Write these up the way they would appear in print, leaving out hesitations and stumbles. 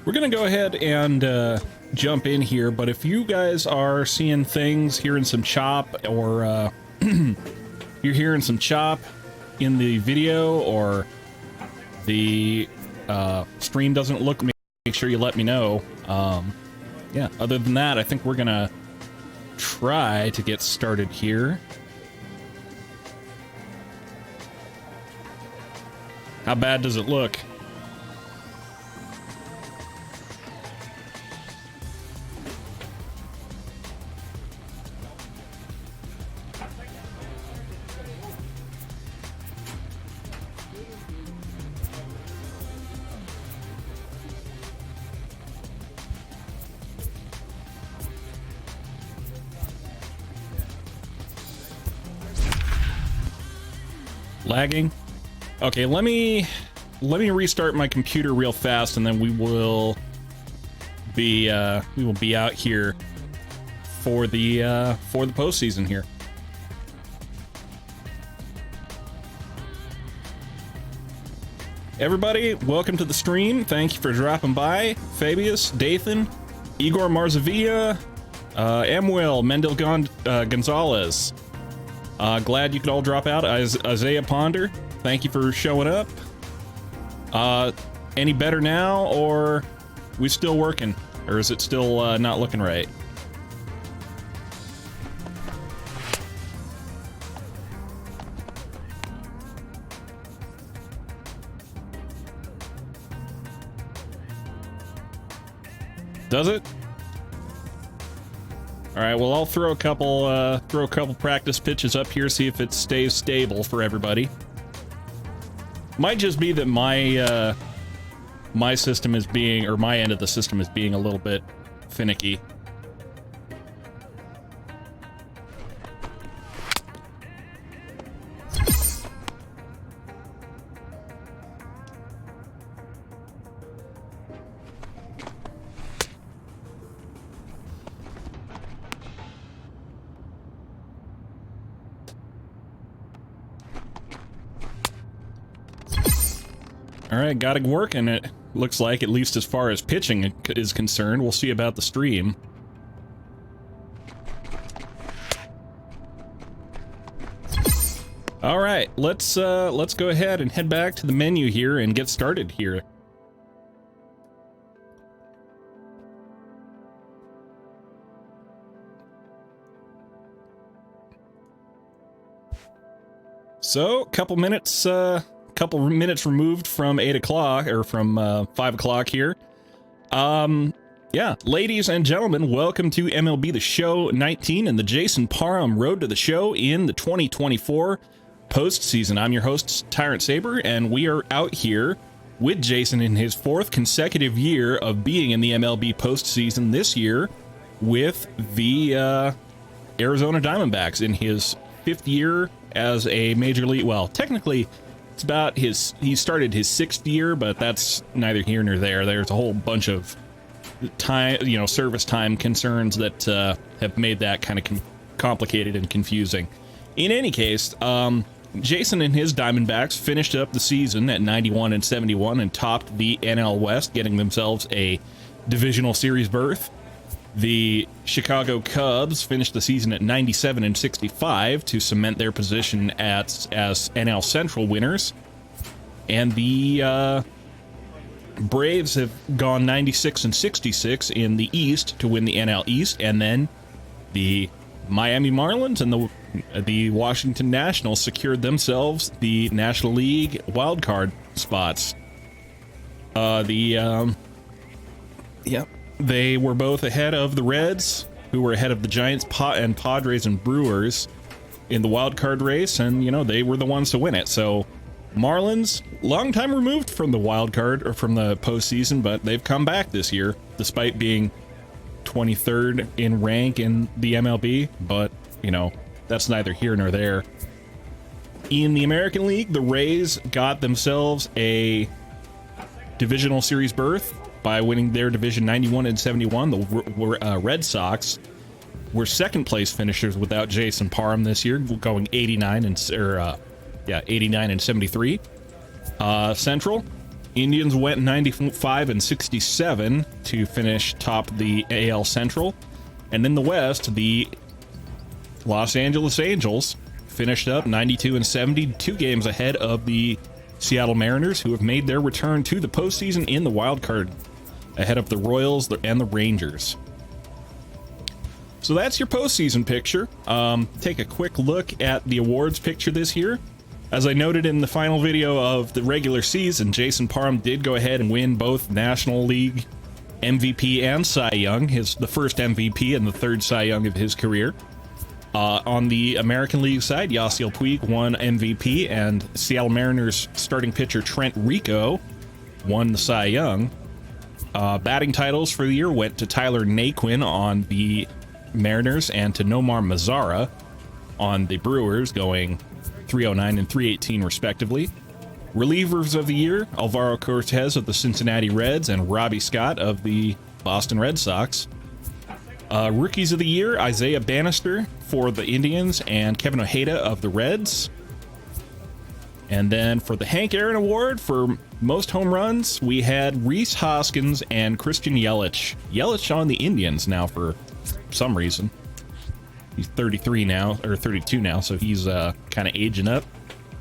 We're gonna go ahead and jump in here, but if you guys are seeing things, hearing some chop, or you're hearing some chop in the video, or the stream doesn't look, make sure you let me know. Yeah, other than that, I think we're gonna try to get started here. How bad does it look? Lagging? Okay, let me restart my computer real fast, and then we will be out here for the postseason here. Everybody, welcome to the stream. Thank you for dropping by. Fabius, Dathan, Igor Marzavia, Emwell, Mendel Gonzalez. Glad you could all drop out. Isaiah Ponder, thank you for showing up. Any better now, or we still working? Or is it still not looking right? Does it? All right, well, I'll throw a couple practice pitches up here, see if it stays stable for everybody. Might just be that my my system is being, or my end of the system is being a little bit finicky. All right, got it working. It looks like, at least as far as pitching is concerned. We'll see about the stream. All right, let's go ahead and head back to the menu here and get started here. So, couple minutes removed from 8 o'clock, or from 5 o'clock here. Yeah, ladies and gentlemen, welcome to MLB The Show 19 and the Jason Parham Road to the Show in the 2024 postseason. I'm your host, Tyrant Saber, and we are out here with Jason in his 4th consecutive year of being in the MLB postseason this year with the Arizona Diamondbacks in his 5th year as a major league, well, technically it's about he started his 6th year, but that's neither here nor there. There's a whole bunch of time, service time concerns that have made that kind of complicated and confusing. In any case, Jason and his Diamondbacks finished up the season at 91-71 and topped the NL West, getting themselves a divisional series berth. The Chicago Cubs finished the season at 97-65 to cement their position as NL Central winners. And the Braves have gone 96-66 in the East to win the NL East. And then the Miami Marlins and the Washington Nationals secured themselves the National League wildcard spots. They were both ahead of the Reds, who were ahead of the Giants, and Padres and Brewers in the wild card race, and they were the ones to win it. So Marlins, long time removed from the wild card or from the postseason, but they've come back this year despite being 23rd in rank in the MLB. But that's neither here nor there. In the American League, the Rays got themselves a divisional series berth by winning their division 91-71. The Red Sox were second place finishers without Jason Parham this year, going 89-73. Central, Indians went 95-67 to finish top the AL Central. And in the West, the Los Angeles Angels finished up 92-70, 2 games ahead of the Seattle Mariners, who have made their return to the postseason in the wild card, ahead of the Royals and the Rangers. So that's your postseason picture. Take a quick look at the awards picture this year. As I noted in the final video of the regular season, Jason Parham did go ahead and win both National League MVP and Cy Young, the first MVP and the third Cy Young of his career. On the American League side, Yasiel Puig won MVP, and Seattle Mariners starting pitcher Trent Rico won the Cy Young. Batting titles for the year went to Tyler Naquin on the Mariners and to Nomar Mazara on the Brewers, going 309 and 318 respectively. Relievers of the year, Alvaro Cortez of the Cincinnati Reds and Robbie Scott of the Boston Red Sox. Rookies of the year, Isaiah Bannister for the Indians and Kevin Ojeda of the Reds. And then for the Hank Aaron Award for most home runs, we had Rhys Hoskins and Christian Yelich. Yelich on the Indians now for some reason. He's 33 now, or 32 now, so he's kind of aging up.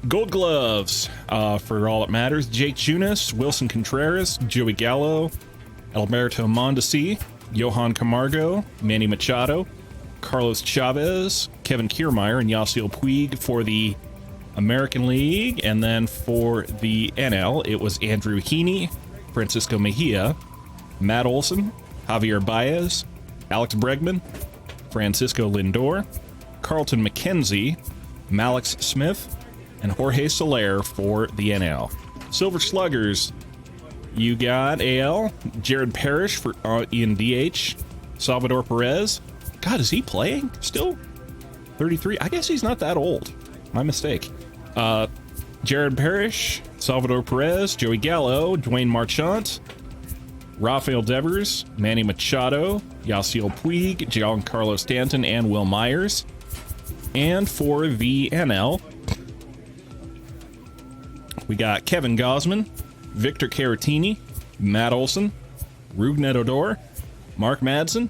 Gold Gloves, for all it matters, Jake Junis, Wilson Contreras, Joey Gallo, Alberto Mondesi, Johan Camargo, Manny Machado, Carlos Chavez, Kevin Kiermaier, and Yasiel Puig for the American League. And then for the NL, it was Andrew Heaney, Francisco Mejia, Matt Olson, Javier Baez, Alex Bregman, Francisco Lindor, Carlton McKenzie, Malix Smith, and Jorge Soler for the NL. Silver Sluggers, you got AL, Jared Parrish for in DH, Salvador Perez. God, is he playing still? 33? I guess he's not that old. My mistake. Jared Parrish, Salvador Perez, Joey Gallo, Dwayne Marchant, Rafael Devers, Manny Machado, Yasiel Puig, Giancarlo Stanton, and Will Myers. And for the NL, we got Kevin Gausman, Victor Caratini, Matt Olson, Rougned Odor, Mark Madsen,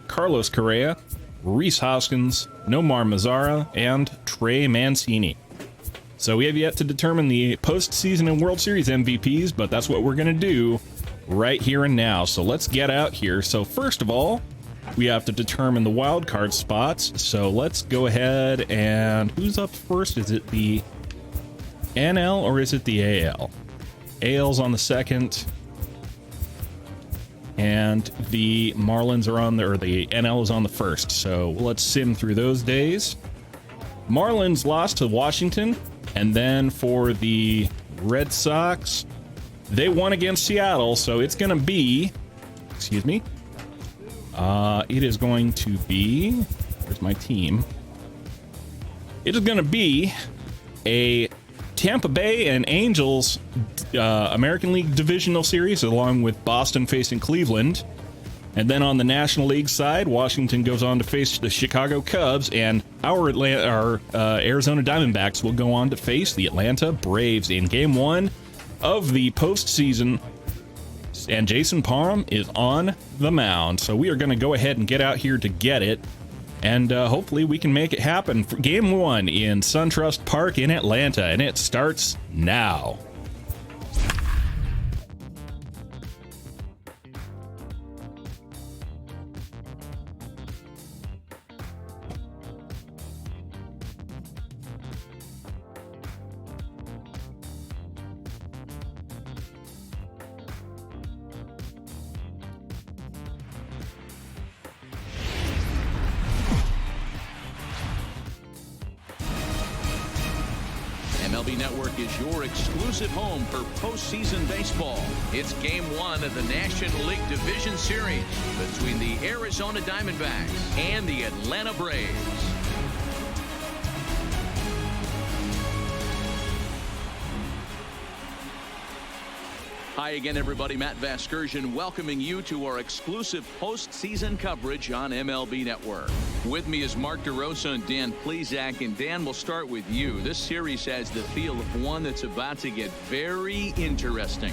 Carlos Correa, Rhys Hoskins, Nomar Mazara, and Trey Mancini. So we have yet to determine the postseason and World Series MVPs, but that's what we're going to do right here and now. So let's get out here. So first of all, we have to determine the wild card spots. So let's go ahead and who's up first? Is it the NL or is it the AL? AL's on the second, and the Marlins are on the NL is on the first. So let's sim through those days. Marlins lost to Washington, and then for the Red Sox, they won against Seattle, so it's going to be, it is going to be, where's my team? It is going to be a Tampa Bay and Angels American League Divisional Series, along with Boston facing Cleveland. And then on the National League side, Washington goes on to face the Chicago Cubs, and our Arizona Diamondbacks will go on to face the Atlanta Braves in Game 1 of the postseason. And Jason Parham is on the mound. So we are going to go ahead and get out here to get it. And hopefully we can make it happen for Game 1 in SunTrust Park in Atlanta. And it starts now. MLB Network is your exclusive home for postseason baseball. It's Game 1 of the National League Division Series between the Arizona Diamondbacks and the Atlanta Braves. Hi again, everybody. Matt Vasgersian welcoming you to our exclusive postseason coverage on MLB Network. With me is Mark DeRosa and Dan Plezak. And Dan, we'll start with you. This series has the feel of one that's about to get very interesting.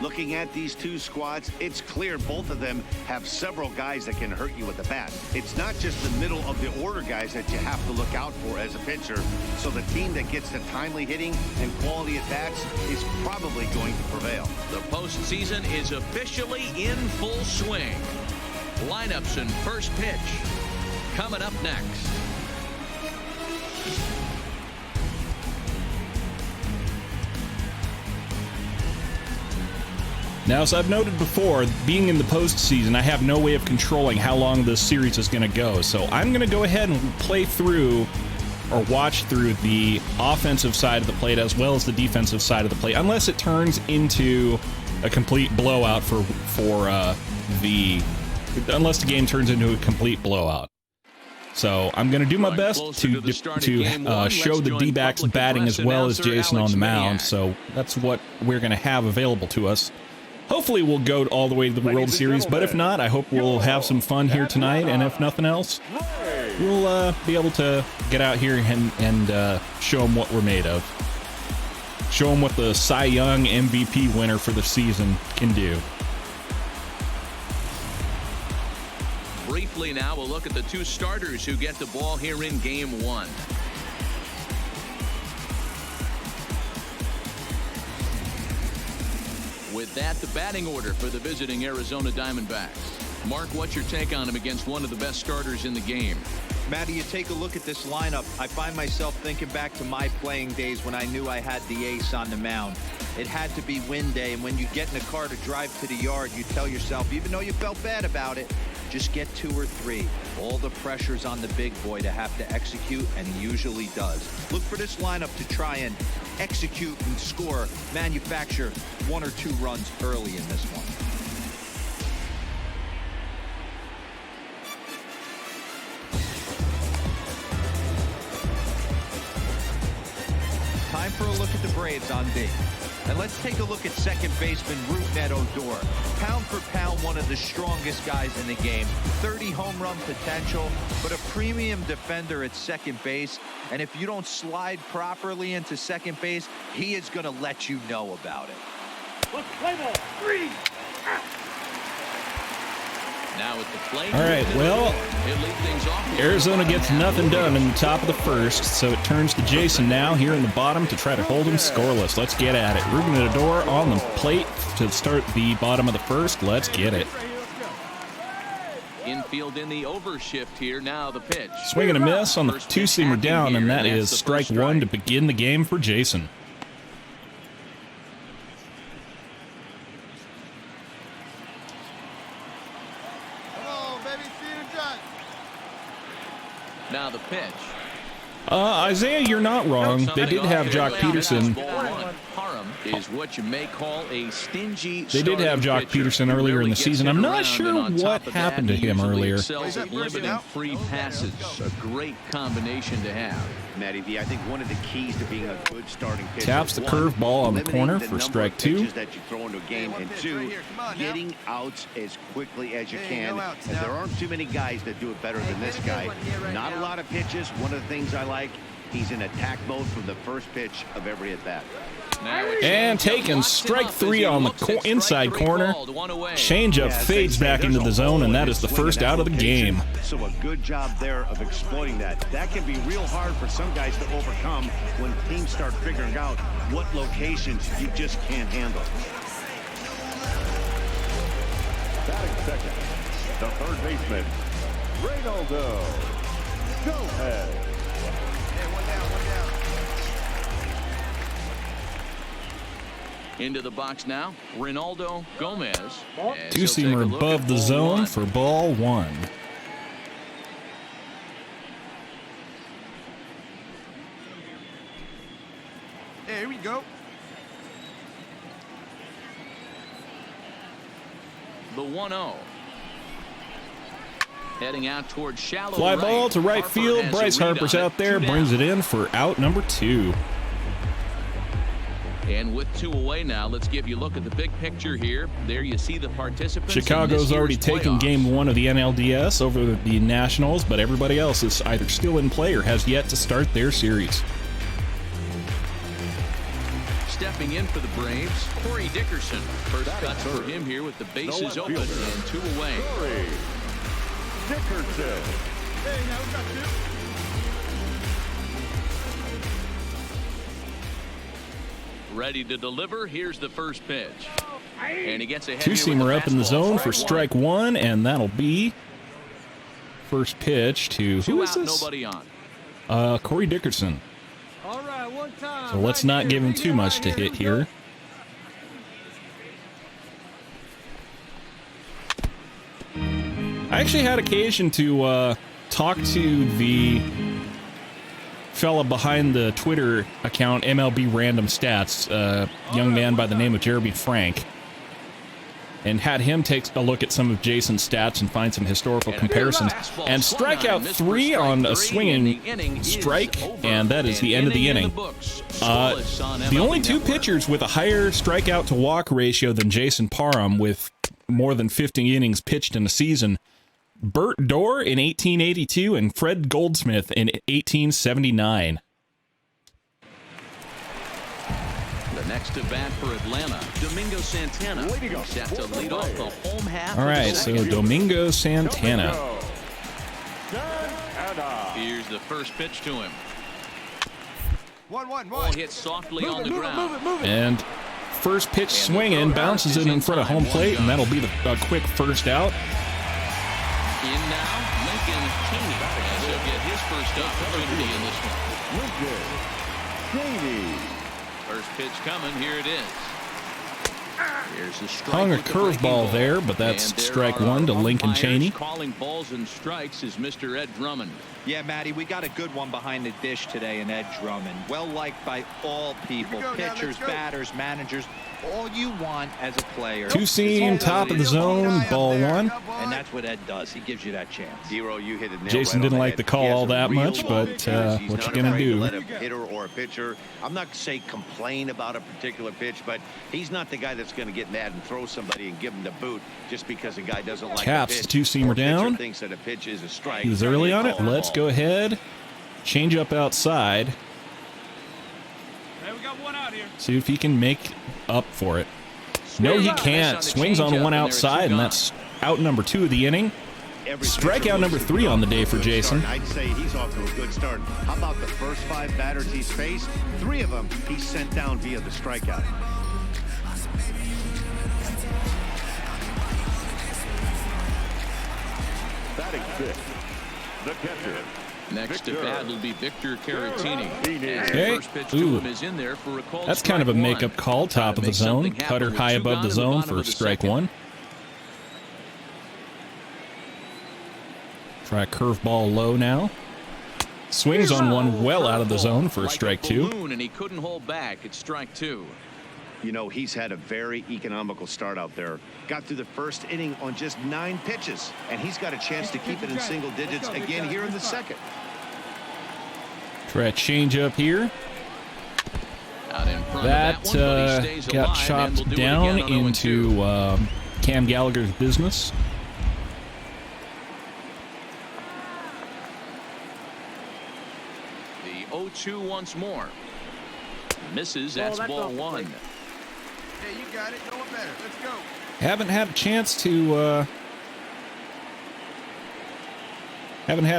Looking at these two squads, it's clear both of them have several guys that can hurt you with the bat. It's not just the middle of the order guys that you have to look out for as a pitcher. So the team that gets the timely hitting and quality at bats is probably going to prevail. The postseason is officially in full swing. Lineups and first pitch coming up next. Now, as I've noted before, being in the postseason, I have no way of controlling how long this series is going to go. So I'm going to go ahead and play through or watch through the offensive side of the plate as well as the defensive side of the plate, unless it turns into a complete blowout unless the game turns into a complete blowout. So I'm going to do my best to show the D-backs batting as well as Jason on the mound. So that's what we're going to have available to us. Hopefully we'll go all the way to the World Series, but if not, I hope we'll have some fun here tonight, and if nothing else, we'll be able to get out here and show them what we're made of. Show them what the Cy Young MVP winner for the season can do. Briefly now, we'll look at the two starters who get the ball here in Game 1. With that, the batting order for the visiting Arizona Diamondbacks. Mark, what's your take on him against one of the best starters in the game? Matty, you take a look at this lineup. I find myself thinking back to my playing days when I knew I had the ace on the mound. It had to be win day, and when you get in a car to drive to the yard, you tell yourself, even though you felt bad about it, just get 2 or 3. All the pressure's on the big boy to have to execute, and he usually does. Look for this lineup to try and execute and score, manufacture 1 or 2 runs early in this one. Time for a look at the Braves on D. And let's take a look at second baseman Rougned Odor. Pound for pound, one of the strongest guys in the game. 30 home run potential, but a premium defender at second base. And if you don't slide properly into second base, he is going to let you know about it. Let's play ball. 3. Now at the plate. All right, well, Arizona gets nothing done in the top of the first, so it turns to Jason now here in the bottom to try to hold him scoreless. Let's get at it. Rougned Odor on the plate to start the bottom of the first. Let's get it. Infield in the overshift here. Now the pitch. Swing and a miss on the two-seamer down, and that is strike 1 to begin the game for Jason. Now the pitch. Isaiah, you're not wrong. They did have Jock Peterson. Parham is what you may call a stingy. They did have Jock Peterson earlier in the season. I'm not sure what happened to him earlier. Limiting free passes, a great combination to have. Matty V, I think one of the keys to being a good starting pitcher. Taps the curveball on the corner for strike 2. That you throw into a game, and 2, getting outs as quickly as you can. And there aren't too many guys that do it better than this guy. Not a lot of pitches. One of the things I like, he's in attack mode from the first pitch of every at bat. And taken strike 3 on the inside corner. Changeup fades back into the zone, and that is the first out of the game. So a good job there of exploiting that. That can be real hard for some guys to overcome when teams start figuring out what locations you just can't handle. Batting second, the third baseman, Reynaldo. Go ahead. Into the box now, Reynaldo Gomez. Two-seamer above the zone for ball 1. Here we go. The 1-0. Heading out towards shallow Fly ball to right field. Bryce Harper's out there, brings it in for out number 2. And with 2 away now, let's give you a look at the big picture here. There you see the participants. Chicago's already taken Game 1 of the NLDS over the Nationals, but everybody else is either still in play or has yet to start their series. Stepping in for the Braves, Corey Dickerson. First cuts for him here with the bases open and 2 away. Corey Dickerson. Hey, now we got 2. Ready to deliver. Here's the first pitch. And he gets ahead. Two-seamer up in the zone for strike 1, and that'll be first pitch to, who is this? Nobody on. Corey Dickerson. All right, one time. So let's not give him too much to hit here. I actually had occasion to talk to the fella behind the Twitter account MLB Random Stats, young man by the name of Jeremy Frank, and had him take a look at some of Jason's stats and find some historical comparisons. And strikeout 3 on a swinging strike, and that is the end of the inning. The only 2 pitchers with a higher strikeout to walk ratio than Jason Parham, with more than 50 innings pitched in a season, Bert Dorr in 1882 and Fred Goldsmith in 1879. The next to bat for Atlanta, Domingo Santana, set to lead off the home half. All right, so Domingo Santana. Here's the first pitch to him. 1-1-1. Ball hit softly on the ground. And first pitch swinging, bounces it in front of home plate, and that'll be a quick first out. In now, Lincoln Cheney, as he'll get his first opportunity in this one. Lincoln Cheney. First pitch coming, here it is. Here's the strike. Hung a curveball there, but that's strike 1 to Lincoln Cheney. Calling balls and strikes is Mr. Ed Drummond. Yeah, Matty, we got a good one behind the dish today in Ed Drummond. Well liked by all people, pitchers, batters, managers, all you want as a player. Two-seam, top of the zone, ball 1. And that's what Ed does. He gives you that chance. Zero, you hit it nail Jason right didn't on like the head. call He has all a that real much, long but pitch. He's what not you gonna afraid to do? let a hitter or a pitcher, I'm not to say complain about a particular pitch, but he's not the guy that's going to get mad and throw somebody and give him the boot just because a guy doesn't like Caps the the pitch. two-seamer Or a pitcher down. thinks that a pitch is a strike. He was early on it. Call a Let's ball. go ahead. Change up outside. Hey, we got one out here. See if he can make up for it. No, he can't. Swings on one outside, and that's out number 2 of the inning. Strikeout number 3 on the day for Jason. I'd say he's off to a good start. How about the first 5 batters he's faced? 3 of them he sent down via the strikeout. Batting 5th, the catcher. Next to bat will be Victor Caratini. Okay. First pitch to Ooh. him is in there for a called That's kind of a strike 1. makeup call, top of the zone. Cutter high above the zone for strike 1. Try a curveball low now. Swings on one well out of the zone for strike 2. And he couldn't hold back. It's strike 2. You know, he's had a very economical start out there. Got through the first inning on just 9 pitches, and he's got a chance to keep it in single digits again here in the second. Try a change up here. Out in front That of that one, but he stays got alive, and chopped will do it down again on 0-2. into Cam Gallagher's business. The 0-2 once more. Misses. That's ball 1. Hey, you got it. No one better. Let's go. Haven't had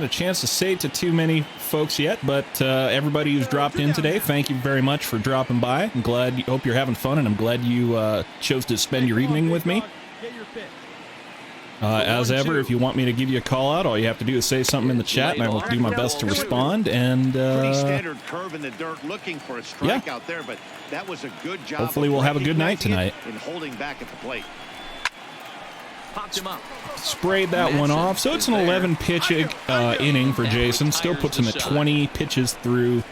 a chance to say to too many folks yet, but everybody who's dropped in today, thank you very much for dropping by. I'm glad. Hope you're having fun, and I'm glad you chose to spend your evening with me. As ever, if you want me to give you a call out, all you have to do is say something in the chat, and I will do my best to respond. And Pretty standard curve in the dirt, looking for a strike out there, but that was a good job. Hopefully we'll have a good night tonight. And holding back at the plate. Popped him up. Sprayed that one off. So it's an 11-pitch inning for Jason. Still puts him at 20 pitches through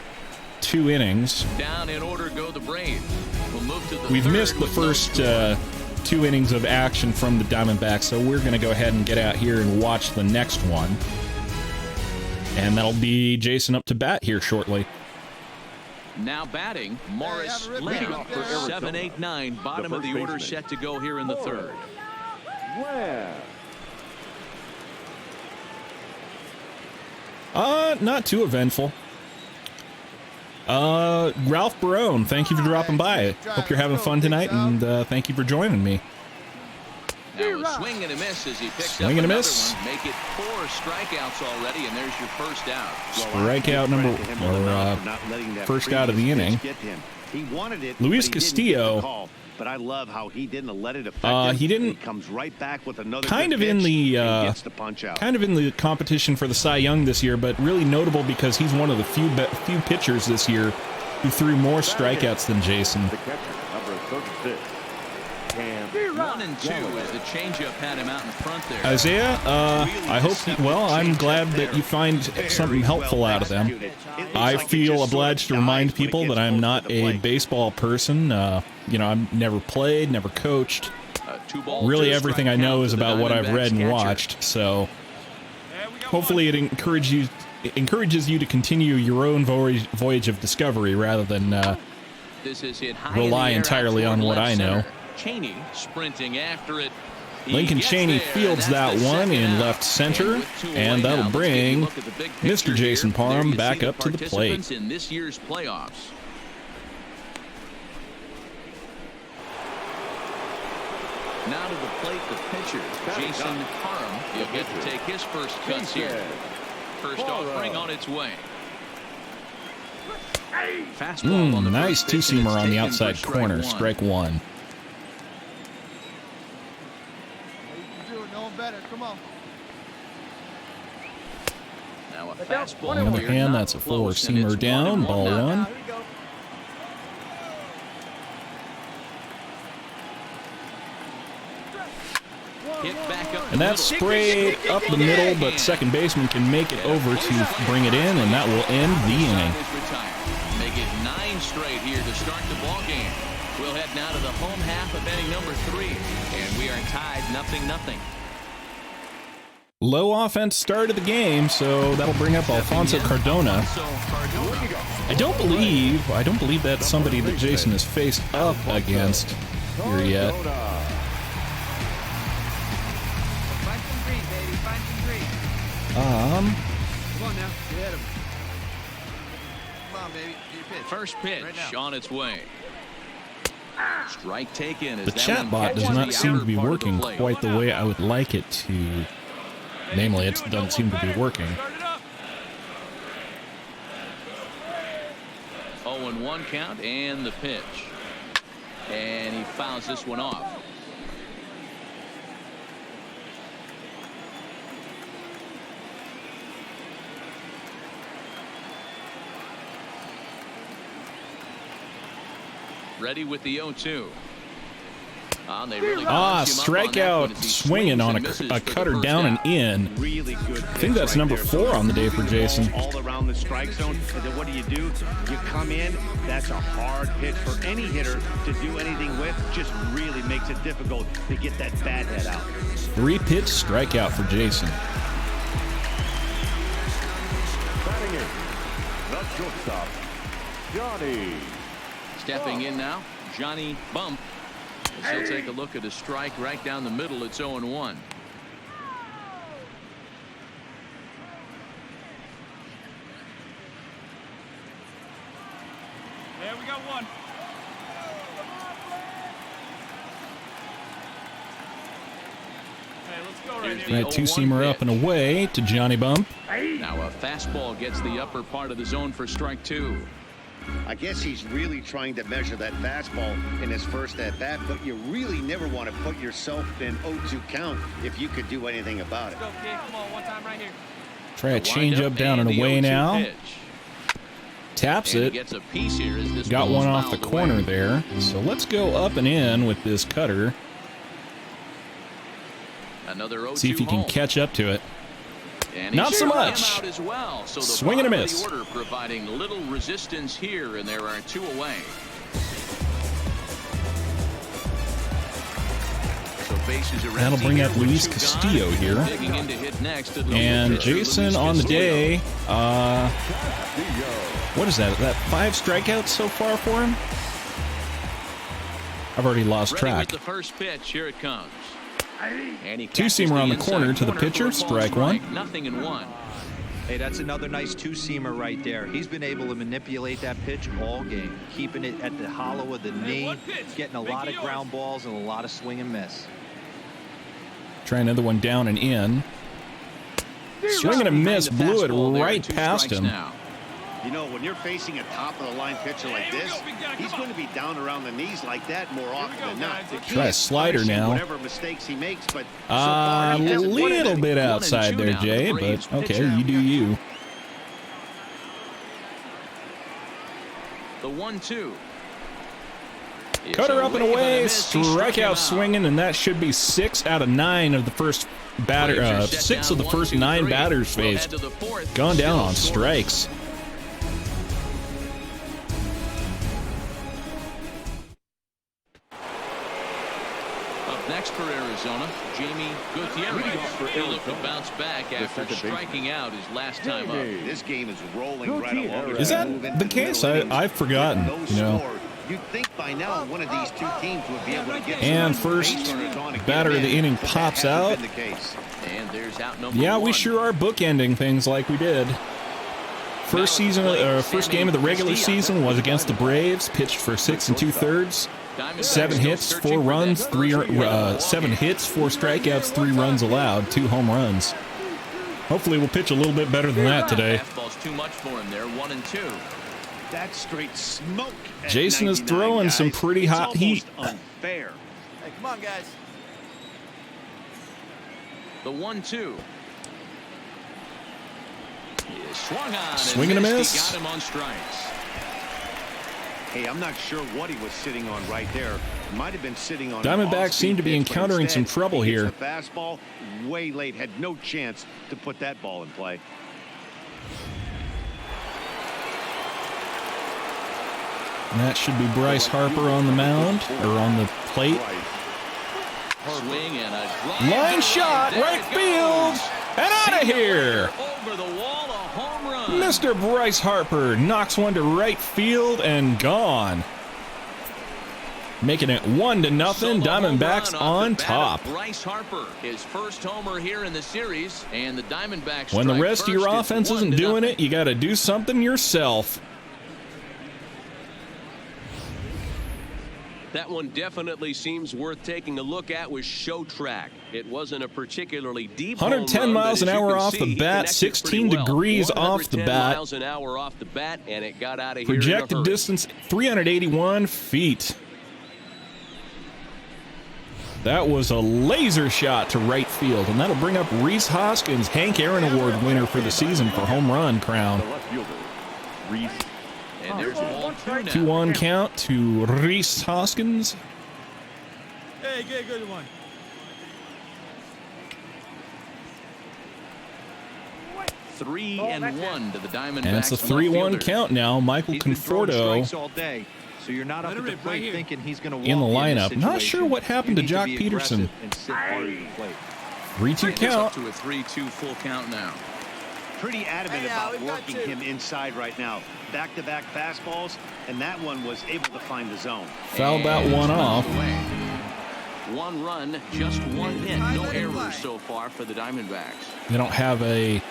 2 innings. Down in order go the Braves. We'll move to the We've third missed the with no first score. 2 innings of action from the Diamondbacks, so we're going to go ahead and get out here and watch the next one. And that'll be Jason up to bat here shortly. Now batting, Morris leading off for 7-8-9. Bottom of the order set to go here in the third. Not too eventful. Ralph Barone, thank you for dropping by. Hope you're having fun tonight, and thank you for joining me. Now a swing and a miss as he picks up another one. Make it 4 strikeouts already, and there's your first out. Strikeout first out of the inning. He wanted it, Luis Castillo. But I love how he didn't let it affect him. He didn't. He comes right back with another kind of pitch in the gets the punch out. kind of in the competition for the Cy Young this year, but really notable because he's one of the few pitchers this year who threw more strikeouts than Jason. The catcher, number 36. 1 and 2 as the changeup had him out in front there. Isaiah, I hope. I'm glad that you find something helpful out of them. I feel obliged to remind people that I'm not a baseball person. I've never played, never coached. Really, everything I know is about what I've read and watched. So, hopefully, it encourages you to continue your own voyage of discovery rather than rely entirely on what I know. Cheney sprinting after it. Lincoln Cheney fields that one in left center, and that'll bring Mr. Jason Parham back up to the plate. In this year's playoffs. Now to the plate, the pitcher, Jason Parham. He'll get to take his first cuts here. First offering on its way. Fastball on the nice two-seamer on the outside corner. Strike one. Come on. Now a fastball. On the other hand, that's a four-seamer down. Ball one. And that's sprayed up the middle, but second baseman can make it over to bring it in, and that will end the inning. Make it 9 straight here to start the ball game. We'll head now to the home half of inning number 3, and we are tied 0-0. Low offense start of the game, so that'll bring up Alfonso Cardona. I don't believe that's somebody that Jason has faced up against here yet. Come on now, get at him. Come on, baby, do your pitch. First pitch right on its way. Strike taken. The chatbot does not seem to be working quite the way I would like it to. Namely, it doesn't seem to be working. 0-1 count and the pitch. And he fouls this one off. Ready with the 0-2. Strikeout swinging on a cutter down and in. Really good. I think that's number 4 on the day for Jason. All around the strike zone. And then what do? You come in. That's a hard pitch for any hitter to do anything with. Just really makes it difficult to get that bad head out. 3-pitch strikeout for Jason. Batting in, the shortstop, Johnny. Stepping in now, Johnny Bump. He'll take a look at a strike right down the middle. It's 0-1. There we got one. Hey, let's go right here. Right, two-seamer up and away to Johnny Bump. Now a fastball gets the upper part of the zone for strike 2. I guess he's really trying to measure that fastball in his first at-bat, but you really never want to put yourself in 0-2 count if you could do anything about it. Let's go, kid. Come on, one time right here. Try a change-up down and away now. Pitch. Taps it. Gets a piece here as this Got one off the away. corner there. So let's go up and in with this cutter. Another 0-2 See if he can home. catch up to it. And Not so much. Out as well. So the Swing and a bottom of miss. the order providing little resistance here, and there are 2 away. So bases are That'll empty bring here up with Luis 2 Castillo gone. here. Digging in to hit next, the And pitcher, Jason Luis on the Castillo. day. What is that? That 5 strikeouts so far for him? I've already lost Ready track. with the first pitch. Here it comes. And he Two-seamer on the corner to the pitcher. Strike one. Nothing in one. Hey, that's another nice two-seamer right there. He's been able to manipulate that pitch all game, keeping it at the hollow of the knee, getting a lot of ground balls and a lot of swing and miss. Try another one down and in. Swing and a miss, blew it right past him. You know, when you're facing a top-of-the-line pitcher like this, he's going to be down around the knees like that more often than not. Try a slider now. Whatever mistakes he makes, but A little bit outside there, Jay, but okay, you do you. The 1-2. Cutter up and away, strikeout swinging, and that should be 6 out of 9 of the first batter, 6 of the first 9 batters faced. Gone down on strikes. Next for Arizona, Jamie Gutierrez. He'll look to bounce back after striking out his last time up. This game is rolling right along. Is that the case? I've forgotten, you know. You'd think by now one of these two teams would be able to get and first batter of the inning pops out. And there's out number yeah, we one. sure are bookending things like we did. First game of the regular season was against the Braves. Pitched for 6 2/3. 7 hits, 4 runs, 7 hits, 4 strikeouts, 3 runs allowed, 2 home runs. Hopefully we'll pitch a little bit better than that today. Fastball's too much for him there, 1-2. That's straight smoke. Jason is throwing some pretty hot heat. Unfair. Hey, come on, guys. The 1-2. Swung on. Swing and a miss. He got him on strikes. Hey, I'm not sure what he was sitting on right there. Might have been sitting on. Diamondbacks seem to be encountering some trouble here. The fastball way late, had no chance to put that ball in play. And that should be Bryce Harper on the mound, or on the plate. Swing and a Line shot, right field, and out of here. Over the wall, a home run. Mr. Bryce Harper knocks one to right field and gone. Making it 1-0, Diamondbacks on top. Bryce Harper, his first homer here in the series, and the Diamondbacks. When the rest of your offense isn't doing it, you got to do something yourself. That one definitely seems worth taking a look at with Show Track. It wasn't a particularly deep 110 miles an hour off the bat, 16 degrees off the bat. Miles an hour off the bat, and it got out of here. Projected distance 381 feet. That was a laser shot to right field, and that'll bring up Rhys Hoskins, Hank Aaron Award winner for the season for home run crown. And there's ball 2 now. 2-1 count to Rhys Hoskins. Hey, good one. Three and 1 to the Diamondbacks. And it's a 3-1 count now. Michael Conforto all day, so you're not up at the plate thinking he's going to in the lineup. Not sure what happened to Jock Peterson. 3-2 count. To a 3-2 full count now. Pretty adamant about working him inside right now. Back-to-back fastballs, and that one was able to find the zone. Fouled that one off. 1 run, just 1 hit. No errors so far for the Diamondbacks. They don't have a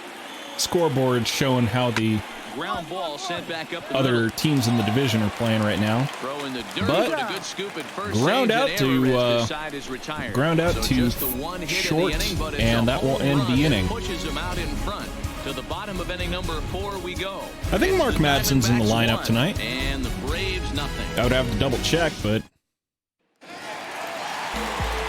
scoreboard showing how the Ground ball sent back up the other middle. teams in the division are playing right now. Throw in the dirt, But a good scoop at first, ground saves out an to, error as the side is retired. ground out So to just the 1 hit short, in the inning, but it's and a that will home end run the that inning. Pushes him out in front. To the bottom of inning number 4 we go. I think Mark Madsen's in the lineup 1, tonight. And the Braves nothing. I would have to double check, but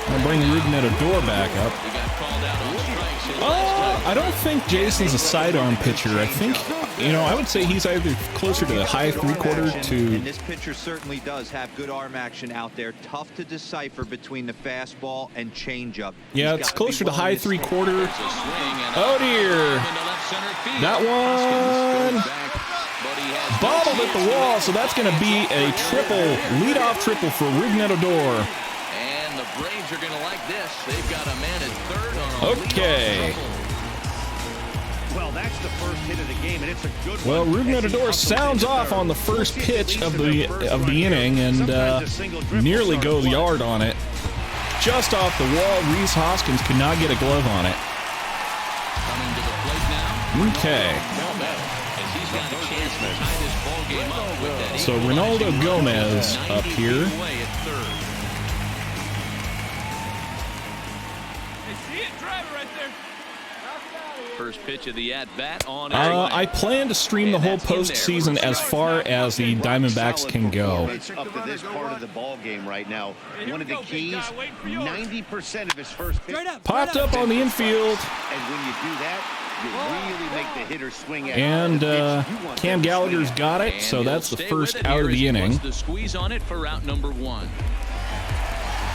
I'll bring Ruben Odor back up. He got called out on strikes his last time. I don't think Jason's a sidearm pitcher. I think, I would say he's either closer to the high 3/4 to. And this pitcher certainly does have good arm action out there. Tough to decipher between the fastball and changeup. Yeah, it's closer to high 3/4. It's a swing and Oh a dear. into left center field. That one Hoskins goes back, but he has no bobbled at the chance wall, to so that's going to be a triple, leadoff triple for Ruben Odor. And And the Braves are going to like this. They've got a man at third on a Okay. Well, that's the first hit of the game, and it's a good one. Well, Ruben Odor sounds off on the first pitch of the inning and nearly goes yard on it. Just off the wall, Reese Hoskins could not get a glove on it. Coming to the plate now. Okay. As he's got a chance to tie this ball game up with that. So Ronaldo Gomez up here. Away at third. Hey, see it? Drive it right there. First pitch of the at-bat on I plan to stream the whole postseason as far as the Diamondbacks can go. It's up to this part of the ball game right now. One of the keys, 90% of his first pitch. Popped up on the infield. And when you do that, you really make the hitter swing at And Cam Gallagher's got it, so that's the first out of the inning. The squeeze on it for out number one.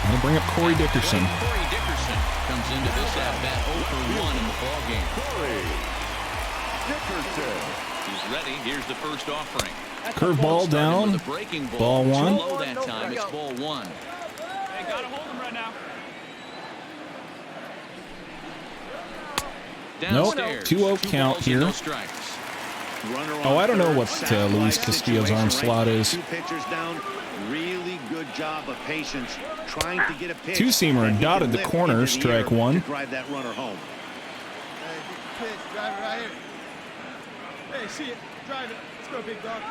I'm gonna bring up Corey Dickerson. Corey Dickerson comes into this at-bat 0 for 1 in the ball game. Corey Dickerson. He's ready. Here's the first offering. Curveball down. The breaking Ball Too one. low that time. It's ball one. Hey, gotta hold him right now. Nope, Downstairs. 2-0 Two count balls and here. no strikes. Oh, I don't know what Luis Castillo's arm slot is. Two pitchers down. Really good job of patience trying to get a pitch. Two-seamer dotted the corner, strike one. To drive that runner home. Hey, pitch, drive it right here. Hey, see it, drive it. Let's go, big dog.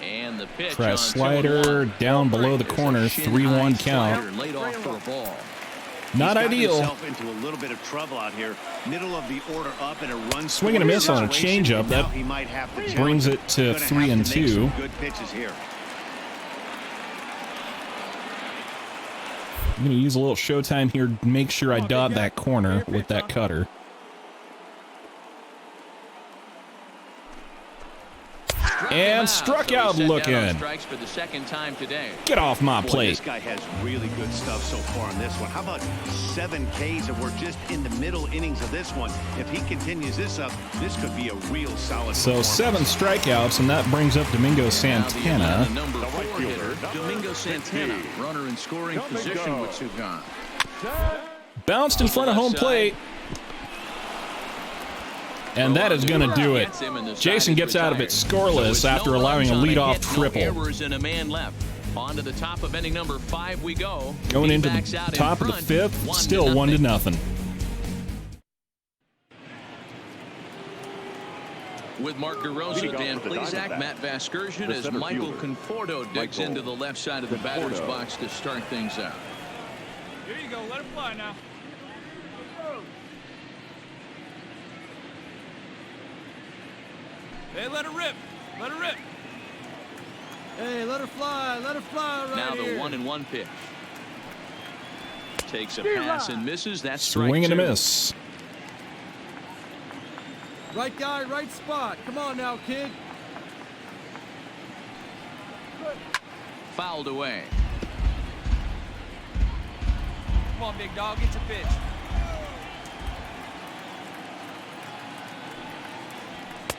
And the pitch Try on a slider 2-1. down below the corner, Shin 3-1 high count. slider laid off for a ball. Not He's gotten ideal. himself into a little bit of trouble out here. Middle of the order up and a run. Swing and a miss on a situation. changeup. Now That he might have to brings it to Gonna have 3 and to make 2. some good pitches here. I'm going to use a little showtime here to make sure I dot that corner with that cutter. And struck out looking. Strikes for the second time today. Get off my Boy, plate. this guy has really good stuff so far on this one. How about 7 Ks, and we're just in the middle innings of this one. If he continues this up, this could be a real solid So performance. 7 strikeouts, and that brings up Domingo Santana. The number 4 hitter, Domingo Santana, runner in scoring position with 2 gone. Bounced in front of home plate. And that is going to do it. Jason gets out of it scoreless after allowing a leadoff triple. Errors and a man left. On to the top of inning number 5 we go. Going into D-backs the out in top of the front, 5th, still 1-0. With Mark DeRosa, Dan Plesac, Matt Vasgersian as Michael Conforto digs into the left side of the batter's box to start things out. Here you go, let it fly now. Hey, let it rip. Let it rip. Hey, let her fly right Now the here. 1-1 pitch. Takes a pass and misses. That's strike Swing and a 2. miss. Right guy, right spot. Come on now, kid. Fouled away. Come on, big dog, get your pitch.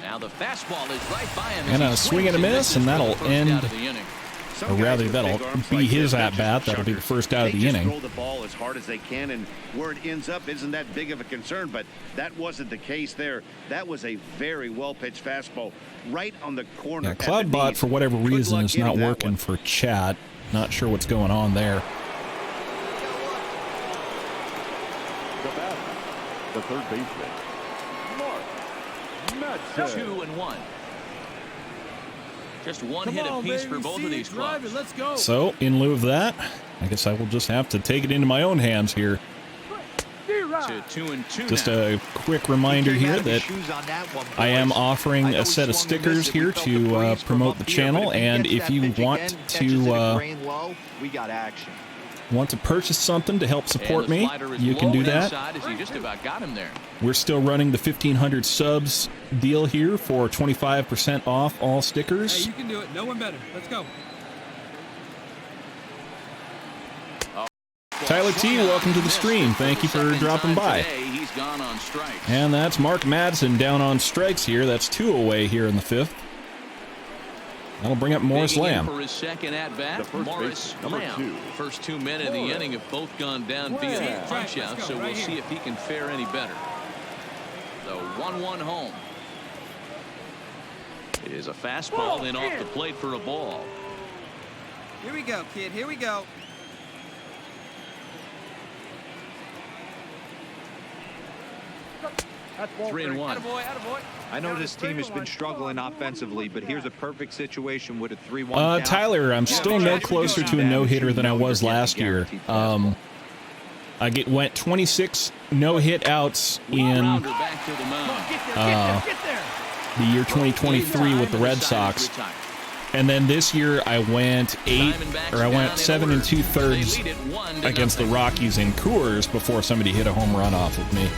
Now the fastball is right by him. And a swing and a miss, and that'll end, Some or guys rather with that'll big arms be like his this, they're just at-bat. That'll be the chuckers. first out of They the just inning. throw the ball as hard as they can, and where it ends up isn't that big of a concern, but that wasn't the case there. That was a very well-pitched fastball right on the corner. Yeah, at the Cloudbot, knees. for whatever Good reason, luck is not getting that working one. for chat. Not sure what's going on there. The batter, the third baseman, Mark Madsen. 2-1. Just one hit apiece for both of these clubs. Let's go. So, in lieu of that, I guess I will just have to take it into my own hands here. To 2-2 Just now. a quick reminder Came out here of his that shoes on that one, I am boys. offering I know a he set of swung and stickers missed it. We here felt the to breeze from promote up the here, channel, but and he gets if that you pitch want again, catches it at to grain low, we got action. purchase something to help support And the me, slider is you can low do and that. inside as he just about got him there. We're still running the 1,500 subs deal here for 25% off all Hey, stickers. you can do it. No one better. Let's go. Tyler T, welcome to the stream. Thank you for dropping by. Today, he's gone on strikes. And that's Mark Madsen down on strikes here. That's 2 away here in the 5th. That'll bring up Morris Digging in Lamb. for his second at bat, The first Morris baseman, number Lamb. 2. First 2 men of the inning have both gone down via punch out, so we'll see if he can fare any better. The 1-1 home. It is a fastball in off the plate for a ball. Here we go, kid. Here we go. That's ball 3-1. Attaboy, attaboy. I know this team has been struggling offensively, but here's a perfect situation with a 3-1 count. Tyler, I'm still no closer to a no-hitter than I was last year. I went 26 no-hit outs in Rounder back to the mound. the year 2023 with the Red Sox. And then this year I went 7 2/3 against the Rockies in Coors before somebody hit a home run off of me.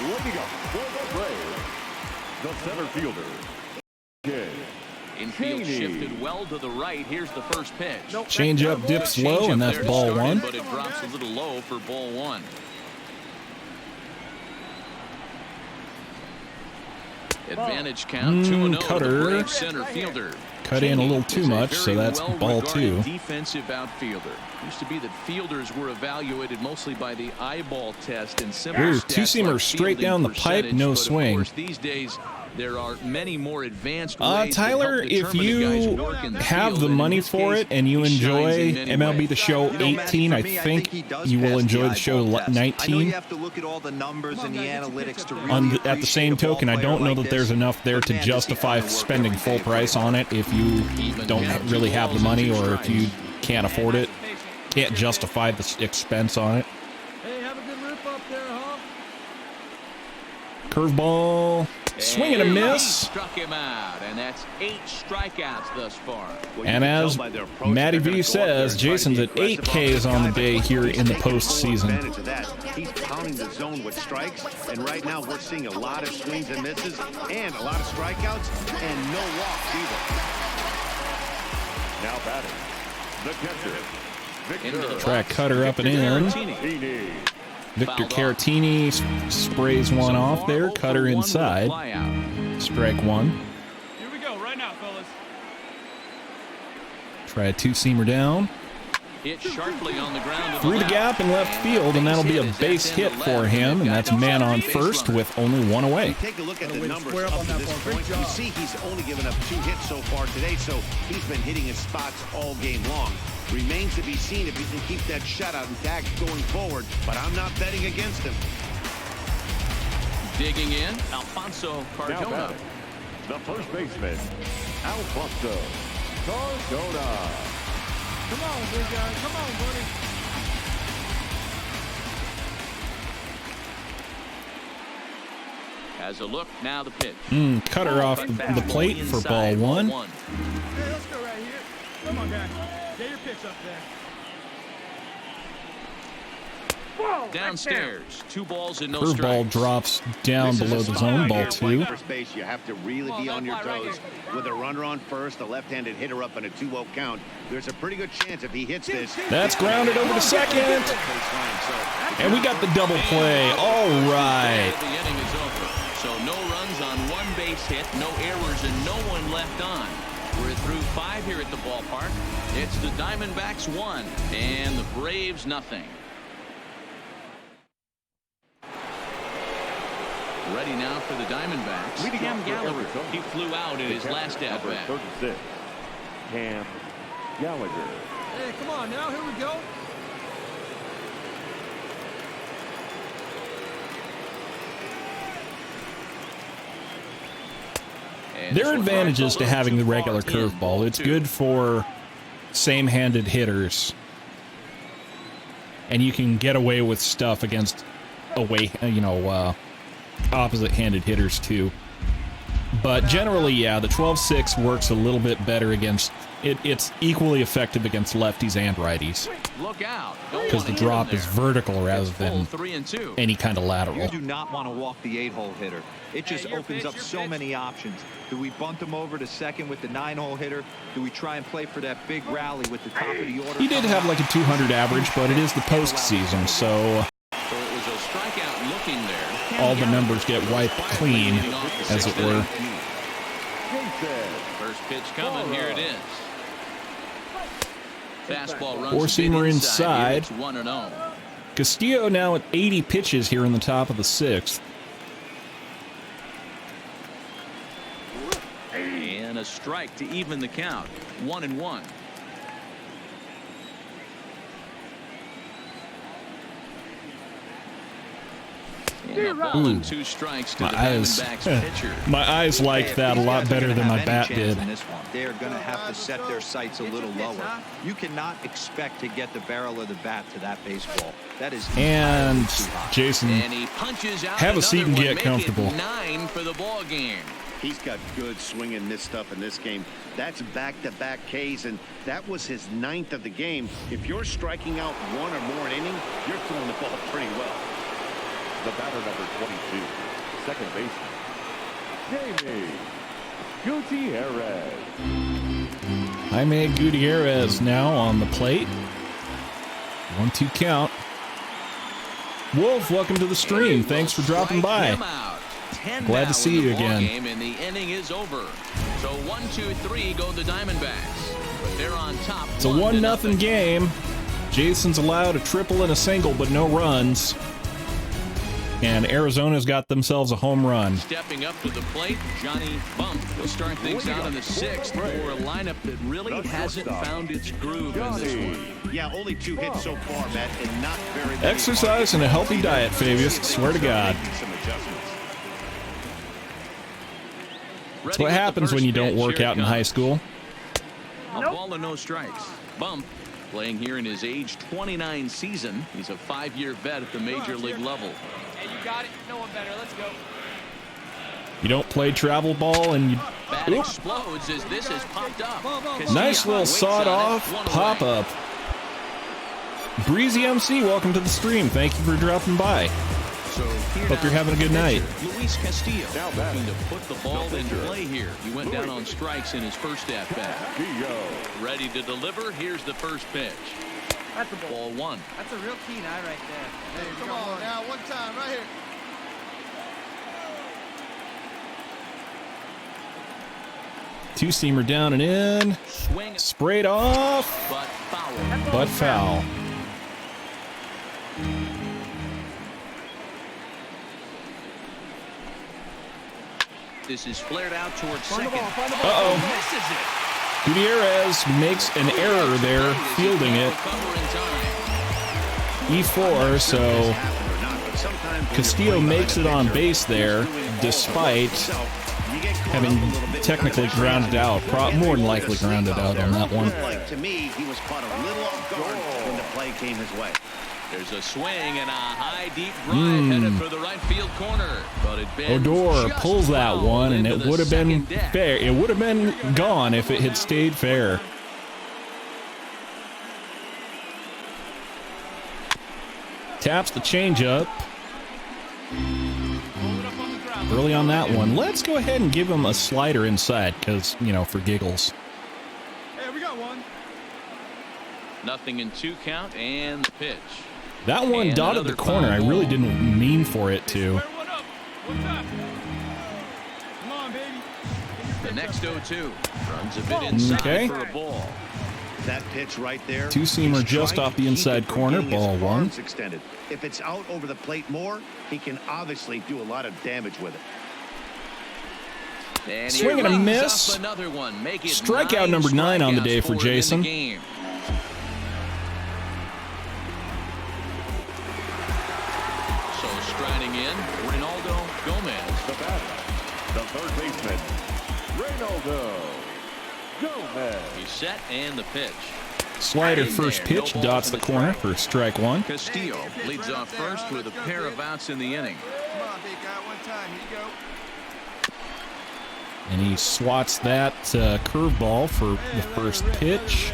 Leading up for the Braves, the center fielder, Jay. Infield shifted well to the right. Here's the first pitch. Change-up dips low, and that's ball 1. But it drops a little low for ball 1. Advantage count 2-0. Cutter. The Braves center fielder. Cut in a little too Is much, so very that's ball 2. Defensive outfielder. Used to be that fielders were evaluated mostly by the eyeball test and simple Ooh, stats two-seamer like straight down the fielding pipe, percentage, no but of swing. course, these days there are many more advanced ways to Tyler, help if determine a guy's you work in the have field, the and in money this for case, it and you he shines enjoy in many MLB ways. The Show 18, I think you will enjoy the show 19. have to look at all the numbers and the analytics to At the same token, I don't know that there's enough there to justify spending full price on it if you don't really have the money, or if you can't afford it, can't justify the expense on it. Hey, have a good rip up there, huh? Curveball, swing and a miss. Struck him out, and that's 8 strikeouts thus far. And as Matty V says, Jason's at 8 Ks on the day here in the postseason. He's pounding the zone with strikes, and right now we're seeing a lot of swings and misses, and a lot of strikeouts, and no walks either. Now batting, the catcher, Victor. Track cutter up and in. Victor Caratini sprays one off there. Cutter inside. Strike 1. Here we go, right now, fellas. Try a two-seamer down. Hit sharply on the ground Through the gap in left field, and that'll be a base hit for him, and that's man on first with only 1 away. Take a look at the numbers up to this point. You see he's only given up 2 hits so far today, so he's been hitting his spots all game long. Remains to be seen if he can keep that shutout intact going forward, but I'm not betting against him. Digging in, Alfonso Now Cardona. batting, the first baseman, Alfonso Cardona. Come on, big guy. Come on, buddy. Has a look, now the pitch. Cutter off the plate for ball 1. Hey, let's go right here. Come on, guys. Get your pitch up there. Downstairs, 2 balls and no Curveball strikes. drops down below the zone, ball 2. First base, you have to really be on your toes. With a runner on first, a left-handed hitter up on a 2-0 count, there's a pretty good chance if he hits this. That's grounded over to second. And we got the double play. All right. The inning is over. So no runs on 1 base hit, no errors, and no one left on. We're through 5 here at the ballpark. It's the Diamondbacks 1 and the Braves nothing. Ready now for the Diamondbacks. Leading Cam off for Gallagher. Arizona, He flew out in the his catcher, last at number bat. 36, Cam Gallagher. Hey, come on now. Here we go. There are advantages to having the regular curveball. It's good for same-handed hitters, and you can get away with stuff against opposite-handed hitters too. But generally, yeah, the 12-6 works a little bit better against it. It's equally effective against lefties and righties Look out. because the drop is vertical rather than 3-2. any kind of You lateral. do not want to walk the 8-hole hitter. It just opens up so many options. Do we bunt him over to second with the 9-hole hitter? Do we try and play for that big rally with the top of the order? He did have like a 200 average, but it is the postseason, so So it was a strikeout looking there. all the numbers get wiped clean, as it were. First pitch coming. Here it is. Fastball runs Four-seamer inside. It's 1-0. Castillo now at 80 pitches here in the top of the 6th. And a strike to even the count. 1-1. And a ball and 2 strikes to the Diamondbacks pitcher. My eyes liked that a lot better than my bat did. They're going to have to set their sights a little lower. You cannot expect to get the barrel of the bat to that baseball. That is And Jason, And he punches out have a seat and another get one, comfortable. make it 9 for the ball game. He's got good swing and miss stuff in this game. That's back-to-back Ks, and that was his 9th of the game. If you're striking out 1 or more an inning, you're throwing the ball pretty well. The batter number 22, second baseman, Jamie Gutierrez. Jaime Gutierrez now on the plate. 1-2 count. Wolf, welcome to the stream. Thanks for dropping by. Glad to see you again. And the inning is over. So 1-2-3 go the Diamondbacks. But they're on top. It's a 1-0 game. Jason's allowed a triple and a single, but no runs. And Arizona's got themselves a home run. Stepping up to the plate, Johnny Bump will start things out in the 6th for a lineup that really hasn't found its groove in this one. Yeah, only 2 hits so far, Matt, and not very many. Exercise and a healthy diet, Fabius. Swear to God. That's what happens when you don't work out in high school. A ball and no strikes. Bump playing here in his age 29 season. He's a 5-year vet at the major league level. Hey, you got it. No one better. Let's go. You don't play travel ball and you... Bat explodes as this has popped up. Nice little sawed-off pop-up. Breezy MC, welcome to the stream. Thank you for dropping by. So hope you're having a good night. Luis Castillo looking to put the ball in play here. He went down on strikes in his first at-bat. Ready to deliver. Here's the first pitch. That's a Ball 1. That's a real keen eye right there. Hey, come on now. One time right here. Two-seamer down and in. Swing. Sprayed off. But foul. But foul. This is flared out towards second. Uh-oh. Misses it. Gutierrez makes an error there, fielding it. E4, so Castillo makes it on base there, despite having technically grounded out. More than likely grounded out on that one. To me, he was caught a little off guard when the play came his way. There's a swing and a high deep drive headed for the right field corner. But it Odor pulls that one, and it would have been fair. It would have been gone if it had stayed fair. Taps the changeup. Early on that one. Let's go ahead and give him a slider inside, because, you know, for giggles. Hey, we got one. 0-2 count and the pitch. That one dotted the corner. I really didn't mean for it to. Come on, baby. The next 0-2 runs a bit inside for a ball. That pitch right there. Two-seamer just off the inside corner. Ball 1. Extended. If it's out over the plate more, he can obviously do a lot of damage with it. And swing and a miss. Another one. Make it Strikeout number 9 on the day for Jason. So striding in, Reynaldo Gomez. The batter, the third baseman, Reynaldo Gomez. He's set and the pitch. Slider first pitch dots the corner for strike 1. Castillo leads off first with a pair of outs in the inning. Come on, big guy. One time. Here you go. And he swats that curveball for the first pitch.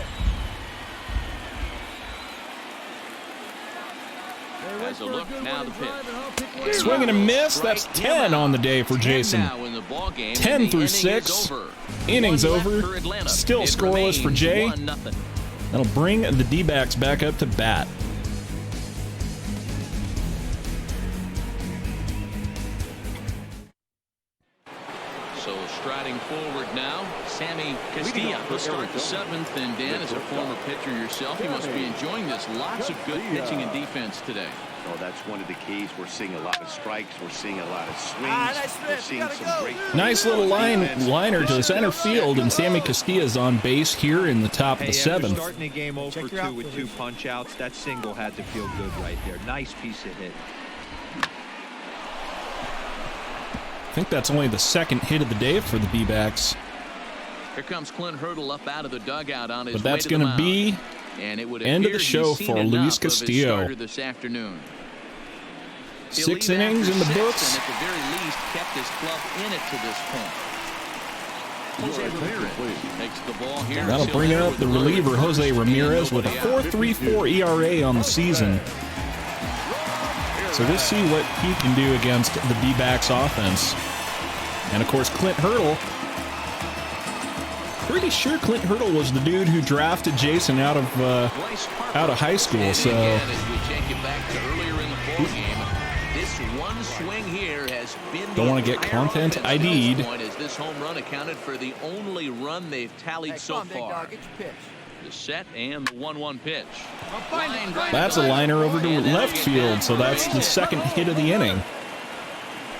As a look, now the pitch. Swing and a miss. That's 10 on the day for Jason. 10 through 6. Innings over. Still scoreless for Jay. That'll bring the D-backs back up to bat. So striding forward now, Sammy Castilla will start the 7th. And Dan, as a former pitcher yourself, you must be enjoying this. Lots of good pitching and defense today. Oh, that's one of the keys. We're seeing a lot of strikes. We're seeing a lot of swings. We're seeing some great. Nice little liner to the center field, and Sammy Castilla's on base here in the top of the 7th. Starting a game 0-for-2 with 2 punch-outs. That single had to feel good right there. Nice piece of hit. I think that's only the 2nd hit of the day for the D-backs. Here comes Clint Hurdle up out of the dugout on his But that's way to going to be and it would end of the appear show he's seen for enough Luis of his Castillo. starter this afternoon. 6 He'll leave innings in after the 6, books. and at the very least kept his club in it to this point. Jose Ramirez takes the ball here. That'll bring up the reliever Jose Ramirez with a 4.34 ERA on the season. So we'll see what he can do against the D-backs offense. And of course, Clint Hurdle. Pretty sure Clint Hurdle was the dude who drafted Jason out of high school. So As we take you back to earlier in the ball game, this one swing here has been don't want to get content ID'd. As this home run accounted for the only run they've tallied so far. The set and the 1-1 pitch. That's a liner over to left field. So that's the 2nd hit of the inning.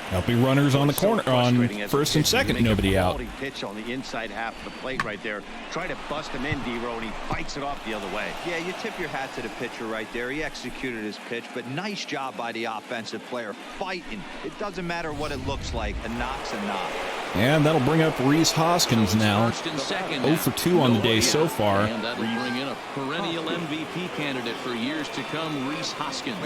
There'll be runners on the corner on 1st and 2nd, nobody out. Pitch on the inside half of the plate right there. Try to bust him in, D-Row, and he fights it off the other way. Yeah, you tip your hat to the pitcher right there. He executed his pitch, but nice job by the offensive player fighting. It doesn't matter what it looks like. A knock's a knock. And that'll bring up Rhys Hoskins now. 0 for 2 on the day so far. And that'll bring in a perennial MVP candidate for years to come, Rhys Hoskins.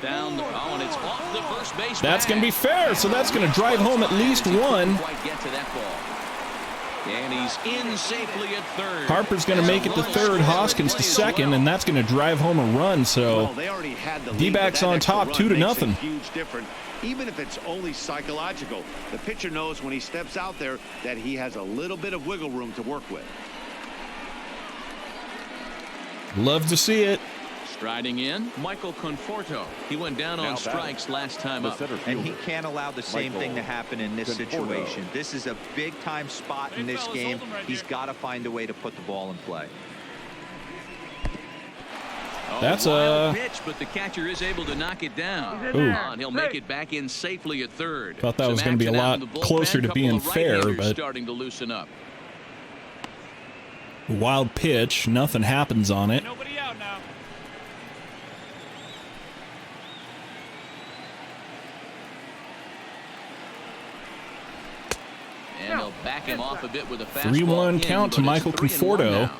Down the, and it's off the first base. That's going to be fair, so that's going to drive home at least one. Get to that ball. And he's in safely at 3rd. Harper's going to make it to 3rd, Hoskins to 2nd, and that's going to drive home a run. So D-backs on top 2-0. Huge difference. Even if it's only psychological, the pitcher knows when he steps out there that he has a little bit of wiggle room to work with. Love to see it. Striding in, Michael Conforto. He went down on strikes last time up. And he can't allow the same thing to happen in this situation. This is a big-time spot in this game. He's got to find a way to put the ball in play. That's a pitch, but the catcher is able to knock it down. And he'll make it back in safely at 3rd. Thought that was going to be a lot closer to being fair, but starting to loosen up. Wild pitch, nothing happens on it. Nobody out now. And they'll back him off a bit with a fastball. 3-1 count to Michael Conforto.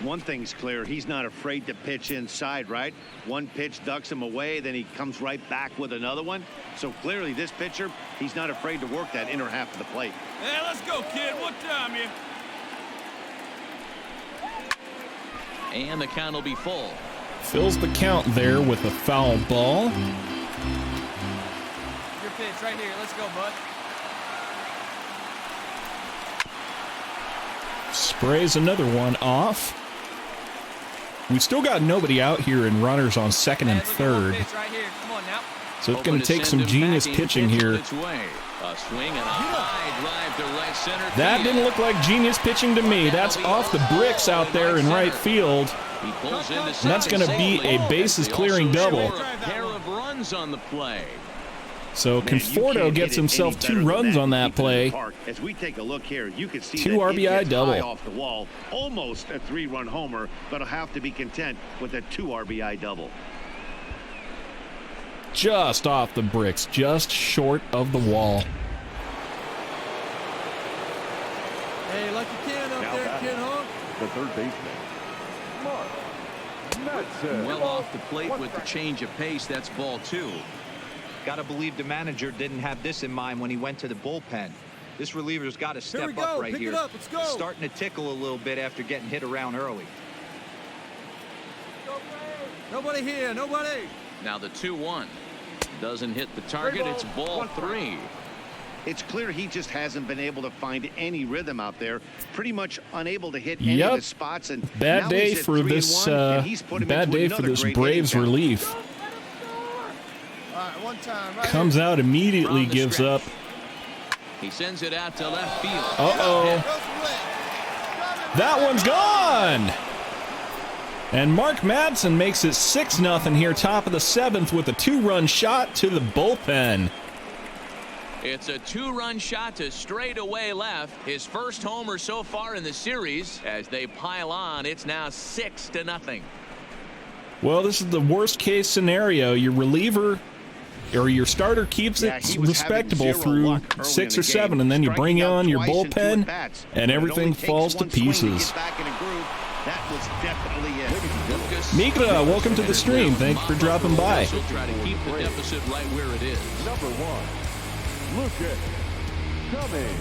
One thing's clear, he's not afraid to pitch inside, right? One pitch ducks him away, then he comes right back with another one. So clearly this pitcher, he's not afraid to work that inner half of the plate. Hey, let's go, kid. What time here? And the count will be full. Fills the count there with a foul ball. Your pitch right here. Let's go, bud. Sprays another one off. We still got nobody out here and runners on 2nd and 3rd. Right here. Come on now. So it's going to take some genius pitching here. A swing and a high drive to right center. That didn't look like genius pitching to me. That's off the bricks out there in right field. And that's going to be a bases clearing double. A pair of runs on the play. So Conforto gets himself 2 runs on that play. As we take a look here, you can see 2 RBI double. Off the wall, almost a 3-run homer, but he'll have to be content with a 2 RBI double. Just off the bricks, just short of the wall. Hey, lucky Ken up there, Ken Hawk. The 3rd baseman, Mark Madsen. Well off the plate with the change of pace. That's ball 2. Gotta believe the manager didn't have this in mind when he went to the bullpen. This reliever's got to step up right here. Let's go. Starting to tickle a little bit after getting hit around early. Nobody here, nobody. Now the 2-1 doesn't hit the target. It's ball 3. It's clear he just hasn't been able to find any rhythm out there. Pretty much unable to hit any of his spots. And bad day for this. Bad day for this Braves relief. All right, one time. Right Comes here. out immediately, gives up. He sends it out to left field. That one's gone. And Mark Madsen makes it 6-0 here, top of the 7th, with a 2-run shot to the bullpen. It's a 2-run shot to straightaway left. His first homer so far in the series. As they pile on, it's now 6-0. Well, this is the worst case scenario. Your reliever or your starter keeps it respectable through 6 or 7, and then you bring on your bullpen, and everything falls to pieces. That was definitely it. Migra, welcome to the stream. Thanks for dropping by. He'll try to keep the deficit right where it is. Number 1, Lucas Cummings.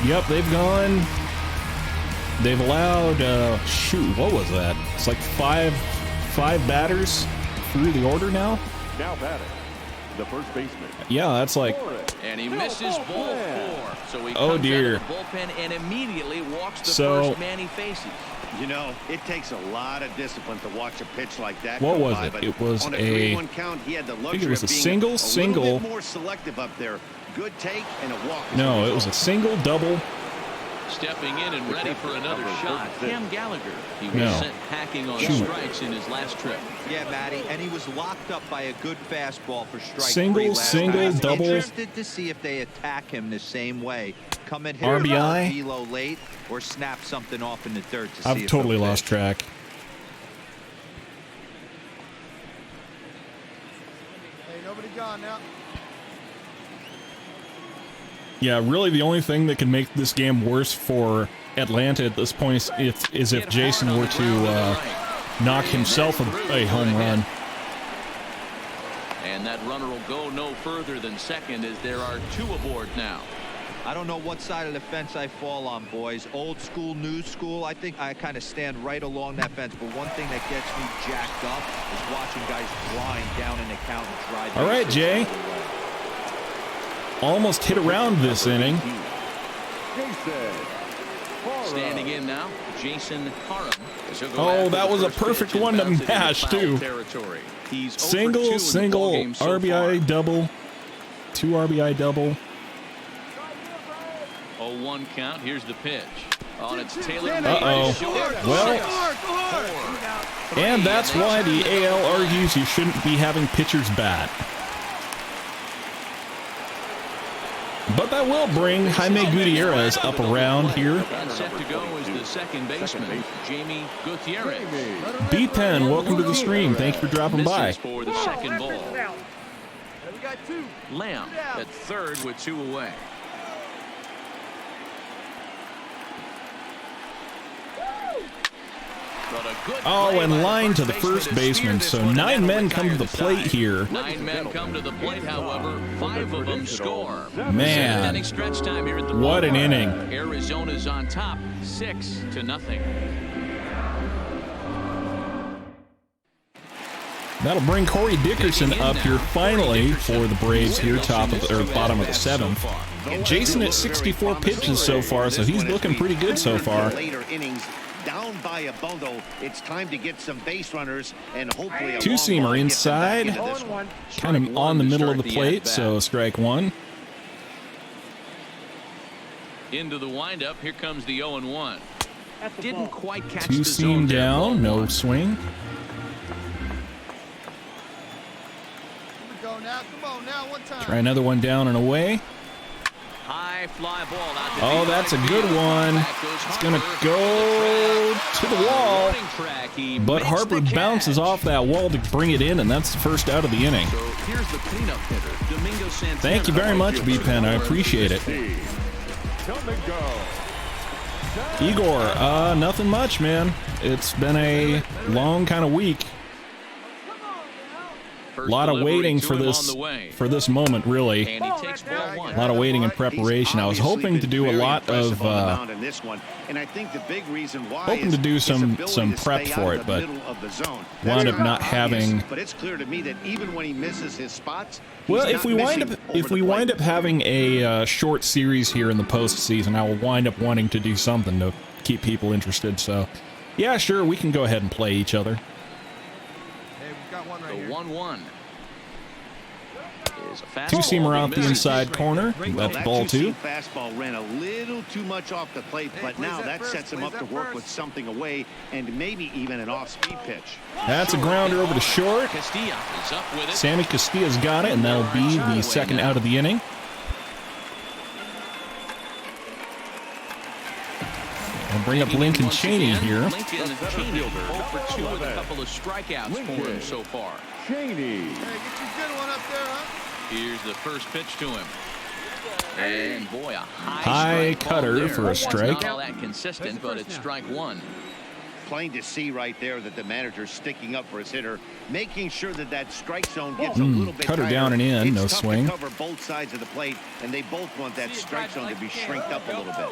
Yep, they've gone. They've allowed, shoot, what was that? It's like five batters through the order now? Now batting, the first baseman. Yeah, that's like... And he misses ball 4. So he oh comes dear. out of the bullpen and immediately walks the So, first man he faces. You know, it takes a lot of discipline to watch a pitch like that. What go was by, it? but It was on a a... 3-1 count, he had the I think luxury it was a of being single. little bit more selective up there. Good take and a walk. No, it was a single, double. Stepping in and ready for another shot, Cam Gallagher. He was No. sent hacking on Shoot. strikes in his last trip. Yeah, Matty, and he was locked up by a good fastball for strike 3 Single, last single, night. double. Interested to see if they attack him the same way. Come in here RBI. velo late or snap something off in the dirt to see I've if totally they'll lost pitch. track. Hey, nobody gone now. Yeah, really the only thing that can make this game worse for Atlanta at this point is if Jason were to knock himself a home run. And that runner will go no further than second as there are 2 aboard now. I don't know what side of the fence I fall on, boys. Old school, new school. I think I kind of stand right along that fence. But one thing that gets me jacked up is watching guys blind down in the count and drive. All right, Jay. Almost hit around this inning. Standing in now, Jason Parham. Oh, that was a perfect one to mash, too. Single, single, RBI double, 2 RBI double. 0-1 count. Here's the pitch. Oh, and it's Taylor. Uh-oh. Well, and that's why the AL argues you shouldn't be having pitchers bat. But that will bring Jaime Gutierrez up around here. And set to go is the second baseman, Jamie Gutierrez. B-Pen, welcome to the stream. Thanks for dropping by. Misses for the second ball. We got 2. Lamb at third with 2 away. Oh, and line to the first baseman. So 9 men come to the plate here. 9 men come to the plate, however, 5 of them score. Man, Inning stretch time here at the what an ballpark. inning. Arizona's on top, 6-0. That'll bring Corey Dickerson up here finally for the Braves here, top of or bottom of the 7th. Jason at 64 pitches so far, so he's looking pretty good so far. Later innings, down by a bundle. It's time to get some base runners and hopefully a 2-seamer inside, kind of on the middle of the plate, so strike 1. Into the windup, here comes the 0-1. Didn't quite catch 2-seam down, no swing. Go now. Come on now. One time. Try another one down and away. High fly ball out to Oh, the that's a right good field. one. Back goes It's going to Harper. go to the wall. Running track, he But makes Harper the catch. bounces off that wall to bring it in, and that's the first out of the inning. So here's the cleanup hitter, Domingo Santana. Thank you very much, B-Pen. I appreciate it. Igor, nothing much, man. It's been a long kind of week. A lot of waiting for this moment, really. And he takes ball one. A lot of waiting and preparation. I was hoping to do a lot of hoping to do some prep for it, but wound up not having. But it's clear to me that even when he misses his spots, well, if we wind up having a short series here in the postseason, I will wind up wanting to do something to keep people interested. So, yeah, sure, we can go ahead and play each other. Hey, we've got one right here. The 1-1. Two-seamer out the inside corner. That's ball two. Fastball ran a little too much off the plate, but now that sets him up to work with something away and maybe even an off-speed pitch. That's a grounder over to short. Castilla is up with it. Sammy Castilla's got it, and that'll be the second out of the inning. We'll bring up Lincoln Cheney here. Lincoln Cheney 0 for 2 with a couple of strikeouts for him so far. Cheney. Hey, get you a good one up there, huh? Here's the first pitch to him. And boy, a high cutter for a strike. Not all that consistent, but it's strike one. Plain to see right there that the manager's sticking up for his hitter, making sure that that strike zone gets a little bit cutter tighter. down and in, It's no tough swing. to cover both sides of the plate, and they both want that strike zone to be shrinked up a little bit.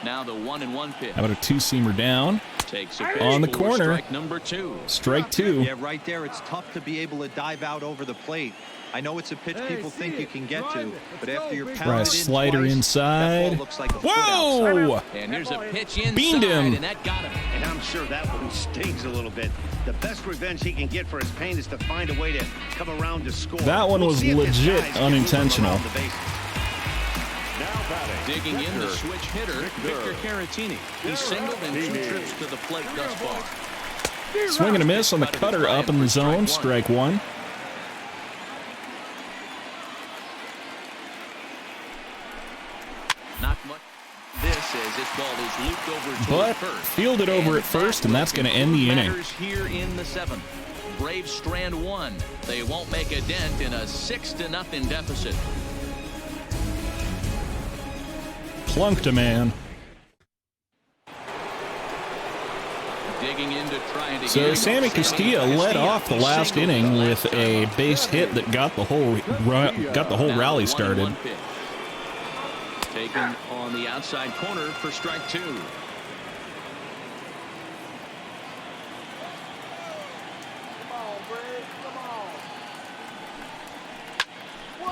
Now the 1-1 pitch. How about a two-seamer down? Takes a pitch On the for corner. Strike number 2. Strike two. Yeah, right there. It's tough to be able to dive out over the plate. I know it's a pitch people think you can get to, but after you're Try a pounded in slider twice, inside. that ball looks like a foot outside. Whoa! And here's a pitch inside, Beamed him. and that got him. And I'm sure that one stings a little bit. The best revenge he can get for his pain is to find a way to come around to score. That one was see if this legit guy's can move unintentional. around the bases. Now batting. Digging in the switch hitter, Victor Caratini. He's singled in 2 trips to the plate thus far. Swing and a miss on the cutter up in the zone. Strike one. Not much. This as this ball is looped over to But first. fielded over at first, and that's going to end the inning. Matters here in the 7th. Braves strand 1. They won't make a dent in a 6-0 deficit. Plunked a man. Digging into trying to So Sammy Castilla led off the last inning with a base hit that got the whole rally started. Taken on the outside corner for strike 2.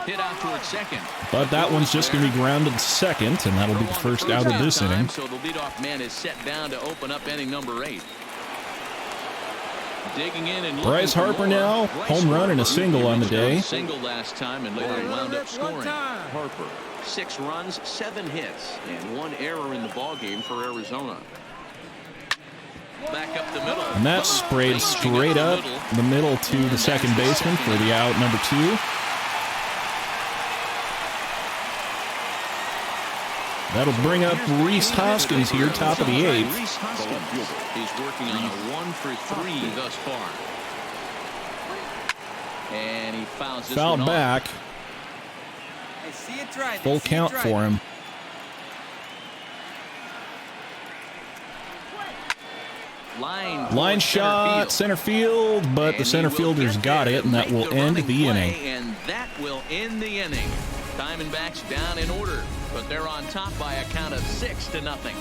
Hit out towards second. But that one's just going to be grounded second, and that'll be the first out of this inning. So the leadoff man is set down to open up inning number 8. Digging in and Bryce Harper now, home run and a single on the day. Single last time and later wound up scoring. Harper. 6 runs, 7 hits, and 1 error in the ballgame for Arizona. Back up the middle. And that's sprayed straight up the middle to the second baseman for the out number 2. That'll bring up Reese Hoskins here, top of the 8th. Reese Hoskins. He's working on a 1 for 3 thus far. And he fouls this Fouled one back. Full count for him. Line shot, center field, but the center fielder's got it, and that will end the inning. And that will end the inning. Diamondbacks down in order, but they're on top by a count of 6-0.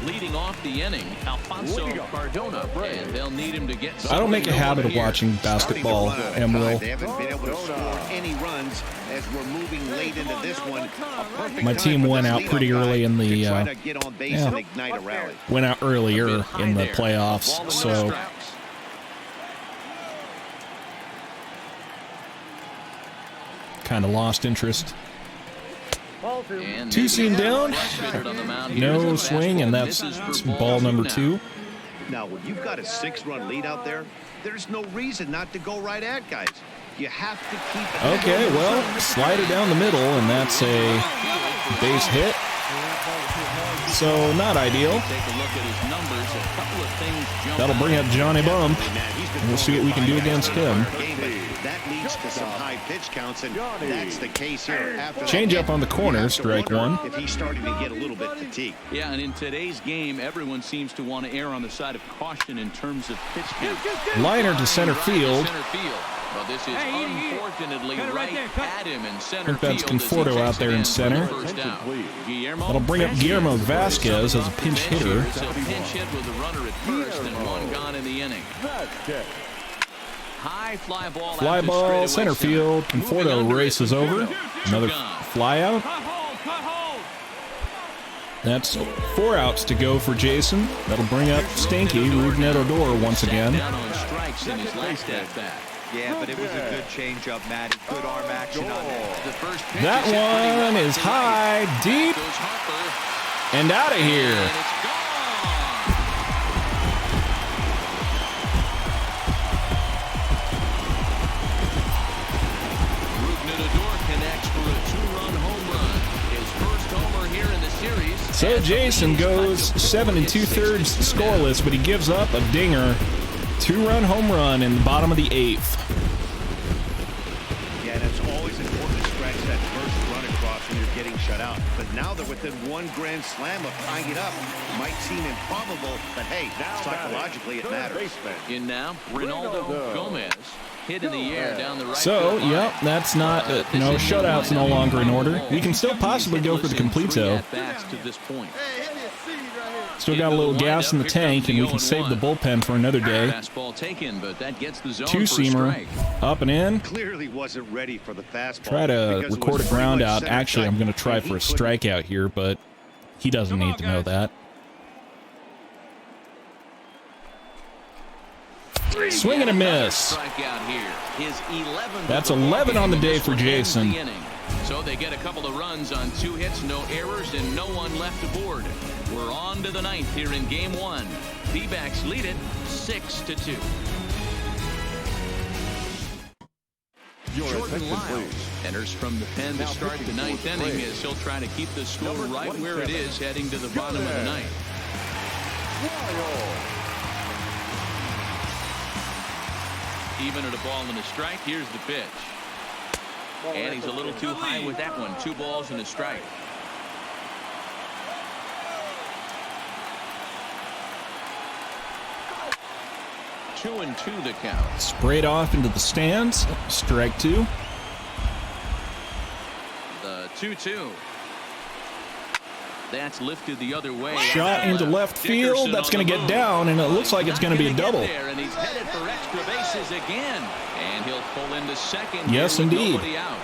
Leading off the inning, Alfonso Cardona, and they'll need him to get. I don't make a habit of watching basketball, M. Will. They haven't been able to score any runs as we're moving late into this one. My team went out pretty early in the went out earlier in the playoffs, so kind of lost interest. Two-seam down, no swing, and that's ball number 2. Now, when you've got a 6-run lead out there, there's no reason not to go right at guys. You have to keep it. Okay, well, slider down the middle, and that's a base hit. So, not ideal. That'll bring up Johnny Bump. We'll see what we can do against him. that leads to some high pitch counts, and that's the case here. After Change up on the corner, strike one. If he's starting to get a little bit fatigued. Yeah, and in today's game, everyone seems to want to err on the side of caution in terms of pitch count. Liner to center field. Well, this is unfortunately right at him in center I think that's field. Conforto out there in center. That'll bring up Guillermo Vasquez as a pinch hitter. It's a pinch hit with a runner at first and one gone in the inning. High fly ball. Fly ball, center field. Conforto races over. Another fly out. That's 4 outs to go for Jason. That'll bring up Stinky, Rougned Odor once again. Down on strikes in his last at-bat. Yeah, but it was a good changeup, Matty. Good arm action on that. The first pitch That one is high, deep, goes Harper, and out of here. and it's gone. Rougned Odor connects for a 2-run home run. His first homer here in the series. So Jason goes 7 2/3 scoreless, but he gives up a dinger. 2-run home run in the bottom of the 8th. Yeah, and it's always important to scratch that first run across when you're getting shut out. But now they're within 1 grand slam of tying it up. Might seem improbable, but hey, psychologically it matters. In now, Ronaldo Gomez. Hit in the air down the right. So, yep, that's not, no, shutout's no longer in order. We can still possibly go for the completo. To this point. Hey, hit me a seed right here. Still got a little gas in the tank, and we can save the bullpen for another day. Fastball taken, but that gets the zone. 2-seamer, up and in. Clearly wasn't ready for the fastball. Try to because it record a was ground pretty much out. center Actually, I'm side, going to try and for a he couldn't. strikeout here, but he doesn't need to know that. Swing and a miss. Strikeout here. His 11th. That's 11 on the day for Jason. So they get a couple of runs on 2 hits, no errors, and no one left aboard. We're on to the 9th here in Game 1. D-backs lead it 6-2. Jordan Lyles enters from the pen to start the 9th inning as he'll try to keep the score right where it is heading to the bottom of the 9th. Even at a ball and a strike, here's the pitch. And he's a little too high with that one. 2 balls and a strike. Two and 2 the count. Sprayed off into the stands. Strike 2. The 2-2. That's lifted the other way. Shot into left field. That's going to get down, and it looks like it's going to be a double. And he's headed for extra bases again. And he'll pull into second. Yes, with indeed. nobody out.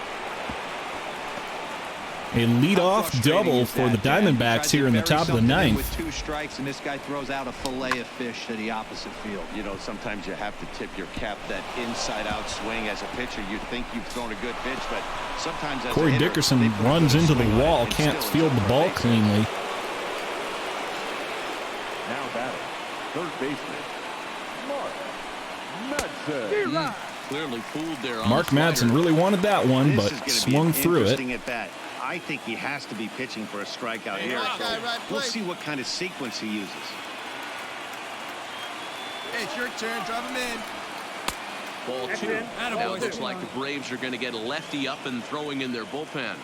A leadoff double for the Diamondbacks here in the top of the 9th. With 2 strikes, and this guy throws out a fillet of fish to the opposite field. You know, sometimes you have to tip your cap that inside-out swing as a pitcher. You think you've thrown a good pitch, but sometimes as Corey a hitter, Dickerson they put a runs good into the swing on it wall, and can't still field the ball base hit. cleanly. Now batting, third baseman, Mark Madsen. Clearly fooled there on Mark the slider. Madsen really wanted that one, This but is gonna swung be an through it. interesting at bat. I think he has to be pitching for a strikeout here. right So guy, right we'll place. see what kind of sequence he uses. Hey, it's your turn. Drop him in. Ball 2. Now it looks like the Braves are going to get a lefty up and throwing in their bullpen.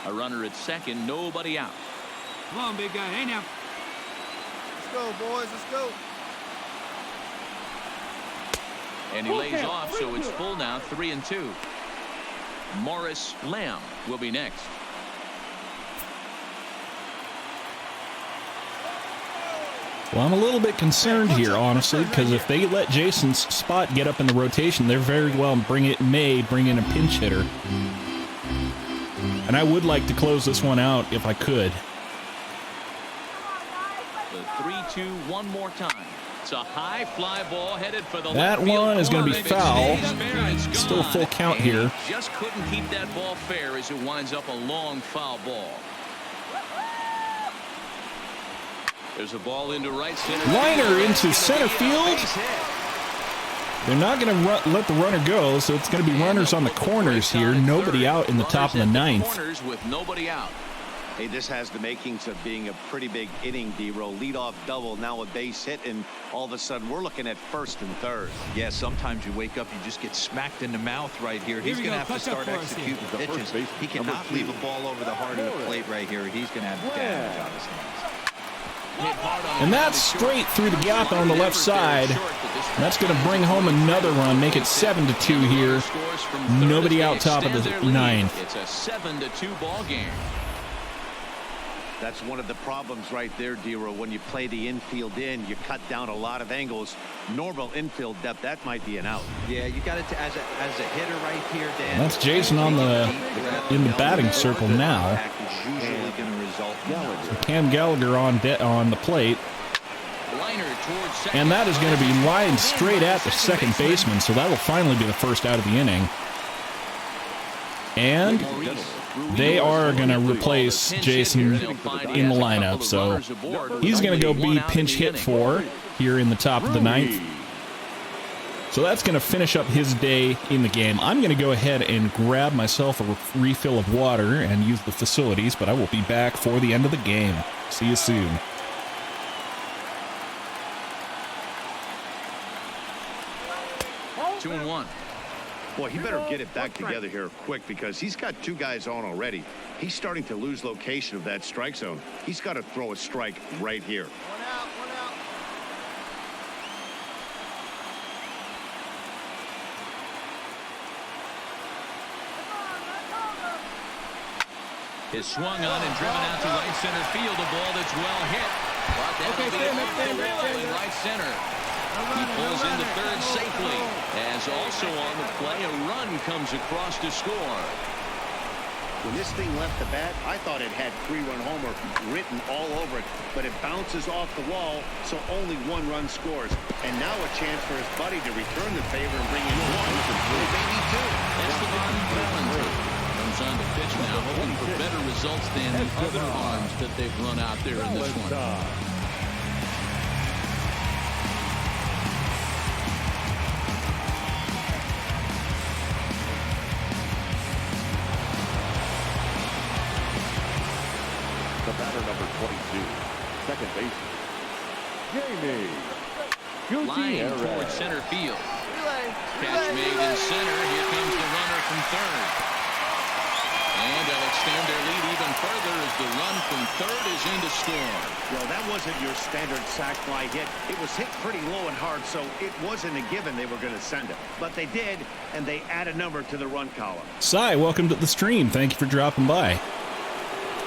A runner at second, nobody out. Come on, big guy. Hey, now. Let's go, boys. Let's go. And he lays off, so it's full now, 3-2. Morris Lamb will be next. Well, I'm a little bit concerned here, honestly, because if they let Jason's spot get up in the rotation, they're very well may bring in a pinch hitter. And I would like to close this one out if I could. The 3-2 one more time. It's a high fly ball headed for the That left field one is going to be corner. If it foul. stays fair, it's Still gone. full count here. And he just couldn't keep that ball fair as it winds up a long foul ball. There's a ball into right center. Liner into center field. They're not going to let the runner go, so it's going to be runners on the corners here. Nobody out in the top of the 9th. Corners with nobody out. Hey, this has the makings of being a pretty big inning, D-Row. Leadoff double, now a base hit, and all of a sudden we're looking at first and third. Yeah, sometimes you wake up, you just get smacked in the mouth right here. He's going to have to start executing pitches. He cannot leave a ball over the heart of the plate right here. He's going to have damage on his hands. And that's straight through the gap on the left side. That's going to bring home another run, make it 7-2 here. Nobody out top of the ninth. It's a 7-2 ball game. That's one of the problems right there, D-Row. When you play the infield in, you cut down a lot of angles. Normal infield depth, that might be an out. Yeah, you got it as a hitter right here, Dan. That's Jason on in the batting circle now. Usually going to result in Cam Gallagher on the plate. And that is going to be lined straight at the second baseman, so that will finally be the first out of the inning. And they are going to replace Jason in the lineup, so he's going to go be pinch hit for here in the top of the ninth. So that's going to finish up his day in the game. I'm going to go ahead and grab myself a refill of water and use the facilities, but I will be back for the end of the game. See you soon. Two and one. Boy, he better get it back together here quick because he's got two guys on already. He's starting to lose location of that strike zone. He's got to throw a strike right here. One out, one out. Is swung on and driven out to right center field. A ball that's well hit. But that'll be off the wall in right center. He pulls into third safely. As also on the play, a run comes across to score. When this thing left the bat, I thought it had 3-run homer written all over it, but it bounces off the wall, so only one run scores. And now a chance for his buddy to return the favor and bring in one, or maybe two. Esteban Valentine comes on to pitch now, hoping for better results than the other arms that they've run out there in this one. The batter, number 22, second baseman, Jamie Line towards Gutierrez. center field. Catch made in center. Here comes the runner from third. And they'll extend their lead even further as the run from third is in to score. Well, that wasn't your standard sac fly hit. It was hit pretty low and hard, so it wasn't a given they were going to send it. But they did, and they add a number to the run column. Cy, welcome to the stream. Thank you for dropping by.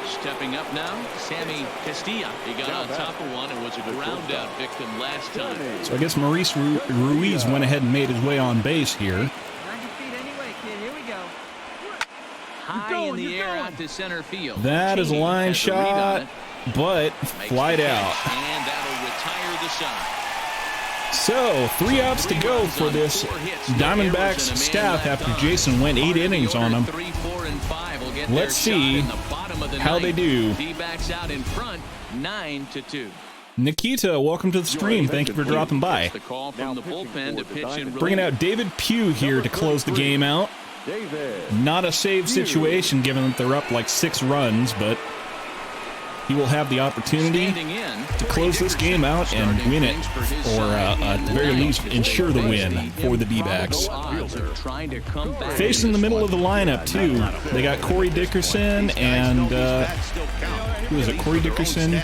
Stepping up now, Sammy Castilla. He got on top of one and was a ground out victim last time. So I guess Maurice Ruiz went ahead and made his way on base here. 90 feet anyway, kid. Here we go. High in the air out to center field. That is a line Has the read on shot, it. but Makes flied the out. catch, and that'll retire the side. So 3 outs to go for this Diamondbacks staff after Jason went 8 innings on them. 3, 4, and 5 will get Let's their shot see in the bottom of the how they ninth. do. D-backs out in front, 9-2. Nikita, welcome to the stream. Thank you for dropping by. The call from the bullpen to pitch in Bringing out David Pugh here to close the game out. David. Not a save situation given that they're up like 6 runs, but he will have the opportunity to close this game out and win it, or at the very least ensure the win for the D-backs. Facing the middle of the lineup too, they got Corey Dickerson and who is it? Corey Dickerson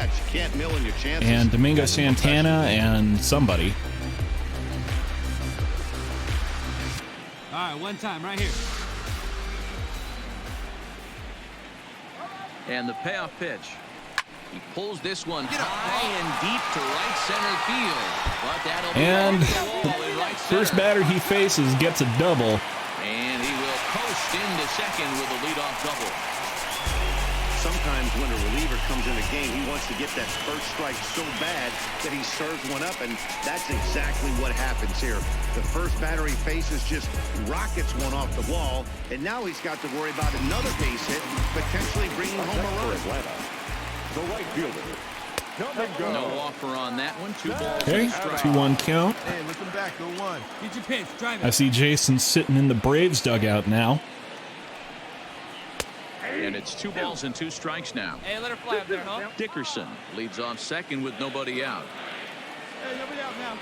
and Domingo Santana and somebody. All right, one time right here. And the payoff pitch. He pulls this one high and deep to right center field. But that'll be And off the wall in right center. first batter he faces gets a double. And he will post into second with a leadoff double. Sometimes when a reliever comes in a game, he wants to get that first strike so bad that he serves one up, and that's exactly what happens here. The first batter he faces just rockets one off the wall, and now he's got to worry about another base hit, potentially bringing home a run. The right fielder. No offer on that one. 2 balls Okay, and a strike. 2-1 count. Hey, looking back, go one. Get your pitch. Drive I it. see Jason sitting in the Braves dugout now. And And it's 2 balls and 2 strikes now. Hey, let her fly up there, huh? Dickerson leads off second with nobody out. Hey, nobody out now.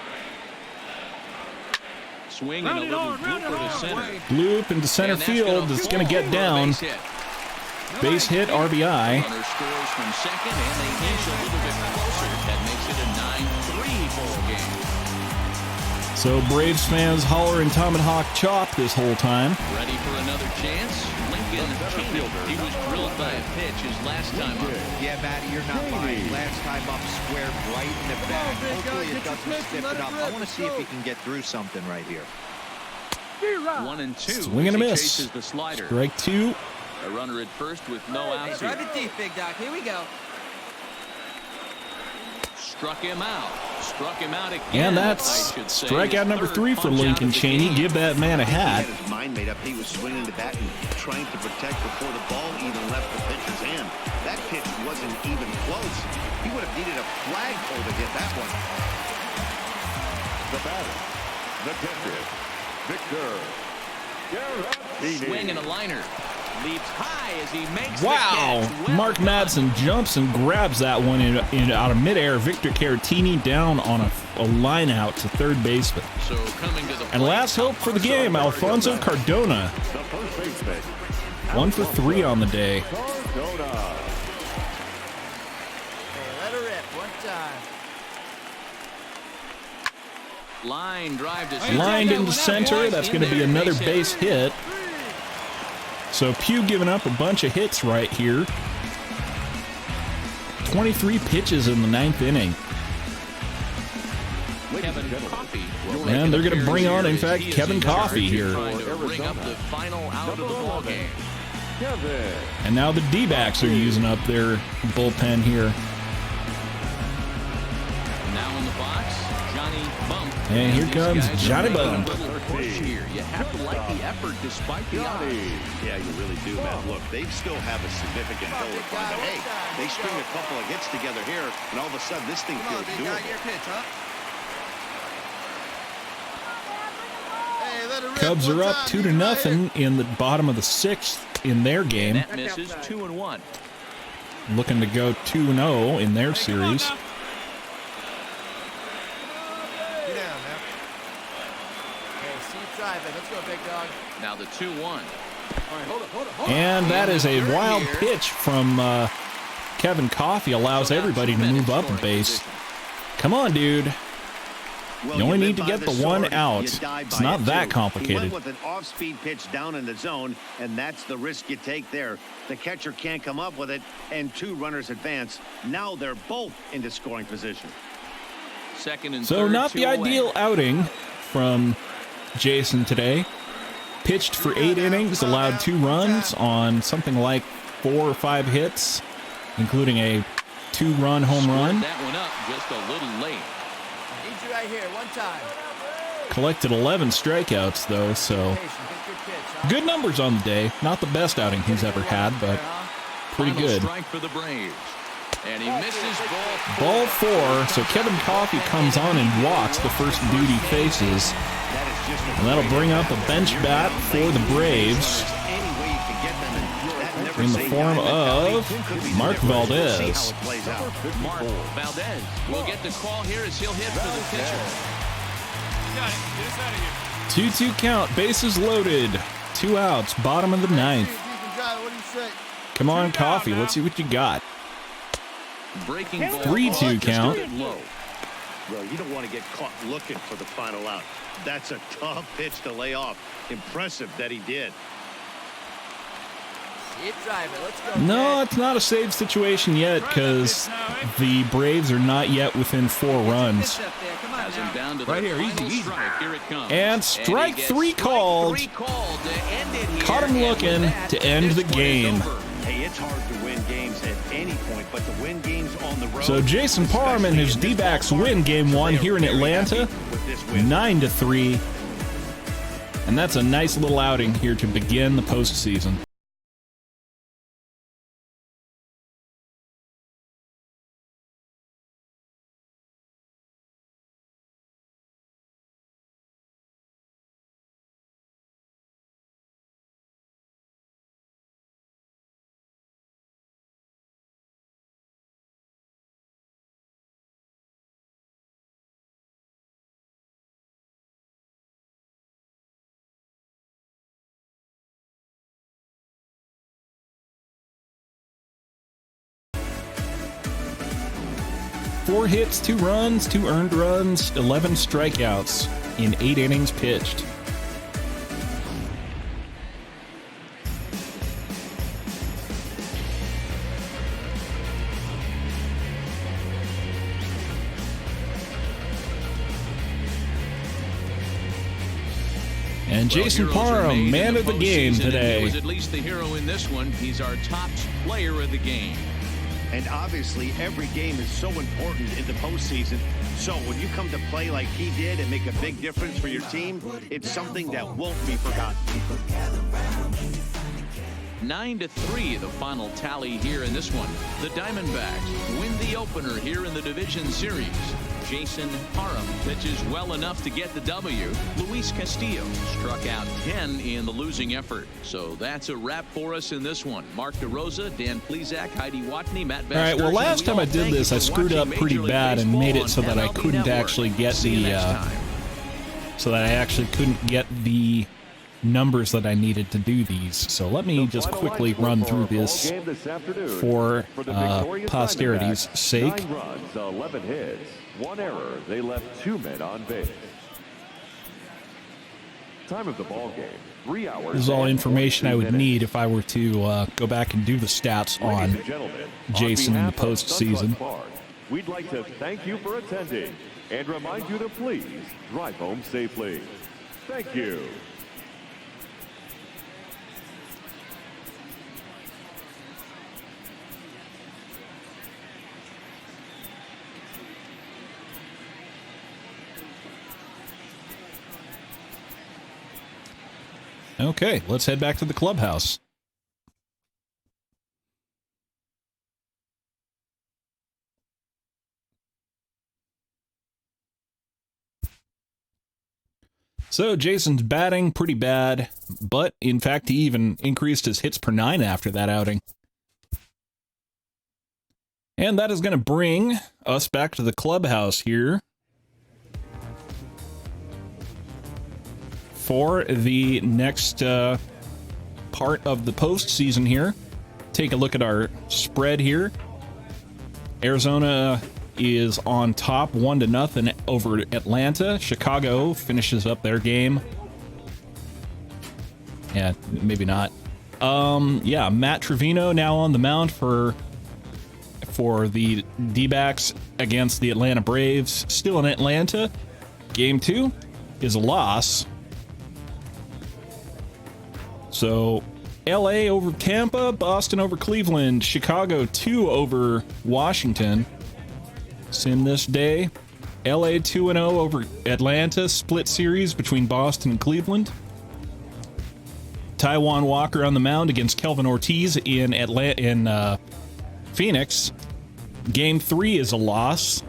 Swing and a little blooper to center. Bloop into center And that's field. It's going to get down. Base hit, RBI. Runner scores from second, and they inch a little bit closer. That makes it a 9-3 ball game. So Braves fans hollering Tom and Hawk chop this whole time. Ready for another chance? Lincoln Cheney. He was drilled by a pitch his last time up. Yeah, Matty, you're not lying. Last time up, squared right in the back. Hopefully it doesn't stiffen up. I want to see if he can get through something right here. 1 and 2. Swing and a miss. Chases the slider. Strike 2. A runner at first with no outs. Drive it deep, big dog. Here we go. Struck him out. Struck him out again. And that's strikeout number 3 for Lincoln Cheney. Give that man a hat. He had his mind made up. He was swinging the bat and trying to protect before the ball even left the pitcher's hand. That pitch wasn't even close. He would have needed a flagpole to get that one. The batter, the catcher, Victor Garratini. Swing and a liner. Leaps high as he makes Wow. the catch. Well Mark done. Madsen jumps and grabs that one in out of midair. Victor Caratini down on a line out to third baseman. So coming to the And plate, last hope for the game, Alfonso Cardona. The first baseman, 1 for 3 on the day. Cardona. Hey, let her rip. One time. Line drive to Lined into center. That's going to be another base hit. So Pugh giving up a bunch of hits right here. 23 pitches in the 9th inning. Kevin Coffey. And they're going to bring on, in fact, Kevin Coffey here. Trying to bring up the final out of the ball game. Kevin. And now the D-backs are using up their bullpen here. Now in the box, Johnny Bump. And here these comes guys are Johnny making Bump. a little push here. You have to like the effort despite the odds. Yeah, you really do, man. Look, they still have a significant hill to climb, but hey, they string a couple of hits together here, and all of a sudden this thing Come on, feels big guy, doable. your pitch, huh? Hey, let her rip. Cubs are One up time. 2 to nothing in the bottom of the 6th in their game. That misses 2-1. Looking to go 2-0 in their series. Get down, man. Hey, see you drive it. Let's go, big dog. Now the 2-1. And that is a wild pitch from Kevin Coffey. Allows everybody to move up a base. Come on, dude. Well, You only live need to by get the sword, one out. you die It's by not it, that too. complicated. He went with an off-speed pitch down in the zone, and that's the risk you take there. The catcher can't come up with it, and 2 runners advance. Now they're both into scoring position. Second and So third, not the 2 away. ideal outing from Jason today. Pitched for 8 innings, allowed 2 runs on something like 4 or 5 hits, including a 2-run home run. That one up just a little late. Need you right here. One time. Collected 11 strikeouts, though, so Patient, get your pitch, huh? good numbers on the day. Not the best outing he's ever had, but pretty Final good. strike for the Braves. And he misses Ball 4, so Kevin Coffey comes on and walks the first duty faces. That is just a And that'll bring up a bench bat for the Braves any way you can get them, and that never in the say form die mentality of could be Mark different. We'll see how Valdez. it plays out. Mark Valdez will get the call here as he'll hit for the pitcher. 2-2 count, bases loaded. 2 outs, bottom of the 9th. If you can drive it, what do you say? Come on, Coffey, let's see what you got. Breaking ball. 3-2 count. Low. Well, you don't want to get caught looking for the final out. That's a tough pitch to lay off. Impressive that he did. See it, drive it. Let's go. No, Ted. it's not a save situation yet because the Braves are not yet within 4 runs. Pitch up there. Come on Has him now. down to the final strike. Here it comes. And strike he gets 3 called. strike 3 called to end it here. Caught him And with looking that, to end this the one is game. over. Hey, it's hard to win games at any point, but to win games on the road. So Jason Parham and his D-backs win Game 1 here in Atlanta, 9-3. And that's a nice little outing here to begin the postseason. 4 hits, 2 runs, 2 earned runs, 11 strikeouts in 8 innings pitched. And Jason Parham, man of the game today. He was at least the hero in this one. He's our top player of the game. And obviously, every game is so important in the postseason. So when you come to play like he did and make a big difference for your team, it's something that won't be forgotten. 9-3, the final tally here in this one. The Diamondbacks win the opener here in the division series. Jason Parham pitches well enough to get the W. Luis Castillo struck out 10 in the losing effort. So that's a wrap for us in this one. Mark DeRosa, Dan Plezak, Heidi Watney, Matt Bass. All right, well, last time I did this, I screwed up pretty bad and made it so that I couldn't actually get the numbers that I needed to do these. So let me just quickly run through this for posterity's sake. 9 runs, 11 hits, 1 error. They left 2 men on base. Time of the ball game, 3 hours. This is all information I would need if I were to go back and do the stats on Jason in the postseason. We'd like to thank you for attending and remind you to please drive home safely. Thank you. Okay, let's head back to the clubhouse. So Jason's batting pretty bad, but in fact he even increased his hits per 9 after that outing. And that is going to bring us back to the clubhouse here for the next part of the postseason here. Take a look at our spread here. Arizona is on top 1-0 over Atlanta. Chicago finishes up their game. Yeah, maybe not. Yeah, Matt Trevino now on the mound for the D-backs against the Atlanta Braves. Still in Atlanta. Game 2 is a loss. So, LA over Tampa, Boston over Cleveland, Chicago 2 over Washington. Sim this day. LA 2-0 over Atlanta, split series between Boston and Cleveland. Taijuan Walker on the mound against Kelvin Ortiz in Phoenix. Game 3 is a loss.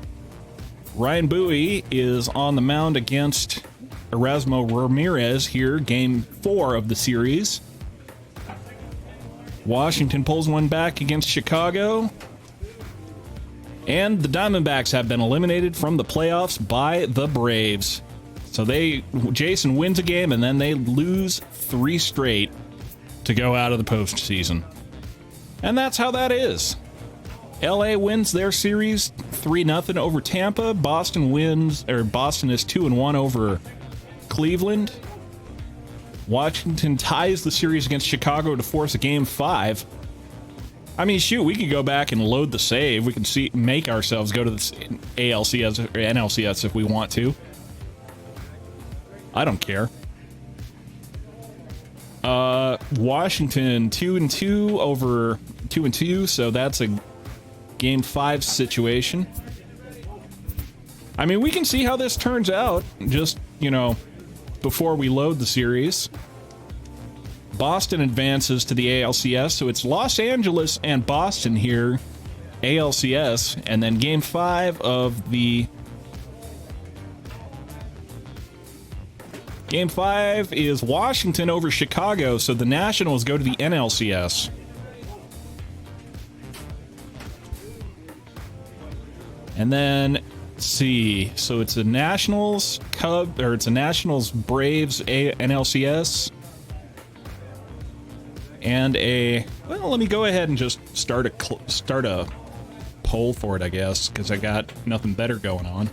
Ryan Bowie is on the mound against Erasmo Ramirez here, game 4 of the series. Washington pulls one back against Chicago. And the Diamondbacks have been eliminated from the playoffs by the Braves. So Jason wins a game and then they lose 3 straight to go out of the postseason. And that's how that is. LA wins their series 3-0 over Tampa. Boston is 2-1 over Cleveland. Washington ties the series against Chicago to force a game 5. I mean, shoot, we could go back and load the save. We can make ourselves go to the ALCS or NLCS if we want to. I don't care. Washington 2-2 over 2-2, so that's a game 5 situation. I mean, we can see how this turns out. Just, before we load the series. Boston advances to the ALCS, so it's Los Angeles and Boston here, ALCS, and then game 5 of the... Game 5 is Washington over Chicago, so the Nationals go to the NLCS. And then, let's see, so it's a Nationals Braves NLCS. And let me go ahead and just start a poll for it, I guess, because I got nothing better going on.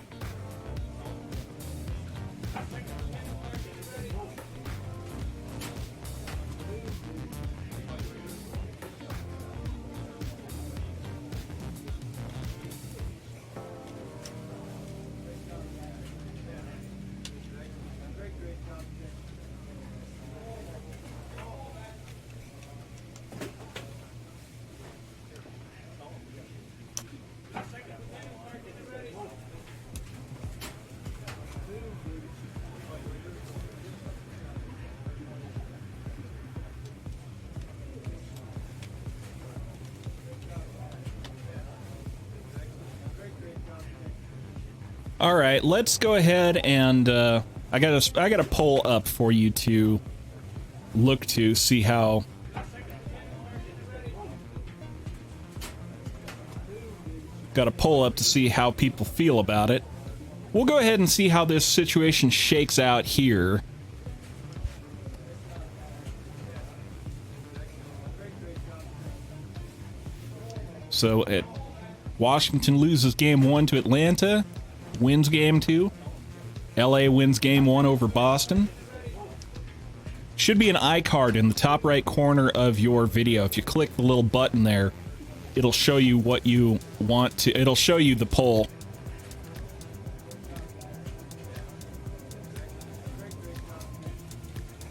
All right, let's go ahead and I got a poll up for you to look to see how got a poll up to see how people feel about it. We'll go ahead and see how this situation shakes out here. So Washington loses game 1 to Atlanta, wins game 2. LA wins game 1 over Boston. Should be an iCard in the top right corner of your video. If you click the little button there, it'll show you what you want to, it'll show you the poll.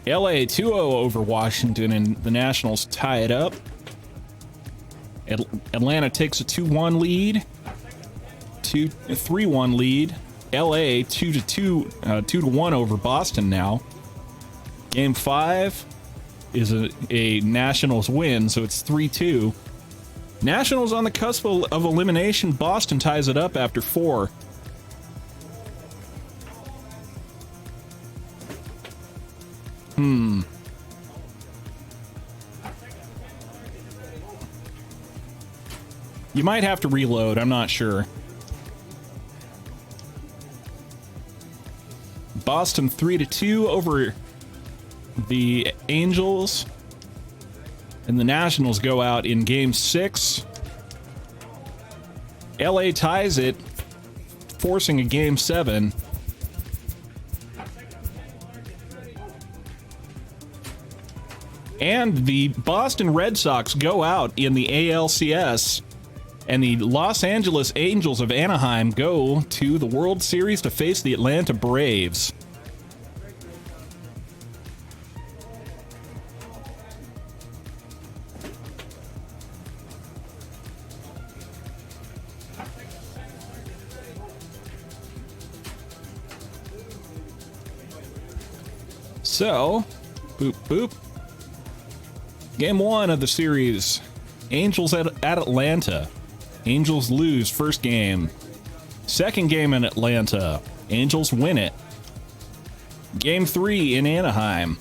LA 2-0 over Washington, and the Nationals tie it up. Atlanta takes a 2-1 lead. 3-1 lead. LA 2-1 over Boston now. Game 5 is a Nationals win, so it's 3-2. Nationals on the cusp of elimination. Boston ties it up after 4. You might have to reload, I'm not sure. Boston 3-2 over the Angels. And the Nationals go out in game 6. LA ties it, forcing a game 7. And the Boston Red Sox go out in the ALCS. And the Los Angeles Angels of Anaheim go to the World Series to face the Atlanta Braves. So, boop, boop. Game 1 of the series. Angels at Atlanta. Angels lose first game. Second game in Atlanta. Angels win it. Game 3 in Anaheim.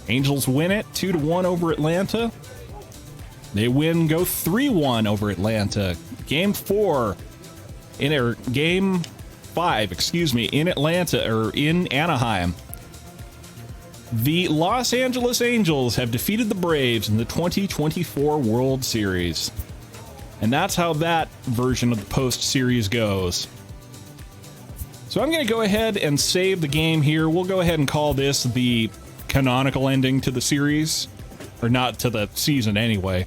Angels win it 2-1 over Atlanta. They win, go 3-1 over Atlanta. Game 5, excuse me, in Atlanta, or in Anaheim. The Los Angeles Angels have defeated the Braves in the 2024 World Series. And that's how that version of the post series goes. So I'm going to go ahead and save the game here. We'll go ahead and call this the canonical ending to the series. Or not to the season anyway.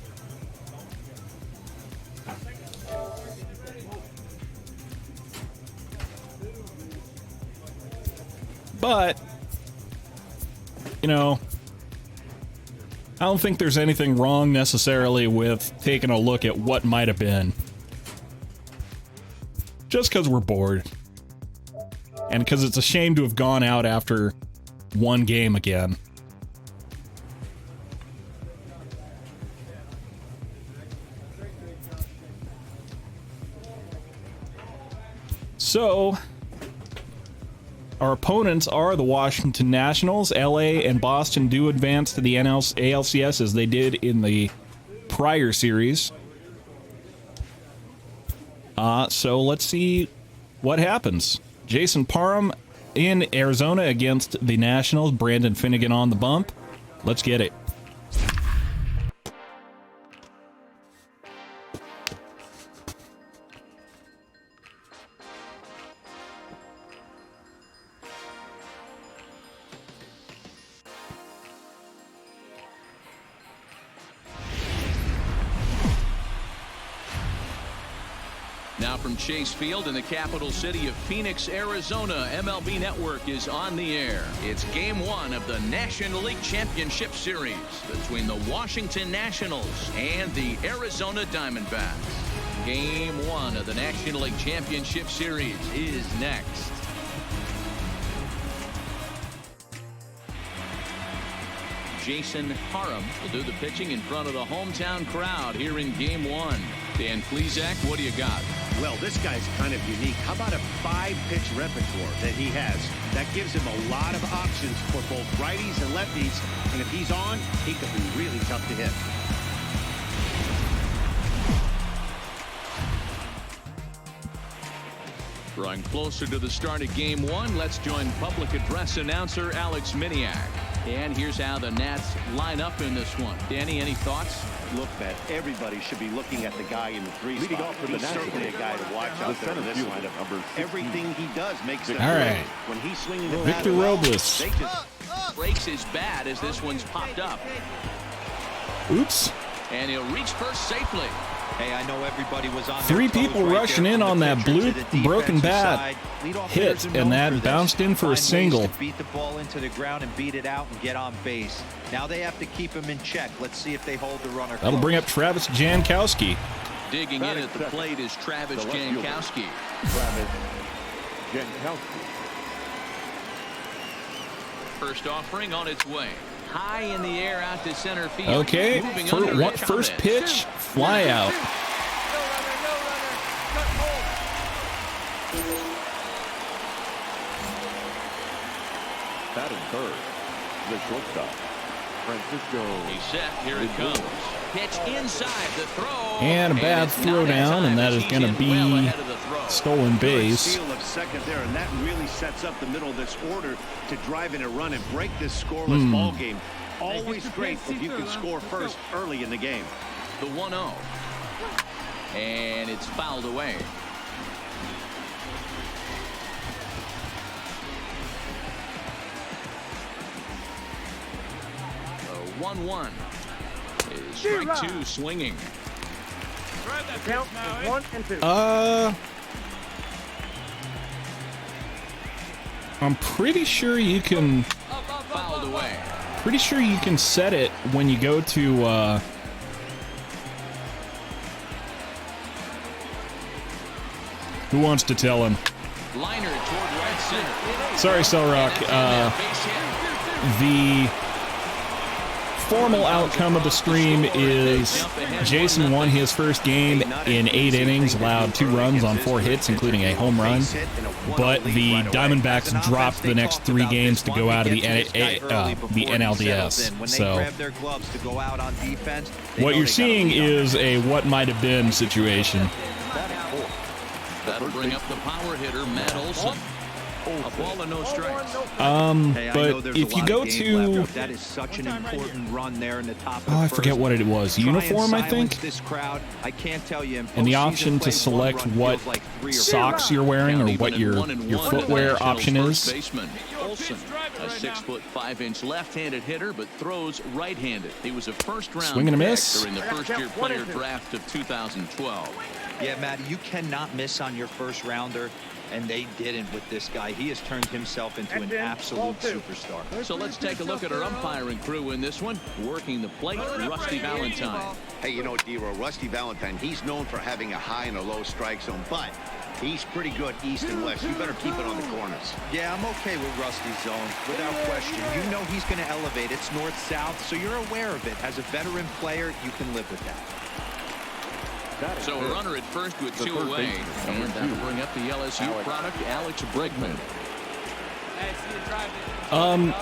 But, you know, I don't think there's anything wrong necessarily with taking a look at what might have been. Just because we're bored. And because it's a shame to have gone out after one game again. So, our opponents are the Washington Nationals. LA and Boston do advance to the ALCS as they did in the prior series. So let's see what happens. Jason Parham in Arizona against the Nationals. Brandon Finnegan on the bump. Let's get it. Now from Chase Field in the capital city of Phoenix, Arizona, MLB Network is on the air. It's Game 1 of the National League Championship Series between the Washington Nationals and the Arizona Diamondbacks. Game 1 of the National League Championship Series is next. Jason Parham will do the pitching in front of the hometown crowd here in Game 1. Dan Plesac, what do you got? Well, this guy's kind of unique. How about a 5-pitch repertoire that he has? That gives him a lot of options for both righties and lefties. And if he's on, he could be really tough to hit. Drawing closer to the start of Game 1, let's join public address announcer Alex Miniak. Dan, here's how the Nats line up in this one. Danny, any thoughts? Look, Matt, everybody should be looking at the guy in the 3 spot. Off for the He's certainly a guy to watch out there in this lineup. Everything he does makes them right. When he's swinging the bat Victor well, Robles. they just Breaks his bat as this one's popped up. Oops. And he'll reach first safely. Hey, I know everybody was on 3 their toes people right rushing there in from on the that pitcher blue to the broken defensive bat side. Leadoff hit, hitters are and known that for this. bounced in for a Find ways single. to beat the ball into the ground and beat it out and get on base. Now they have to keep him in check. Let's see if they hold the runner That'll close. bring up Travis Jankowski. Digging in at the plate is Travis Jankowski. Travis Jankowski. First offering on its way. High in the air out to center field. Okay, Moving under it, first Chavez. pitch, fly out. Batting third, the shortstop, Francisco. He's set. Here it comes. Pitch inside the throw. And a bad it's throw not in down, time and that as is he's going to in be well ahead of the throw. stolen base. steal of second there, and that really sets up the middle of this order to drive in a run and break this scoreless ball game. Always great if you can score first early in the game. The 1-0. And it's fouled away. The 1-1 is strike 2 swinging. Count is 1 and 2. I'm pretty sure you can. Fouled away. Pretty sure you can set it when you go to. Who wants to tell him? Liner toward right center. Sorry, Cellrock. Base hit. The formal outcome of the stream is Jason won his first game in 8 innings, allowed 2 runs on 4 hits, including a home run. But the Diamondbacks dropped the next 3 games to go out of the NLDS. So what you're seeing is a what might have been situation. That'll bring up the power hitter, Matt Olson. A ball and no strikes. But if you go to, that is such an important run there in the top of I forget what it was. Uniform, I think. This crowd, I can't tell you. And the option to select what socks you're wearing or what your footwear option is. Olson, a 6'5" left-handed hitter, but throws right-handed. He was a first-round Swing and a miss. during the first-year player draft of 2012. Yeah, Matt, you cannot miss on your first rounder, and they didn't with this guy. He has turned himself into an absolute superstar. So let's take a look at our umpiring crew in this one. Working the plate, Rusty Valentine. Hey, you know, D-Row, Rusty Valentine, he's known for having a high and a low strike zone, but he's pretty good east and west. You better keep it on the corners. Yeah, I'm okay with Rusty's zone, without question. You know he's going to elevate. It's north-south, so you're aware of it. As a veteran player, you can live with that. So a runner at first with 2 away. And that'll bring up the LSU product, Alex Bregman.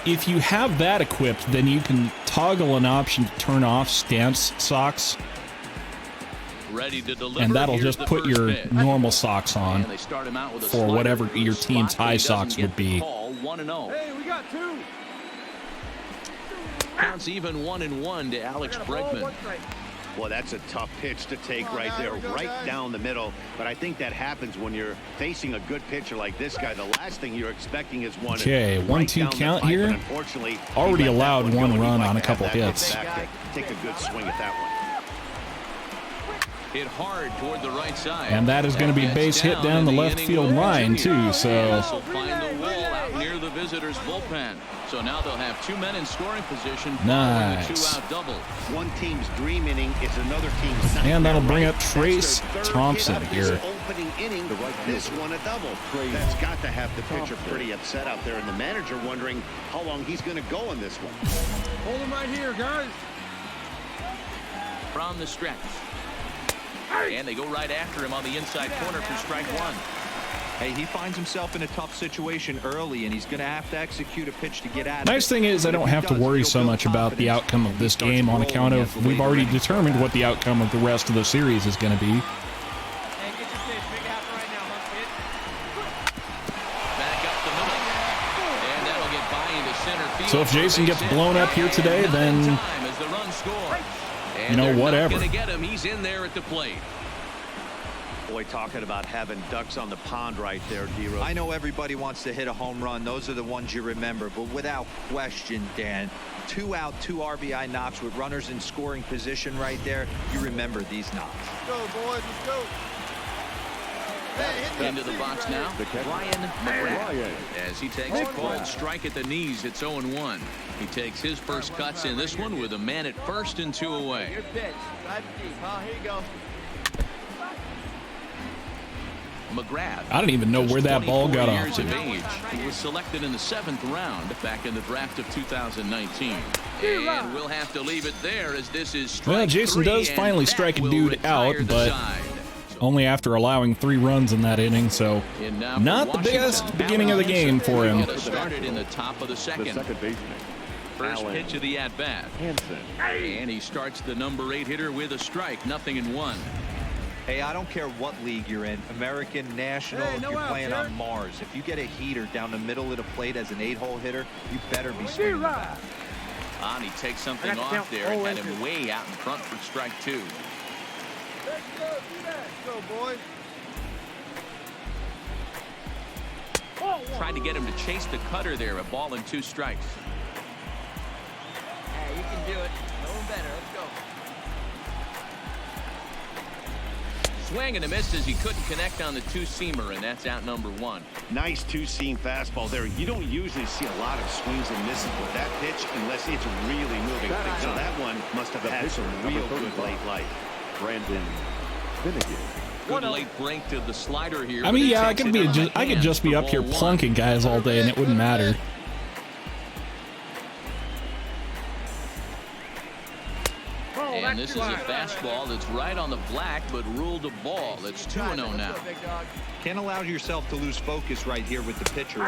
If you have that equipped, then you can toggle an option to turn off stance socks, Ready to deliver. and that'll Here's just the put first your pitch. normal socks on And they start him out with a for slider whatever through your the team's spot, but high he doesn't socks get would the be. call. 1-0. Hey, we got 2. Counts even 1-1 to Alex Bregman. Well, that's a tough pitch to take right there, right down the middle. But I think that happens when you're facing a good pitcher like this guy. The last thing you're expecting is one. Okay, right 1-2 down the count pipe, here. and unfortunately, Already he let that allowed one go, one and he'd run like on a to have couple that one hits. back to take a good swing at that one. Hit hard toward the right side. And that is going to be base hit down the left field line, too. So This will find the wall out near the visitors' bullpen. So now they'll have 2 men in scoring position. Nice. A 2-out double. One team's dream inning is another team's nightmare. And that'll bring up That's Trace their third Thompson hit of his here. Opening inning, this one a double. That's got to have the pitcher pretty upset out there, and the manager wondering how long he's going to go in this one. Hold him right here, guys. From the stretch. And they go right after him on the inside corner for strike 1. Hey, he finds himself in a tough situation early, and he's going to have to execute a pitch to get out of it. Nice thing is I don't have to worry so much about the outcome of this game on account of we've already determined what the outcome of the rest of the series is going to be. Hey, get your pitch. Big out right now, huh, kid? Back up the middle. And that'll get by into center field. So if Jason gets blown up here today, then, Time as the run scores. And you know, they're not whatever. gonna get him. He's in there at the plate. Boy, talking about having ducks on the pond right there, D-Rose. I know everybody wants to hit a home run. Those are the ones you remember. But without question, Dan, 2 out, 2 RBI knocks with runners in scoring position right there. You remember these knocks. Let's go, boys. Let's go. Hey, hit me. Into the box now, Ryan McGrath. As he takes a called strike at the knees, it's 0-1. He takes his first cuts in this one with a man at first and 2 away. Your pitch. Drive it deep, huh? Here you go. McGrath. I don't even know where that ball got off to. to. Age. He was selected in the 7th round back in the draft of 2019. And we'll have to leave it there as this is strike Well, Jason 3, does and finally that strike a will dude retire out, the but side. only after allowing 3 runs in that inning, so And now for not the Washington, best beginning of the game for him. Get us started in the top of the The second. second baseman, First Allen pitch of the at-bat. Hansen. And he starts the number 8 hitter with a strike, 0-1. Hey, I don't care what league you're in, American, National, Hey, if no you're outs, playing Eric. on Mars. If you get a heater down the middle of the plate as an 8-hole hitter, you better be swinging the bat. And he takes something I got to off count there and had 0-2. him way out in front for strike 2. Let's go. Do that. Let's go, boys. Tried to get him to chase the cutter there, a ball and 2 strikes. Hey, you can do it. No one better. Let's go. Swing and a miss as he couldn't connect on the 2-seamer, and that's out number 1. Nice 2-seam fastball there. You don't usually see a lot of swings and misses with that pitch unless it's really moving. So that one must have had some real good late life. Brandon Finnegan. Good late break to the slider here. I but mean, he yeah, I takes could it be on the I could hands just be for up here ball 1. plunking guys all day and it wouldn't matter. And this is a fastball that's right on the black, but ruled a ball. It's 2-0 now. Let's go, big dog. Can't allow yourself to lose focus right here with the pitcher.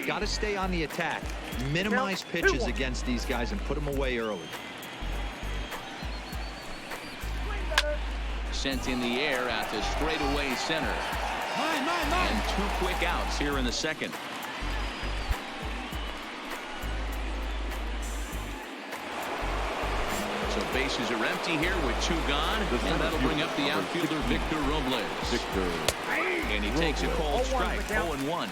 Got to stay on the attack. Minimize pitches against these guys and put them away early. Sent in the air out to straightaway center. And 2 quick outs here in the second. So bases are empty here with 2 gone, and that'll bring up the outfielder Victor Robles. And he takes a cold strike, 0-1.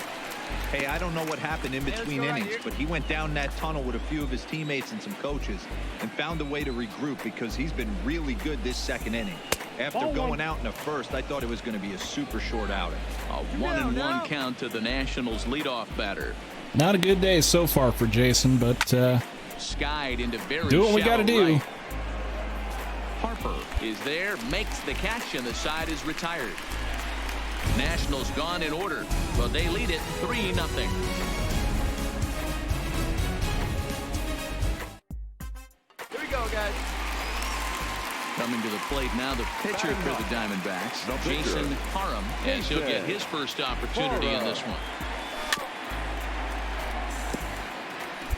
Hey, I don't know what happened in between innings, but he went down that tunnel with a few of his teammates and some coaches and found a way to regroup because he's been really good this second inning. After going out in the first, I thought it was going to be a super short outing. A 1-1 count to the Nationals leadoff batter. Not a good day so far for Jason, but Skied into very do what we got to shallow do. right. Harper is there, makes the catch, and the side is retired. Nationals gone in order, but they lead it 3-0. Here we go, guys. Coming to the plate now, the pitcher for the Diamondbacks, Jason Parham, as he'll get his first opportunity in this one.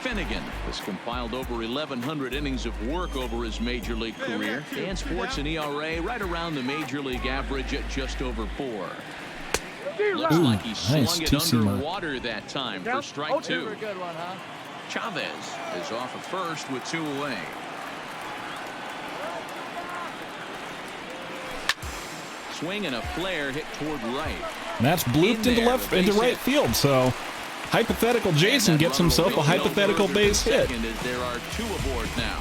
Finnegan has compiled over 1,100 innings of work over his major league career and sports an ERA right around the major league average at just over 4. Looks like he slung nice it two-seamer. underwater that time for strike 2. Super good one, huh? Chavez is off at first with 2 away. Swing and a flare hit toward right. And that's blooped In there, into the base right hit. field. So hypothetical Jason And that gets runner will himself a go no hypothetical further than base hit. second as there are 2 aboard now.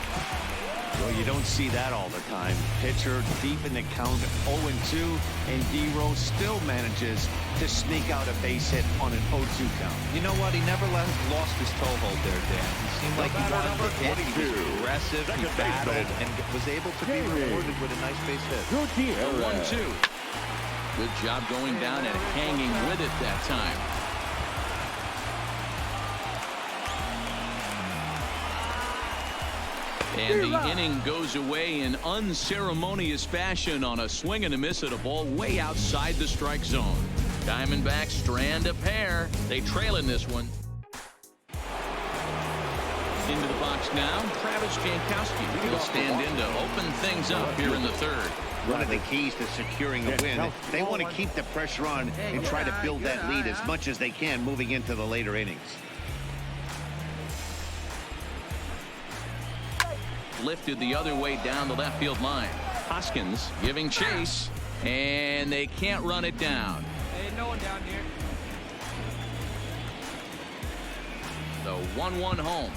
Well, you don't see that all the time. Pitcher deep in the count, 0-2, and D-Rose still manages to sneak out a base hit on an 0-2 count. You know what? He never lost his toehold there, Dan. He seemed like he wanted to hit. He was aggressive. He battled and was able to be rewarded with a nice base hit. 1-2. Good job going down and hanging with it that time. And the inning goes away in unceremonious fashion on a swing and a miss at a ball way outside the strike zone. Diamondbacks strand a pair. They trail in this one. Into the box now, Travis Jankowski will stand in to open things up here in the third. One of the keys to securing a win, they want to keep the pressure on and try to build that lead as much as they can moving into the later innings. Lifted the other way down the left field line. Hoskins giving chase, and they can't run it down. Hey, no one down here. The 1-1 home.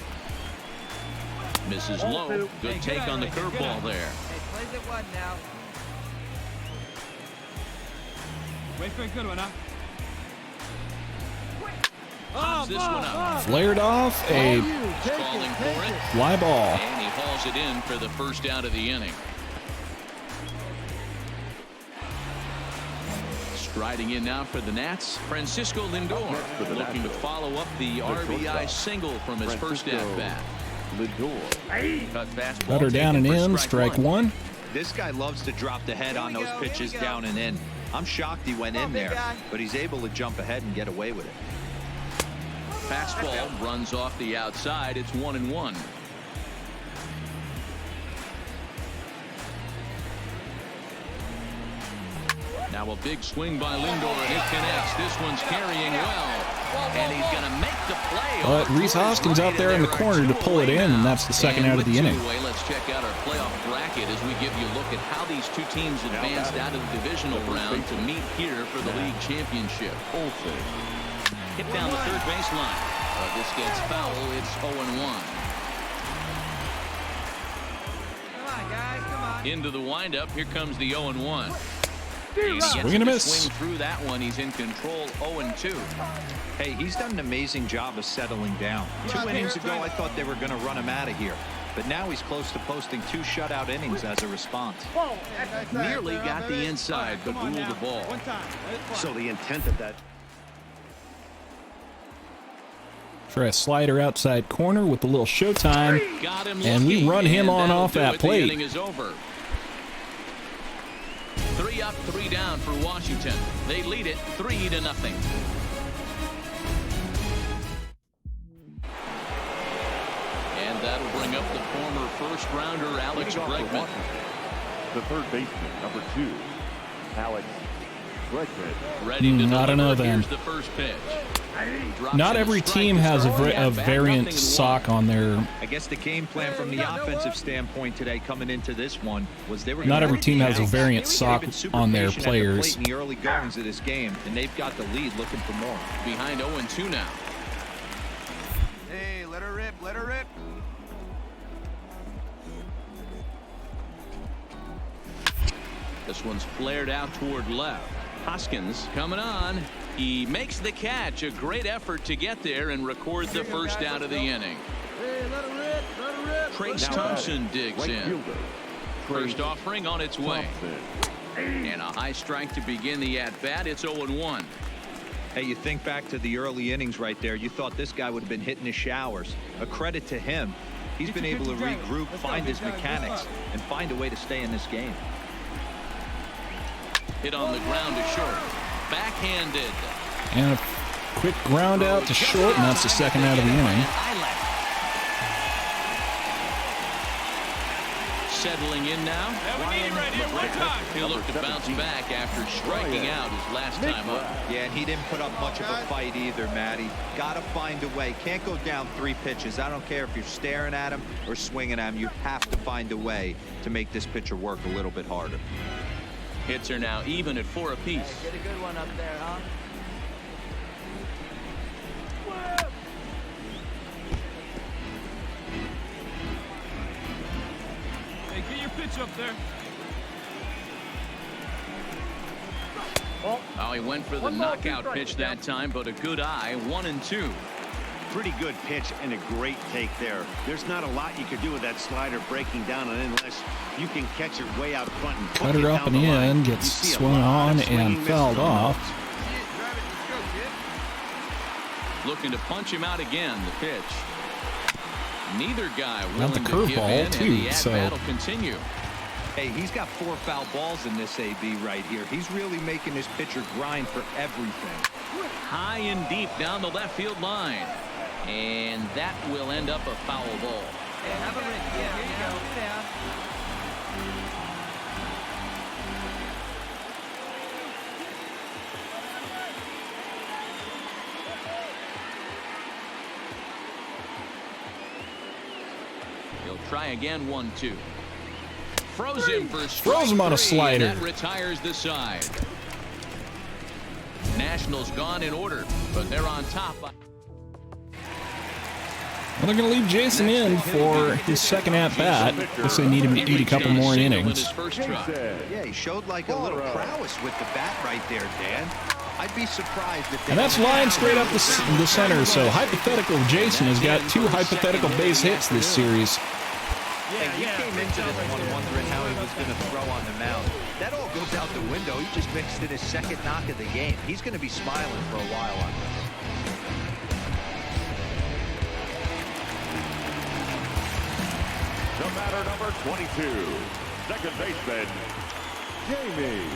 Misses low. Good take on the curveball there. Hey, plays it one now. Wait for a good one, huh? Pops this one up. Flared off a Falling for it. fly ball. And he hauls it in for the first out of the inning. Striding in now for the Nats, Francisco Lindor, looking to follow up the RBI single from his first at-bat. Cut fastball. Cutter down and taken for in, strike one. This guy loves to drop the head on those pitches down and in. I'm shocked he went in there, but he's able to jump ahead and get away with it. Fastball runs off the outside. It's 1-1. Now a big swing by Lindor, and it connects. This one's carrying well, and he's going to make the play. But Rhys Hoskins out there in the corner to pull it in, and that's the second out of the inning. Let's check out our playoff bracket as we give you a look at how these two teams advanced out of the divisional round to meet here for the league championship. Hit down the third baseline. This gets foul. It's 0-1. Come on, guys, come on. Into the windup. Here comes the 0-1. Swing and a miss. Swing through that one. He's in control. 0-2. Hey, he's done an amazing job of settling down. 2 innings ago, I thought they were going to run him out of here. But now he's close to posting 2 shutout innings as a response. Nearly got the inside, but ruled the ball. So the intent of that. Try a slider outside corner with a little showtime. Got him And we lucky, run him and on that'll off do that it. plate. The inning is over. 3 up, 3 down for Washington. They lead it 3-0. And that'll bring up the former first-rounder Alex Bregman. The third baseman, number 2, Alex Bregman. Ready to I don't know deliver. then. Here's the first pitch. Drops Not in every strike team to has a, start the a at-bat, variant 0-1. sock on their. I guess the game plan from the offensive standpoint today coming into this one was they were Not every team has a They've variant sock been super on their patient at the players. plate in the early goings of this game, and they've got the lead looking for more. Behind 0-2 now. Hey, let her rip, let her rip. This one's flared out toward left. Hoskins coming on. He makes the catch. A great effort to get there and record the first out of the inning. Hey, let her rip, let her rip. Trace Thompson digs Right in. fielder, First offering on its way. Thompson. And a high strike to begin the at-bat. It's 0-1. Hey, you think back to the early innings right there. You thought this guy would have been hitting his showers. A credit to him. He's been able to regroup, find his mechanics, and find a way to stay in this game. Hit on the ground to short. Backhanded. And a quick ground out to short, and that's the second out of the inning. Settling in now. He'll look to bounce back after striking out his last time up. Yeah, and he didn't put up much of a fight either, Matty. Got to find a way. Can't go down 3 pitches. I don't care if you're staring at him or swinging at him. You have to find a way to make this pitcher work a little bit harder. Hits are now even at 4 apiece. Get a good one up there, huh? pitch up there. Oh, he went for the knockout pitch that time, but a good eye. 1-2. Pretty good pitch and a great take there. There's not a lot you could do with that slider breaking down, and unless you can catch it way out front and cut her up and in, gets swung on and fouled off. Looking to punch him out again. The pitch. Neither guy Got the willing to give in, curveball too, and the so at-bat will continue. Hey, he's got 4 foul balls in this AB right here. He's really making his pitcher grind for everything. High and deep down the left field line. And that will end up a foul ball. Hey, have a rip. Yeah, here you go. Sit down. He'll try again. 1-2. Froze him for strike Throws him on a 3, slider. and that retires the side. Nationals gone in order, but they're on top. Well, they're going to leave Jason in for his second at-bat. Guess they need him to eat a couple more innings. Yeah, he showed like a little prowess with the bat right there, Dan. I'd be surprised if they... And that's lined straight up the center, so hypothetical Jason has got 2 hypothetical base hits this series. Hey, he came into this one wondering how he was going to throw on the mound. That all goes out the window. He just mixed in his second knock of the game. He's going to be smiling for a while on this. The batter, number 22, second baseman, Jamie.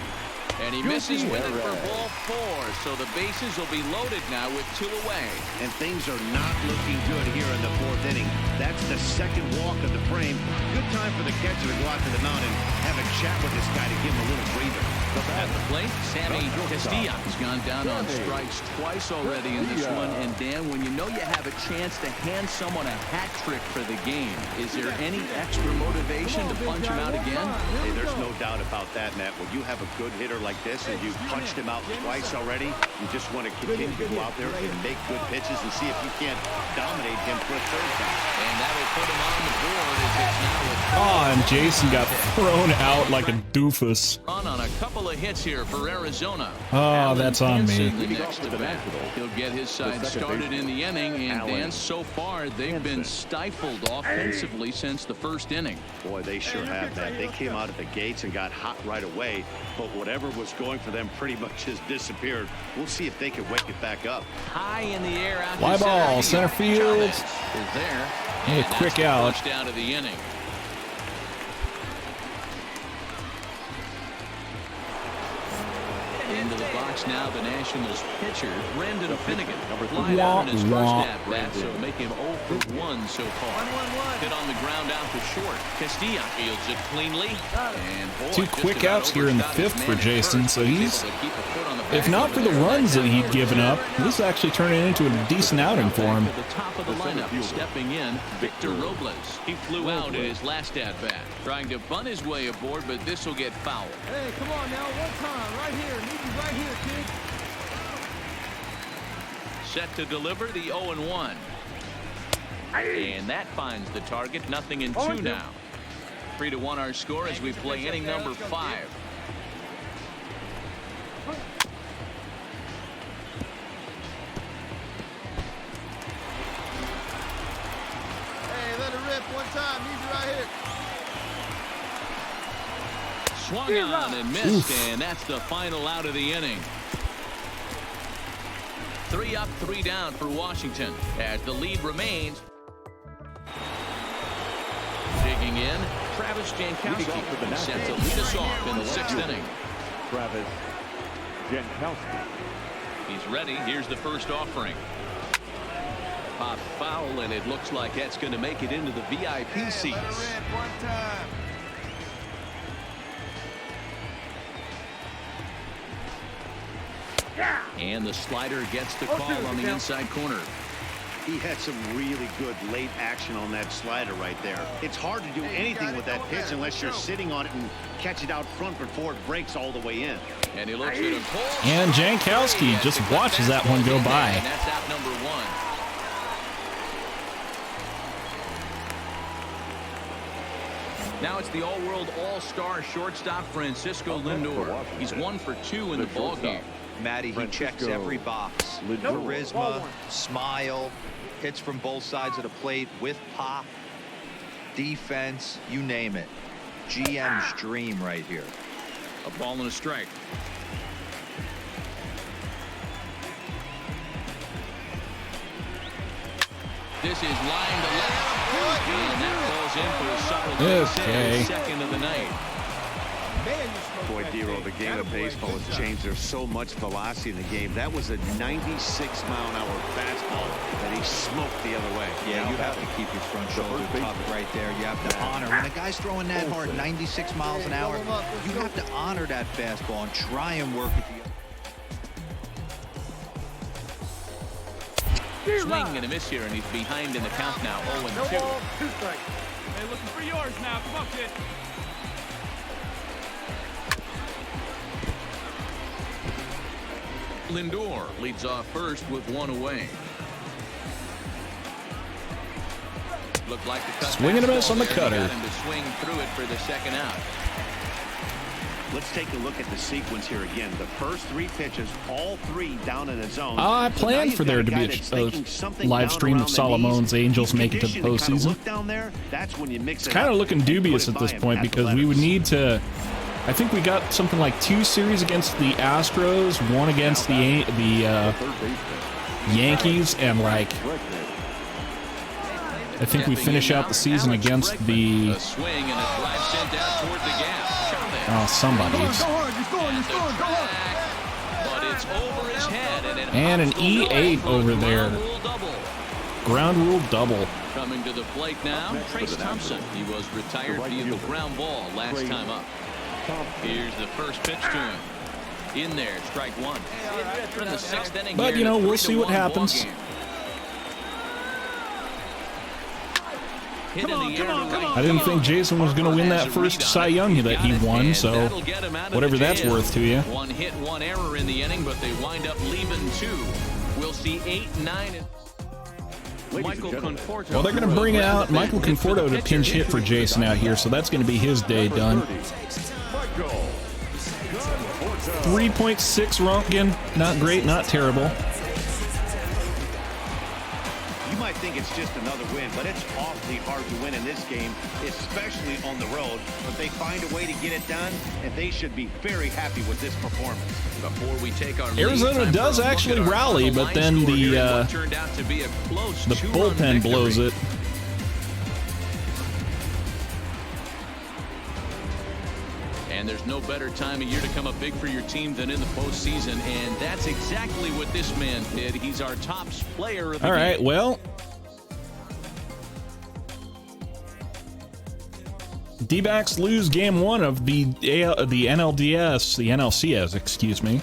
And he misses with it for ball 4, so the bases will be loaded now with 2 away. And things are not looking good here in the 4th inning. That's the second walk of the frame. Good time for the catcher to go out to the mound and have a chat with this guy to give him a little breather. At the plate, Sammy Castilla has gone down on strikes twice already in this one. And Dan, when you know you have a chance to hand someone a hat trick for the game, is there any extra motivation to punch him out again? Hey, there's no doubt about that, Matt. When you have a good hitter like this and you've punched him out twice already, you just want to continue to go out there and make good pitches and see if you can't dominate him for a 3rd time. And that'll put him on the board as it's now a Oh, and Jason got thrown out like a doofus. run on a couple of hits here for Arizona. Oh, that's on me. The next to bat. He'll get his side started in the inning, and Dan, so far they've been stifled offensively since the 1st inning. Boy, they sure have, Matt. They came out of the gates and got hot right away, but whatever was going for them pretty much has disappeared. We'll see if they can wake it back up. High in the air out Fly to ball, center field. Chavez is there. And a quick that's out. First out of the inning. Into the box now, the Nationals pitcher, Brendan Finnegan. Fly out in his first at-bat, so make him 0 for 1 so far. Hit on the ground out to short. Castilla fields it cleanly. And boy, 2 quick outs here in the 5th for Jason, so he's, if not for the runs that he'd given up, this is actually turning into a decent outing for him. To the top of the lineup, stepping in, Victor Robles. He flew out in his last at-bat, trying to bunt his way aboard, but this will get fouled. Hey, come on now, one time, right here. Need you right here, kid. Set to deliver the 0-1. And that finds the target. Nothing in 2 now. 3-1 our score as we play inning number 5. Hey, let it rip one time. Need you right here. Swung on and missed, and that's the final out of the inning. 3 up, 3 down for Washington as the lead remains. Digging in, Travis Jankowski set to lead us off in the 6th inning. Travis Jankowski. He's ready. Here's the first offering. Pop foul, and it looks like that's going to make it into the VIP seats. Let it rip one time. And the slider gets the call on the inside corner. He had some really good late action on that slider right there. It's hard to do anything with that pitch unless you're sitting on it and catch it out front before it breaks all the way in. And he looks at a pull. And Jankowski just watches that one go by. And that's out number 1. Now it's the all-world all-star shortstop Francisco Lindor. He's 1 for 2 in the ball game. Matty, he checks every box. Charisma, smile, hits from both sides of the plate with pop, defense, you name it. GM's dream right here. A ball and a strike. This is line to left. And that falls in for a solid second of the night. Boy, Dero, the game of baseball has changed. There's so much velocity in the game. That was a 96-mile-an-hour fastball that he smoked the other way. Yeah, you have to keep your front shoulder tucked right there. You have to honor. When a guy's throwing that hard, 96 miles an hour, you have to honor that fastball and try and work it the Swing and a miss here, and he's behind in the count now, 0-2. Hey, looking for yours now. Come on, kid. Lindor leads off first with 1 away. Looked like the cut. Swing and a miss on the cutter. Got him to swing through it for the second out. Let's take a look at the sequence here again. The first 3 pitches, all 3 down in the zone. I planned for there to be a live stream of Solomon's Angels make it to the postseason. It's kind of looking dubious at this point because we would need to. I think we got something like 2 series against the Astros, 1 against the Yankees, and like I think we finish out the season against the. A swing and a drive sent out toward the gap. Oh, somebody's. But it's over his head and an E8 over there. Ground rule double. Coming to the plate now, Trace Thompson. He was retired via the ground ball last time up. Here's the first pitch to him. In there, strike 1. From the 6th inning. But you know, we'll see what happens. I didn't think Jason was going to win that first Cy Young that he won, so whatever that's worth to you. 1 hit, 1 error in the inning, but they wind up leaving 2. We'll see 8, 9, and Michael Conforto. Well, they're going to bring out Michael Conforto to pinch hit for Jason out here, so that's going to be his day done. 3.6 Rontgen, not great, not terrible. You might think it's just another win, but it's awfully hard to win in this game, especially on the road. But they find a way to get it done, and they should be very happy with this performance. Before we take our Arizona does actually rally, but then the bullpen blows it. And there's no better time of year to come up big for your team than in the postseason, and that's exactly what this man did. He's our top player of the game. All right, well, D-backs lose game 1 of the NLCS, excuse me.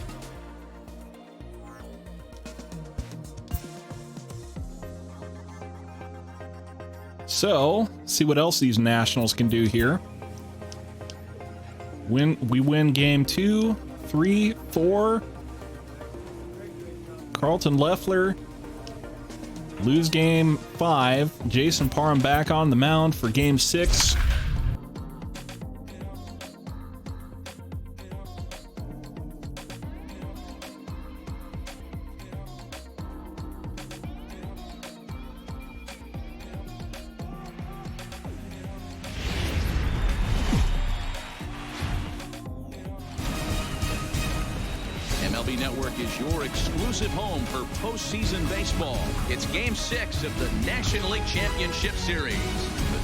So, see what else these Nationals can do here. We win game 2, 3, 4. Carlton Leffler. Lose game 5. Jason Parham back on the mound for game 6. MLB Network is your exclusive home for postseason baseball. It's Game 6 of the National League Championship Series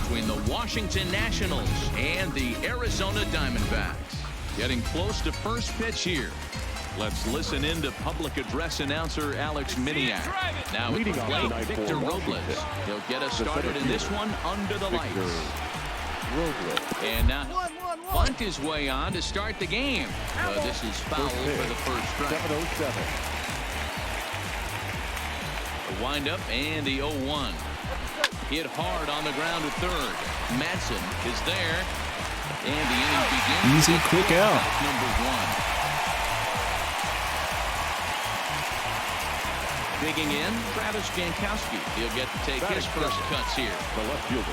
between the Washington Nationals and the Arizona Diamondbacks. Getting close to first pitch here. Let's listen in to public address announcer Alex Miniak. Now at the plate, Victor Robles. He'll get us started in this one under the lights. And now bunt his way on to start the game. This is foul for the first strike. 7-0-7. The windup and the 0-1. Hit hard on the ground at third. Madsen is there. And the inning begins. Easy, quick out. Number 1. Digging in, Travis Jankowski. He'll get to take his first cuts here. The left fielder.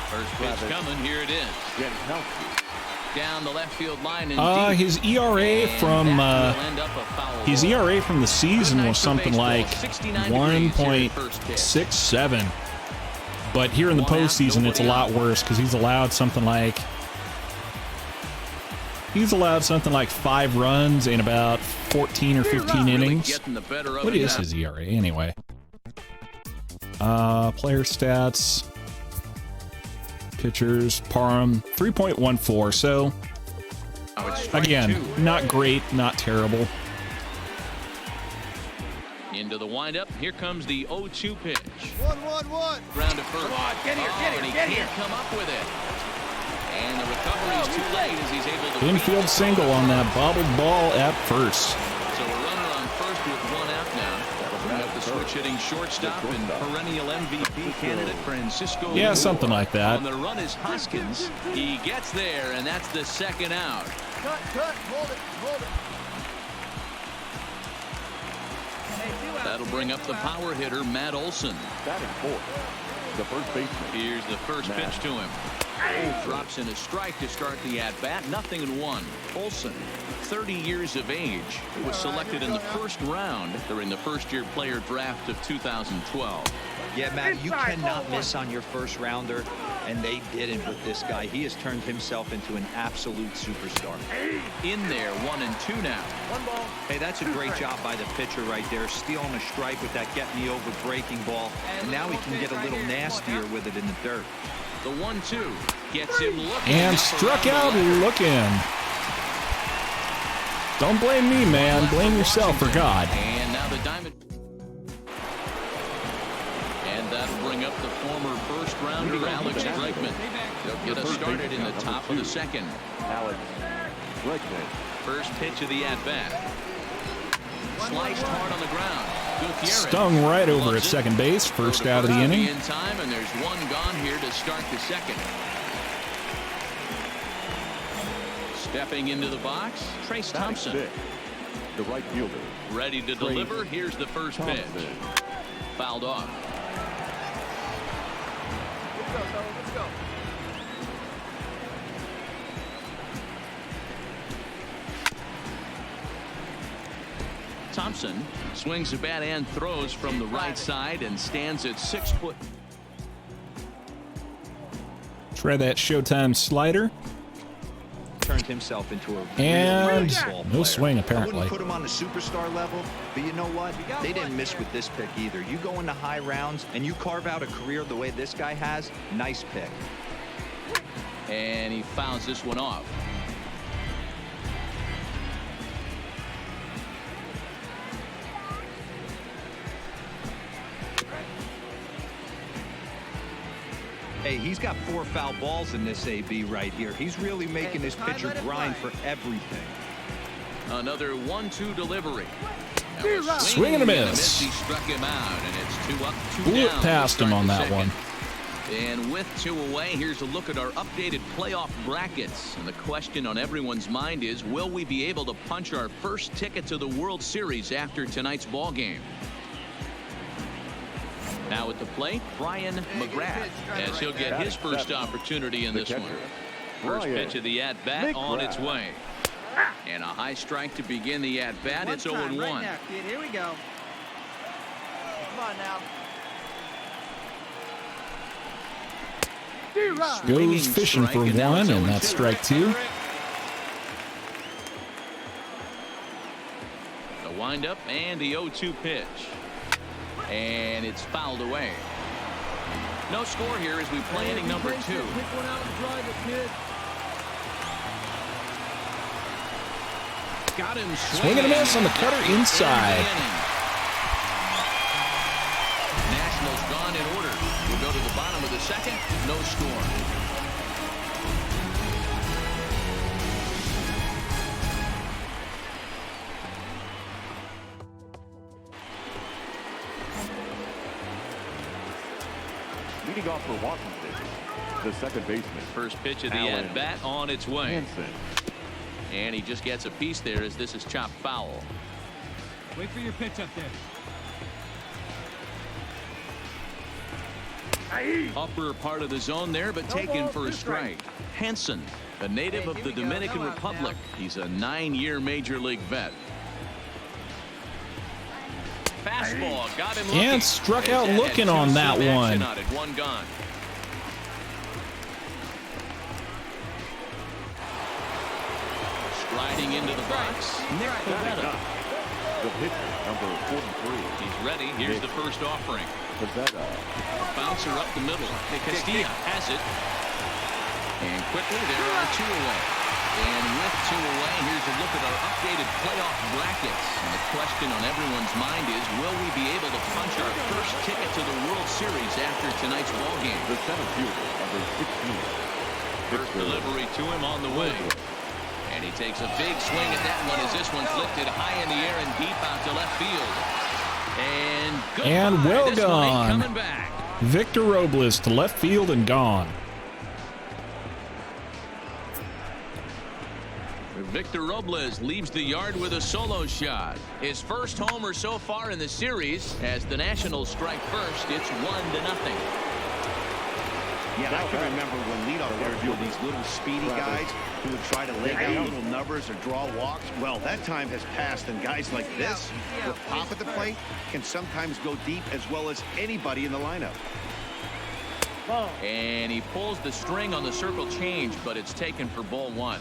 First pitch coming. Here it is. Jankowski. Down the left field line. And his ERA from the season was something like 1.67. But here in the postseason, it's a lot worse because he's allowed something like 5 runs in about 14 or 15 innings. What is his ERA anyway? Player stats, pitchers, Parham, 3.14. So again, not great, not terrible. Into the windup. Here comes the 0-2 pitch. 1-1-1. Ground to first. Come on, get here, and he can't come up with it. And the recovery's too late as he's able to... Infield single on that bobbled ball at first. So a runner on first with 1 out now. Bring up the switch-hitting shortstop and perennial MVP candidate Francisco. Yeah, something like that. On the run is Hoskins. He gets there, and that's the 2nd out. Cut, hold it. That'll bring up the power hitter, Matt Olson. Batting 4th. The first baseman. Here's the first pitch to him. Drops in a strike to start the at-bat. 0-1. Olson, 30 years of age, was selected in the 1st round during the first-year player draft of 2012. Yeah, Matt, you cannot miss on your first rounder, and they didn't with this guy. He has turned himself into an absolute superstar. In there, 1-2 now. 1 ball. Hey, that's a great job by the pitcher right there, stealing a strike with that get-me-over breaking ball, and now he can get a little nastier with it in the dirt. The 1-2 gets him looking. And struck out looking. Don't blame me, man. Blame yourself for God. And now the Diamond. And that'll bring up the former first-rounder, Alex Bregman. They'll get us started in the top of the 2nd. Alex Bregman. First pitch of the at-bat. Sliced hard on the ground. Gutierrez Stung right over at second base. First out of the inning. In time, and there's 1 gone here to start the 2nd. Stepping into the box, Trace Thompson. The right fielder. Ready to deliver. Here's the first pitch. Fouled off. Let's go. Thompson swings the bat and throws from the right side and stands at 6 foot. Try that Showtime slider. Turned himself into a And baseball no player. swing, I apparently. wouldn't put him on the superstar level, but you know what? They didn't miss with this pick either. You go into high rounds and you carve out a career the way this guy has. Nice pick. And he fouls this one off. Hey, he's got 4 foul balls in this AB right here. He's really making this pitcher grind for everything. Another 1-2 delivery. Swing and a miss. He struck him out, and it's 2 up, 2 Blew it down. past him on that one. And with 2 away, here's a look at our updated playoff brackets. And the question on everyone's mind is, will we be able to punch our first ticket to the World Series after tonight's ball game? Now at the plate, Brian McGrath, as he'll get his first opportunity in this one. First pitch of the at-bat on its way. And a high strike to begin the at-bat. It's 0-1. Right now, kid. Here we go. Come on now. Goes fishing for 1, and that's strike 2. The windup and the 0-2 pitch. And it's fouled away. No score here as we play inning number 2. Pick one out and drive it, kid. Got him Swing and a miss on the cutter inside. Nationals gone in order. We'll go to the bottom of the 2nd. No score. Leading off for Washington, the second baseman. First pitch of the at-bat on its way. Hansen. And he just gets a piece there as this is chopped foul. Wait for your pitch up there. Upper part of the zone there, but taken for a strike. Hansen, a native of the Dominican Republic. He's a 9-year major league vet. Fastball got him looking. And struck out looking on that one. On it, one gone. Striding into the box, Nick Pivetta. The pitcher, number 43. He's ready. Here's the first offering. Pivetta. Bouncer up the middle. Castilla has it. And quickly there are 2 away. And with 2 away, here's a look at our updated playoff brackets. And the question on everyone's mind is, will we be able to punch our first ticket to the World Series after tonight's ball game? The center fielder, number 16. First delivery to him on the way. And he takes a big swing at that one as this one's lifted high in the air and deep out to left field. And well this one ain't gone. coming back. Victor Robles to left field and gone. Victor Robles leaves the yard with a solo shot. His first homer so far in the series. As the Nationals strike first, it's 1-0. Yeah, I can remember when leadoff hitters were these little speedy guys who would try to lay down little numbers or draw walks. Well, that time has passed, and guys like this with pop at the plate can sometimes go deep as well as anybody in the lineup. And he pulls the string on the circle change, but it's taken for ball 1.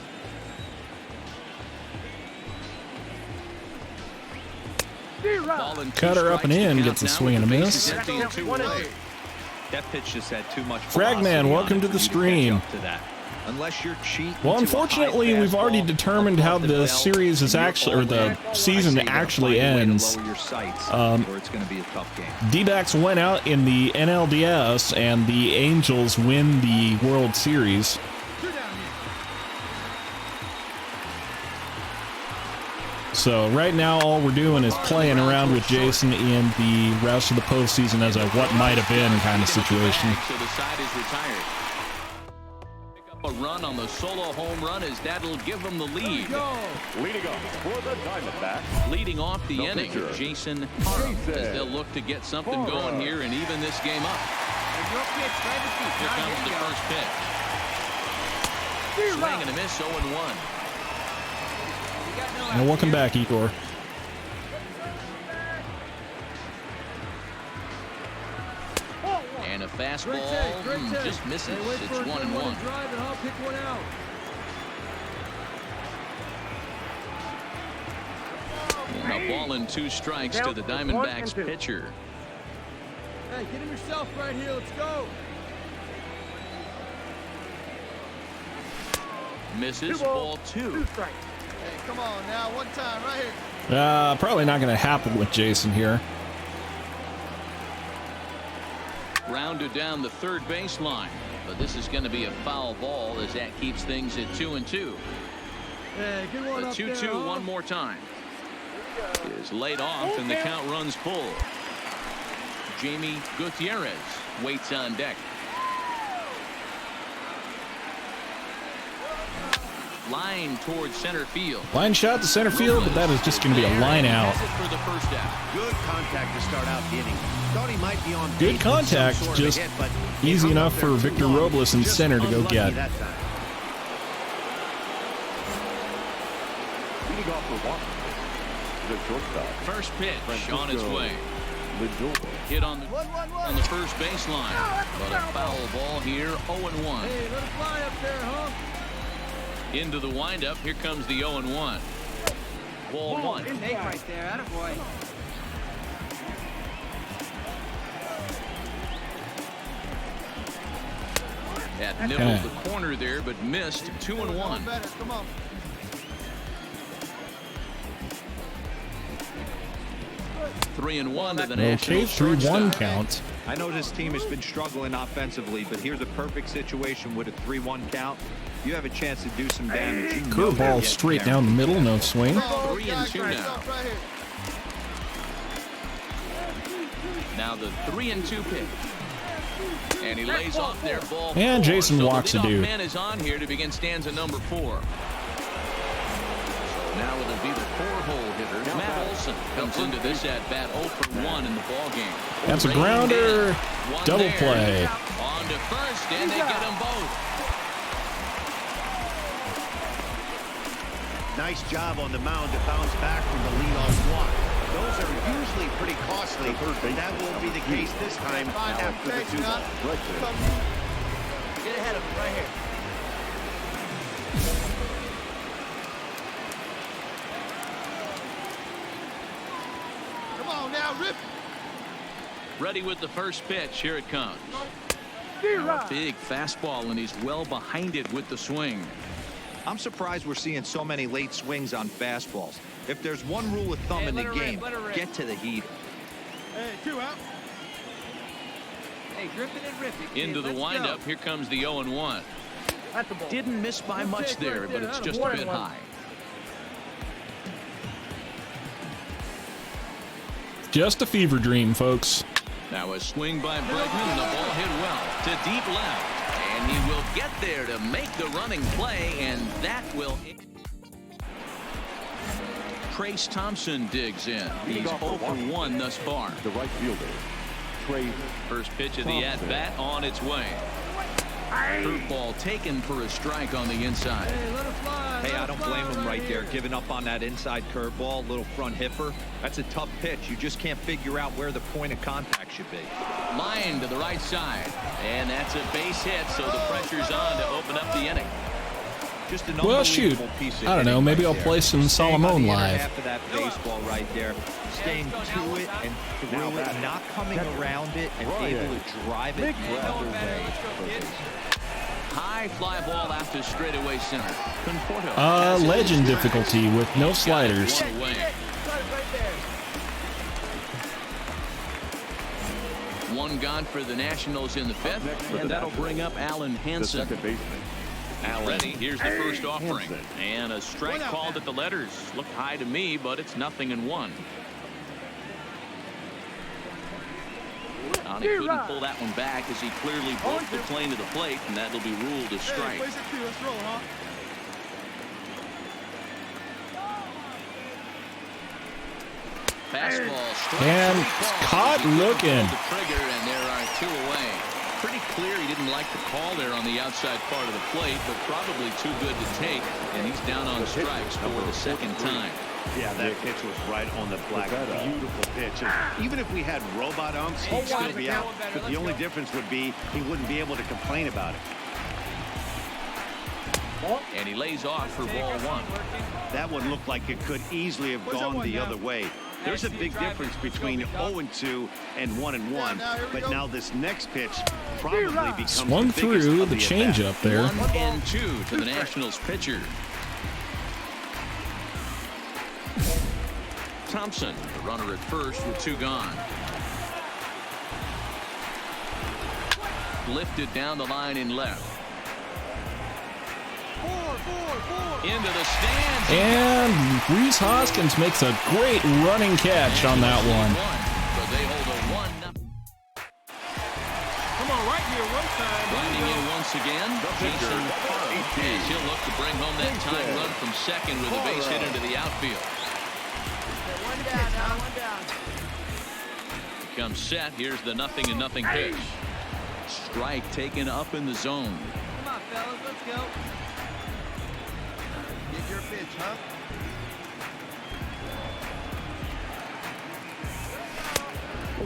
Ball and 2 Cutter up and strikes to in, count gets a now swing with and a the miss. bases empty and 2 away. That pitch just had too much Fragman, velocity on welcome it to for the you catch stream. up to that. Unless you're cheating. Well, to a unfortunately, high we've already fastball determined how above the belt, series is you're actually, or all the in. season I say you gotta actually find a way to ends. lower your sights, or it's going to be a tough game. D-backs went out in the NLDS, and the Angels win the World Series. So right now, all we're doing is playing around with Jason in the rest of the postseason as a what might have been kind of situation. So the side is retired. Pick up a run on the solo home run as that'll give them the lead. Leading off for the Diamondbacks. Leading off the inning, pitcher, Jason Parham, as they'll look to get something going here and even this game up. Here comes the first pitch. Swing and a miss, 0-1. And welcome back, Igor. And a fastball just misses. It's 1-1. And a ball and 2 strikes to the Diamondbacks pitcher. Hey, get him yourself right here. Let's go. Misses, ball 2. Hey, come on now. One time right here. Probably not going to happen with Jason here. Rounded down the third baseline, but this is going to be a foul ball as that keeps things at 2-2. Hey, good one The up 2-2 there, one more time. Is laid off and the count runs full. Jamie Gutierrez waits on deck. Line towards center field. Line shot to center field, but that is just going to be a line out. For the first out. Good contact to start out the inning. Thought he might be on Good base with some contact, sort of just hit, but he easy hung up enough there for too Victor long. Robles in Just center to go unlucky get. that time. Leading off for Washington, the shortstop. First pitch Francisco on its way. Lindor. Hit on the first baseline, but a foul ball here. 0-1. Hey, let it fly up there, huh? Into the windup. Here comes the 0-1. Ball 1. Take right there, attaboy. That nibbled the corner there, but missed. 2-1. Better. Come on. Three and 1 to the Okay, Nationals. 3-1 count. I know this team has been struggling offensively, but here's a perfect situation with a 3-1 count. You have a chance to do some damage. You know you're Curveball getting straight there. down the middle, no swing. 3-2 now. Right here. Now the 3-2 pitch. And he lays off there, ball And 4. Jason So walks the a leadoff dude. man is on here to begin stanza number 4. Now it'll be the 4-hole hitter. Matt Olson comes into this at bat 0 for 1 in the ball game. That's a grounder. Double play. On to first, and they get them both. Nice job on the mound to bounce back from the leadoff walk. Those are usually pretty costly, but that won't be the case this time after the 2-ball. Get ahead of him right here. Come on now, rip. Ready with the first pitch. Here it comes. A big fastball, and he's well behind it with the swing. I'm surprised we're seeing so many late swings on fastballs. If there's one rule of thumb in the game, get to the heat. Hey, 2 out. Hey, dripping and ripping. Into the windup. Here comes the 0-1. Didn't miss by much there, but it's just a bit high. Just a fever dream, folks. Now a swing by Bregman, and the ball hit well to deep left. And he will get there to make the running play, and that will... Trace Thompson digs in. He's 0 for 1 thus far. The right fielder, Trace. First pitch of the at-bat on its way. Curveball taken for a strike on the inside. Hey, let it fly. Hey, I don't blame him right there, giving up on that inside curveball, little front hipper. That's a tough pitch. You just can't figure out where the point of contact should be. Line to the right side, and that's a base hit, so the pressure's on to open up the inning. Just an Well, shoot. unbelievable piece of I don't know. hitting Maybe right I'll there. play some Staying on Solomon the inner live. half of that baseball right there, staying to it and through it, not coming around it, and able to drive it the other way. High fly ball out to straightaway center. Conforto. Legend difficulty with no sliders. One away. One gone for the Nationals in the 5th, and that'll bring up Alan The Hansen. second baseman. Ready, here's the first offering. And a strike called at the letters. Looked high to me, but it's 0-1. He couldn't pull that one back as he clearly broke the plane to the plate, and that'll be ruled a strike. Hey, place it 2. Let's roll, huh? Fastball strike. And caught looking. The trigger, and there are 2 away. Pretty clear he didn't like the call there on the outside part of the plate, but probably too good to take, and he's down on strikes for the second time. Yeah, that pitch was right on the black. Beautiful pitch. And even if we had robot umps, he'd still be out. But the only difference would be he wouldn't be able to complain about it. And he lays off for ball 1. That one looked like it could easily have gone the other way. There's a big difference between 0-2 and 1-1. But now this next pitch probably becomes Swung the biggest through of the changeup there. 1-2 to the Nationals pitcher. Thompson, the runner at first with 2 gone. Lifted down the line in left. Into the stands. And Rhys Hoskins makes a great running catch on that one. But they hold a 1-0. Come on, right here, one time. Riding in once again, Jason Parham. As he'll look to bring home that time run from second with a base hit into the outfield. One down now, one down. Comes set. Here's the 0-0 pitch. Strike taken up in the zone. Come on, fellas, let's go. Get your pitch, huh?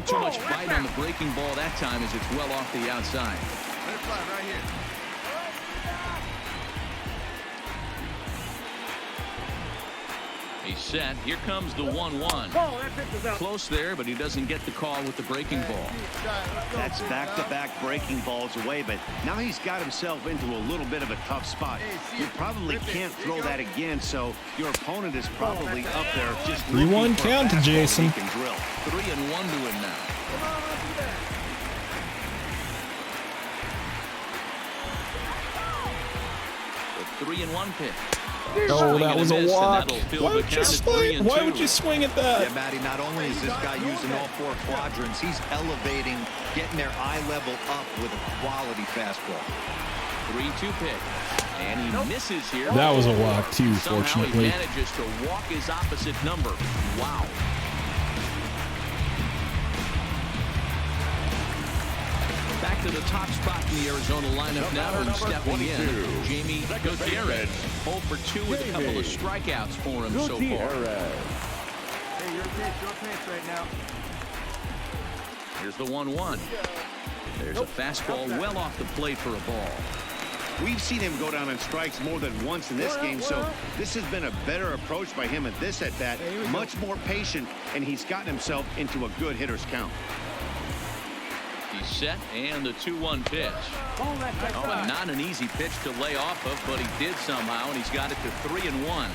Too much bite on the breaking ball that time as it's well off the outside. Let it fly right here. He's set. Here comes the 1-1. Close there, but he doesn't get the call with the breaking ball. That's back-to-back breaking balls away, but now he's got himself into a little bit of a tough spot. You probably can't throw that again, so your opponent is probably up there just 3-1 count to Jason. 3-1 to him now. The 3-1 pitch. Oh, that was a walk. Why Why would you swing at that? Yeah, Matty, not only is this guy using all 4 quadrants, he's elevating, getting their eye level up with a quality fastball. 3-2 pitch. And he misses here. That was a walk too, fortunately. Somehow he manages to walk his opposite number. Wow. Back to the top spot in the Arizona lineup now, and stepping in, Jamie Gutierrez. 0 for 2 with a couple of strikeouts for him so far. Hey, your pitch right now. Here's the 1-1. There's a fastball well off the plate for a ball. We've seen him go down on strikes more than once in this game, so this has been a better approach by him at this at-bat. Much more patient, and he's gotten himself into a good hitter's count. He's set, and the 2-1 pitch. Oh, not an easy pitch to lay off of, but he did somehow, and he's got it to 3-1.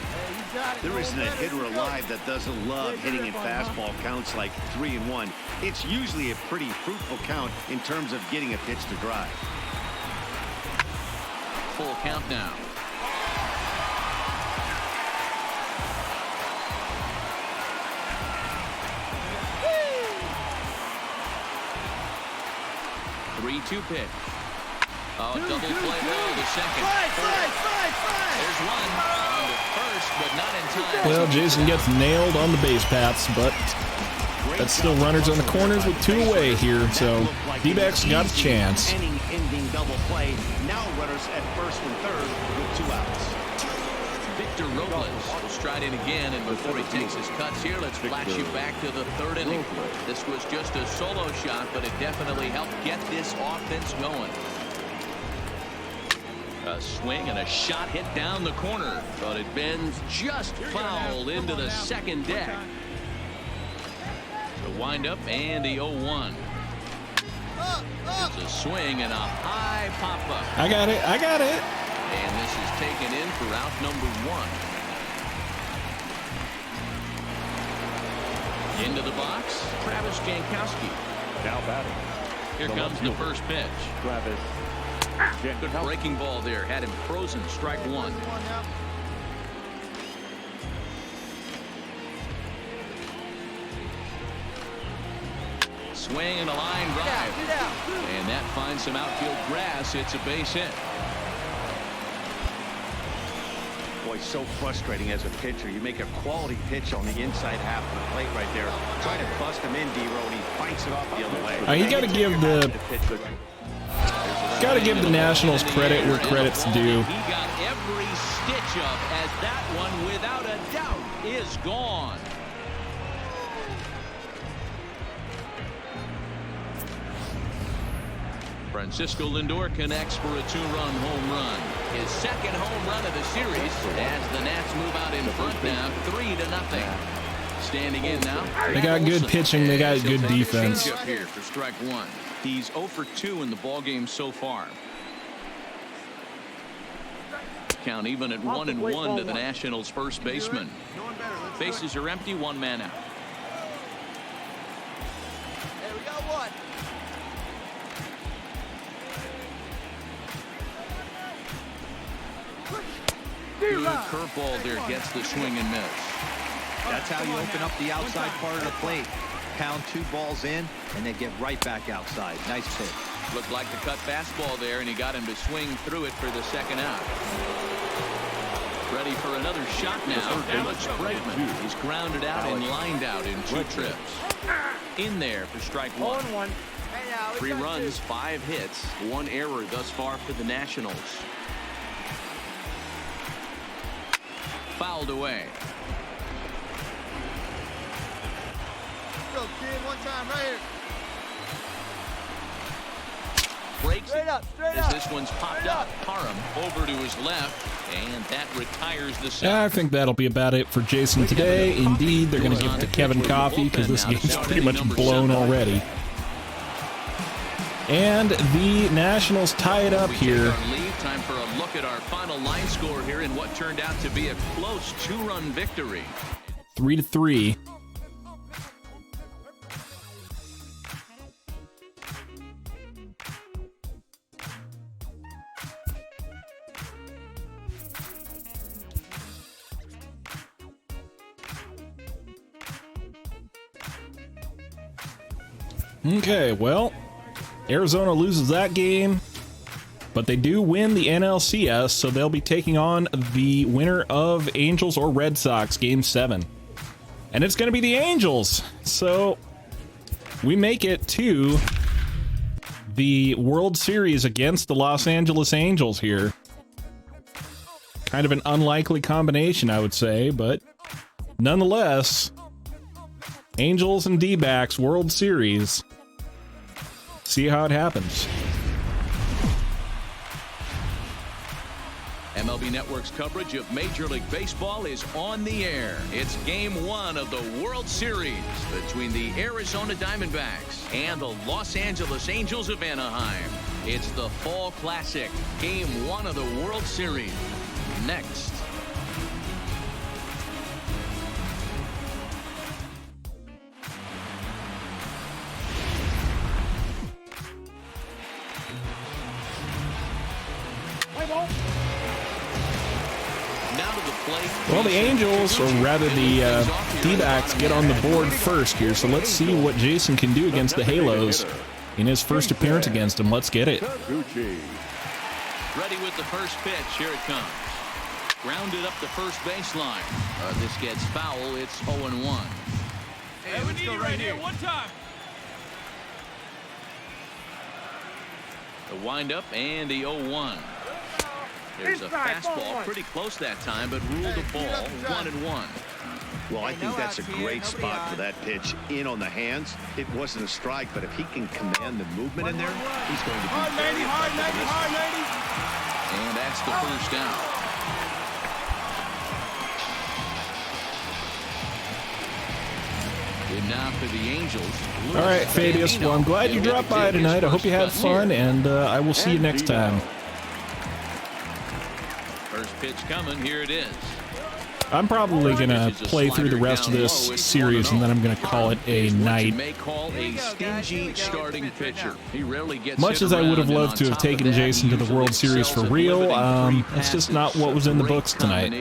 There isn't a hitter alive that doesn't love hitting in fastball counts like 3-1. It's usually a pretty fruitful count in terms of getting a pitch to drive. Full count now. Woo! 3-2 pitch. Oh, double play ball to second. There's one on the first, but not in time. Well, Jason gets nailed on the base paths, but that's still runners on the corners with 2 away here, so D-backs got a chance. Inning-ending double play. Now runners at first and third with 2 outs. Victor Robles will stride in again, and before he takes his cuts here, let's flash you back to the 3rd inning. This was just a solo shot, but it definitely helped get this offense going. A swing and a shot hit down the corner, but it bends just foul into the second deck. The windup and the 0-1. It's a swing and a high pop-up. I got it. And this is taken in for out number 1. Into the box, Travis Jankowski. Now batting. Here comes the first pitch. Travis. Good breaking ball there. Had him frozen. Strike 1. Swing and a line drive. And that finds some outfield grass. It's a base hit. Boy, so frustrating as a pitcher. You make a quality pitch on the inside half of the plate right there. Try to bust him in, D-Row, and he fights it off the other way. You got to give the Nationals credit where credit's due. He got every stitch up, as that one, without a doubt, is gone. Francisco Lindor connects for a 2-run home run. His second home run of the series as the Nats move out in front now, 3-0. Standing in now. They got good pitching. They got good defense. Here for strike 1. He's 0 for 2 in the ballgame so far. Count even at 1-1 to the Nationals' first baseman. Bases are empty. 1 man out. Hey, we got one. Good curveball there, gets the swing and miss. That's how you open up the outside part of the plate. Pound 2 balls in, and they get right back outside. Nice pitch. Looked like the cut fastball there, and he got him to swing through it for the second out. Ready for another shot now. Alex Bregman. He's grounded out and lined out in 2 trips. In there for strike 1. 3 runs, 5 hits, 1 error thus far for the Nationals. Fouled away. Go, kid, one time right here. Breaks Straight up, as this one's popped up. Parham over to his left, and that retires the set. I think that'll be about it for Jason today. Indeed, they're going to give it to Kevin Coffey because this game's pretty much blown already. And the Nationals tie it up here. Time for a look at our final line score here in what turned out to be a close 2-run victory. 3-3. Okay, well, Arizona loses that game, but they do win the NLCS, so they'll be taking on the winner of Angels or Red Sox, Game 7. And it's going to be the Angels, so we make it to the World Series against the Los Angeles Angels here. Kind of an unlikely combination, I would say, but nonetheless, Angels and D-backs World Series. See how it happens. MLB Network's coverage of Major League Baseball is on the air. It's Game 1 of the World Series between the Arizona Diamondbacks and the Los Angeles Angels of Anaheim. It's the Fall Classic, Game 1 of the World Series. Next. Well, the Angels, or rather the D-backs, get on the board first here, so let's see what Jason can do against the Halos in his first appearance against them. Let's get it. Ready with the first pitch. Here it comes. Grounded up the first baseline. This gets foul. It's 0-1. Hey, we need it right here. One time. The windup and the 0-1. There's a fastball pretty close that time, but ruled a ball 1-1. Well, I think that's a great spot for that pitch in on the hands. It wasn't a strike, but if he can command the movement in there, he's going to be hard, lady, hard, lady, hard, lady. And that's the first down. And now for the Angels. All right, Fabius, well, I'm glad you dropped by tonight. I hope you had fun, and I will see you next time. First pitch coming. Here it is. I'm probably going to play through the rest of this series, and then I'm going to call it a night. Much as I would have loved to have taken Jason to the World Series for real, that's just not what was in the books tonight.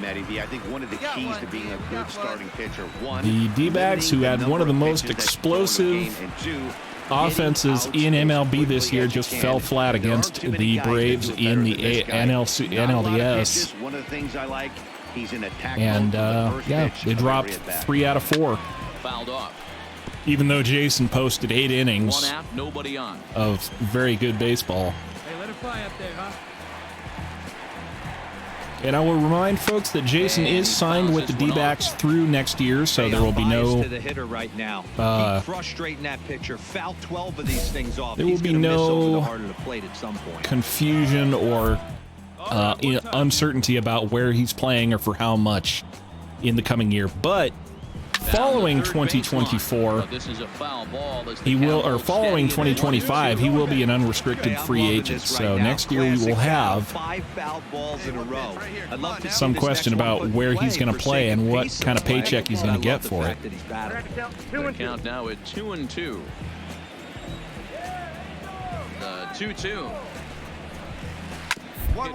Matty B, I think one of the keys to being a good starting pitcher, the D-backs, who had one of the most explosive offenses in MLB this year, just fell flat against the Braves in the NLDS. One of the things I like, he's in attack. And yeah, they dropped 3 out of 4. Fouled off. Even though Jason posted 8 innings 1 out, nobody on. of very good baseball. Hey, let it fly up there, huh? And I will remind folks that Jason is signed with the D-backs through next year, so there will be no to the hitter right now. Frustrating that pitcher. Foul 12 of these things off. There will be no confusion or uncertainty about where he's playing or for how much in the coming year. But following 2024, he will, or following 2025, he will be an unrestricted free agent. So next year we will have some question about where he's going to play and what kind of paycheck he's going to get for it. The count now at 2-2. The 2-2. 1-1-1. To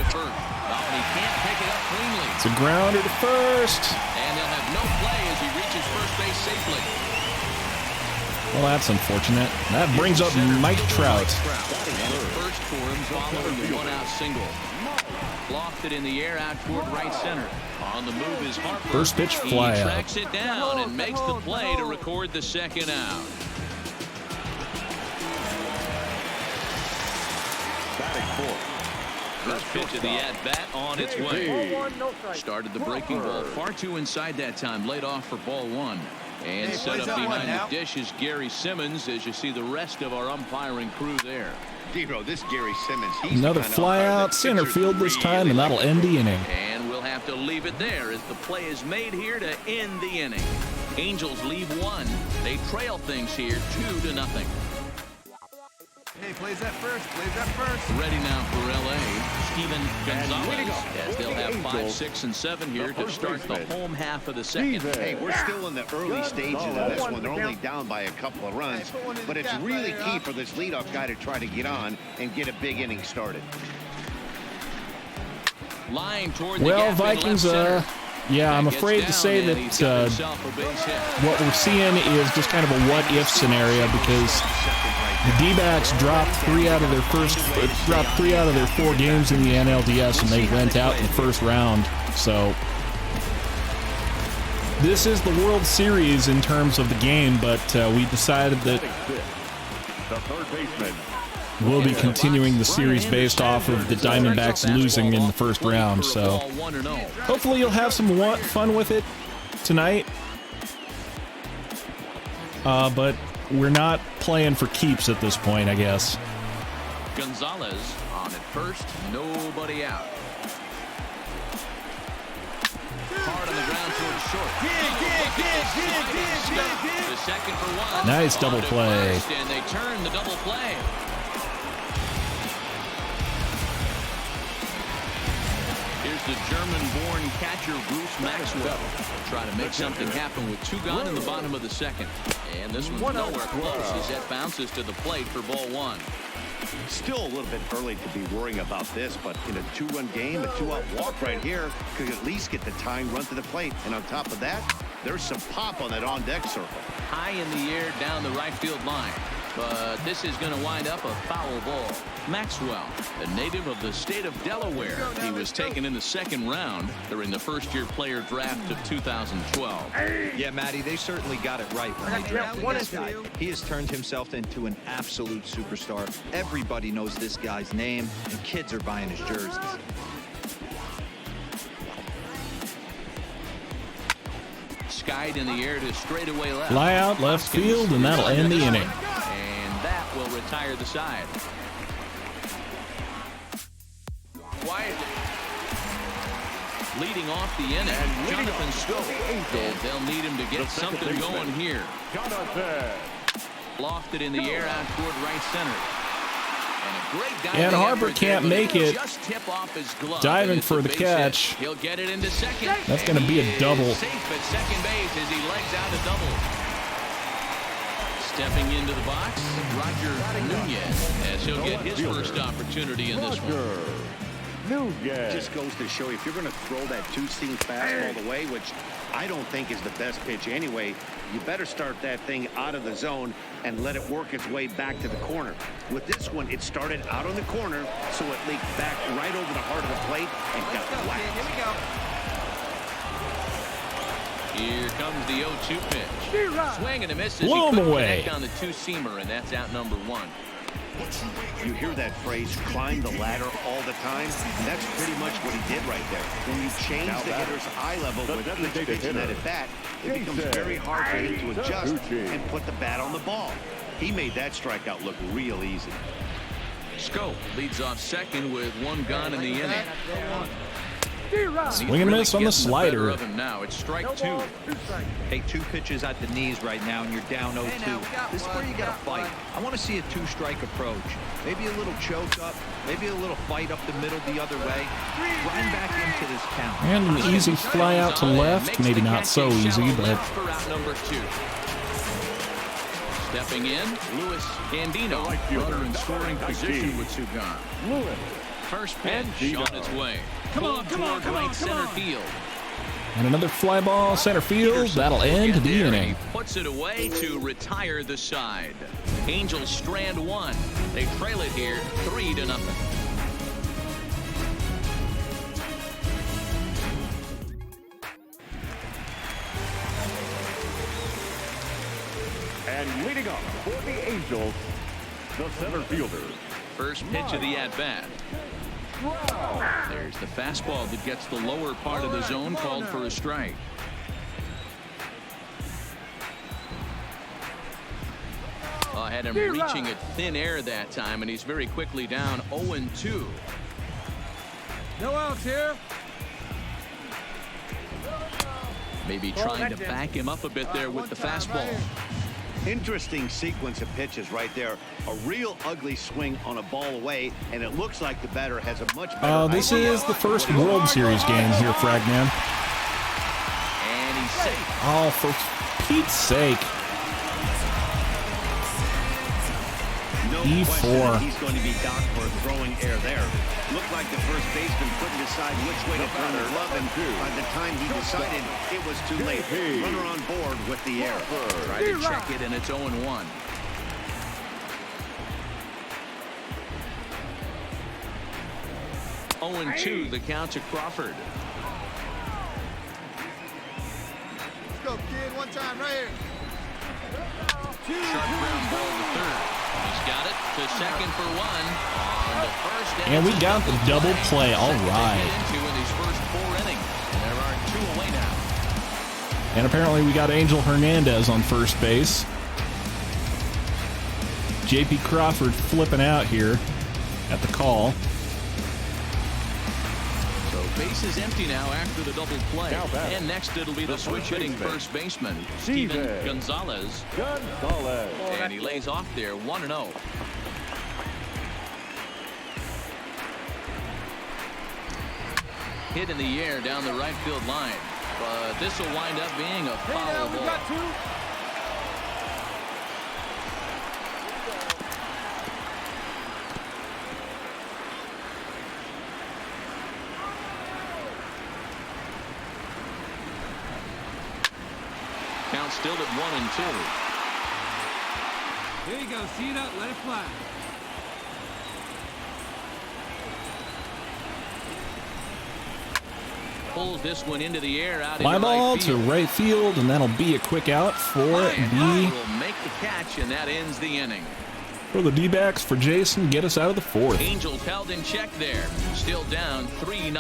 first. Oh, and he can't pick it up cleanly. It's a grounder to first. And he'll have no play as he reaches first base safely. Well, that's unfortunate. That brings up Mike Trout. And the first for him following the 1-out single. Lofted in the air out toward right center. On the move is Harper. First pitch fly he out. tracks it down and makes the play to record the second out. Batting fourth. First pitch of the at-bat on its way. Started the breaking ball far too inside that time. Laid off for ball 1. And set up behind the dish is Gary Simmons as you see the rest of our umpiring crew there. Dero, this Gary Simmons. Another fly out center field this time, and that'll end the inning. And we'll have to leave it there as the play is made here to end the inning. Angels leave 1. They trail things here 2-0. Hey, plays that first. Plays that first. Ready now for L.A. Steven Gonzalez, as they'll have 5, 6, and 7 here to start the home half of the second. Hey, we're still in the early stages of this one. They're only down by a couple of runs, but it's really key for this leadoff guy to try to get on and get a big inning started. Line toward the Well, gap in Vikings, left Yeah, I'm afraid to say that what we're seeing is just kind of a what-if scenario because the D-backs dropped three out of their 4 games in the NLDS, and they went out in the first round. So this is the World Series in terms of the game, but we decided that we'll be continuing the series based off of the Diamondbacks losing in the first round. So hopefully you'll have some fun with it tonight. But we're not playing for keeps at this point, I guess. Gonzalez on at first, nobody out. Hard on the ground towards short. The second for one. Nice double play. And they turn the double play. Here's the German-born catcher Bruce Maxwell. Try to make something happen with 2 gone in the bottom of the second. And this one's nowhere close as that bounces to the plate for ball 1. Still a little bit early to be worrying about this, but in a 2-run game, a 2-out walk right here could at least get the tying run to the plate. And on top of that, there's some pop on that on-deck circle. High in the air down the right field line. But this is going to wind up a foul ball. Maxwell, a native of the state of Delaware. He was taken in the second round during the first-year player draft of 2012. Yeah, Matty, they certainly got it right when they drafted this guy. He has turned himself into an absolute superstar. Everybody knows this guy's name, and kids are buying his jerseys. Skied in the air to straightaway left. Fly out left field, and that'll end the inning. And that will retire the side. Wyatt leading off the inning. Jonathan Scope. They'll need him to get something going here. Lofted in the air out toward right center. And Harper can't make it. Diving for the catch. He'll get it into second. That's going to be a double. Safe at second base as he legs out a double. Stepping into the box, Roger Nunez, as he'll get his first opportunity in this one. Just goes to show you, if you're going to throw that 2-seam fastball away, which I don't think is the best pitch anyway, you better start that thing out of the zone and let it work its way back to the corner. With this one, it started out on the corner, so it leaked back right over the heart of the plate and got whacked. Here comes the 0-2 pitch. Swing and a miss as Blow he him couldn't away. connect on the 2-seamer, and that's out number 1. You hear that phrase, climb the ladder all the time? That's pretty much what he did right there. When you change the hitter's eye level with each pitch in that at bat, it becomes very hard for him to adjust and put the bat on the ball. He made that strikeout look real easy. Scope leads off second with 1 gone in the inning. Swing and miss on the slider. Of him now. It's strike 2. Hey, 2 pitches at the knees right now, and you're down 0-2. This is where you got to fight. I want to see a 2-strike approach. Maybe a little choke up, maybe a little fight up the middle the other way. Grind back into this count. And an easy fly out to left. Maybe not so easy, but for out number 2. Stepping in, Luis Gandino, runner in scoring position with 2 gone. First pitch on its way. Come on, right center field. and another fly ball center field. That'll end the inning. He puts it away to retire the side. Angels strand 1. They trail it here 3-0. And leading up for the Angels, the center fielder. First pitch of the at-bat. There's the fastball that gets the lower part of the zone, called for a strike. Had him reaching at thin air that time, and he's very quickly down 0-2. No outs here. Maybe trying to back him up a bit there with the fastball. Interesting sequence of pitches right there. A real ugly swing on a ball away, and it looks like the batter has a much better this idea. is the first World Series game here, Fragman. And he's safe. Oh, for Pete's sake. No E4. question he's going to be docked for throwing air there. Looked like the first baseman couldn't decide which way to turn the glove, and by the time he decided, it was too late. Runner on board with the error. Try to check it, and it's 0-1. Oh, 2 the count to Crawford. Let's go, kid. One time, right here. Sharp ground ball to third. He's got it to second for 1. On the first, And we got the double play. All right. Into in these first 4 innings. And there are 2 away now. And apparently we got Angel Hernandez on first base. J.P. Crawford flipping out here at the call. So base is empty now after the double play. And next it'll be the switch hitting first baseman, Steven Gonzalez. And he lays off there 1-0. Hit in the air down the right field line. But this will wind up being a foul ball. got 2. Count still at 1-2. There you go. See it up. Let it fly. Pulls this one into the air out Fly into ball right to field. right field, and that'll be a quick out for And the will make the catch, and that ends the inning. D-backs for Jason. Get us out of the 4th. Angels held in check there. Still down 3-0.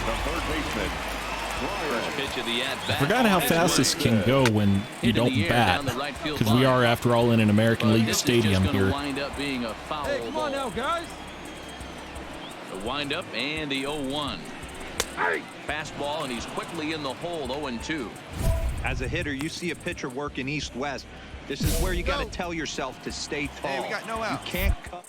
The third baseman. First pitch of the at-bat. I forgot how fast this can go when you don't bat, because we are, after all, in an American League stadium here. Wind up being a foul Hey, come on now, guys. The wind-up and the 0-1. Fastball, and he's quickly in the hole, 0-2. As a hitter, you see a pitcher working east-west. This is where you got to tell yourself to stay tall. Hey, we got no out. You can't cut.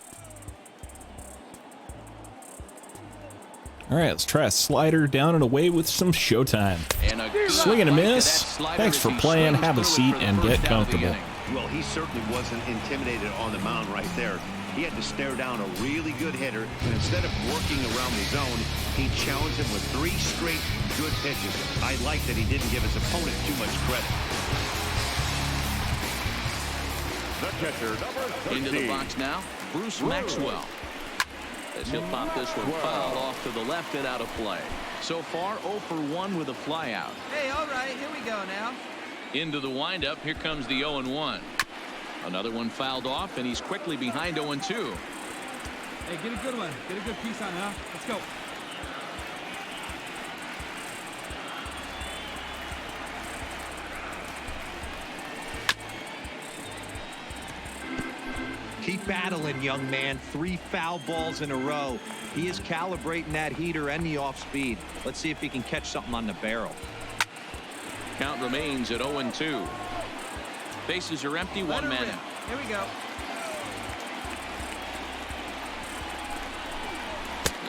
All right, let's try a slider down and away with some showtime. And a good Swing and a bite to miss. that slider Thanks as for he playing. swings Have a through it seat for the and first get out of the comfortable. inning. Well, he certainly wasn't intimidated on the mound right there. He had to stare down a really good hitter, and instead of working around the zone, he challenged him with 3 straight good pitches. I like that he didn't give his opponent too much credit. The catcher, number 13. Into the box now, Bruce Maxwell. As he'll pop this one foul off to the left and out of play. So far, 0 for 1 with a flyout. Hey, all right. Here we go now. Into the windup. Here comes the 0-1. Another one fouled off, and he's quickly behind 0-2. Hey, get a good one. Get a good piece on it, huh? Let's go. Keep battling, young man. 3 foul balls in a row. He is calibrating that heater and the off speed. Let's see if he can catch something on the barrel. Count remains at 0-2. Bases are empty, Let 1 her man rip. out. Here we go.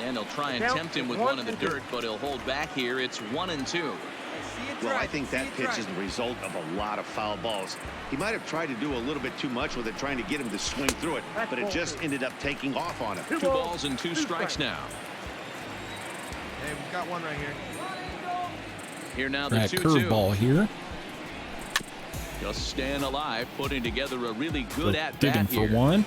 And he'll try and tempt him with one in the dirt, but he'll hold back here. It's 1-2. Well, I think that pitch is the result of a lot of foul balls. He might have tried to do a little bit too much with it, trying to get him to swing through it, but it just ended up taking off on him. 2 balls and 2 strikes now. Hey, we've got one right here. Here now the Right, 2-2. curveball here. Just staying alive, putting together a really good So at-bat digging for here. 1.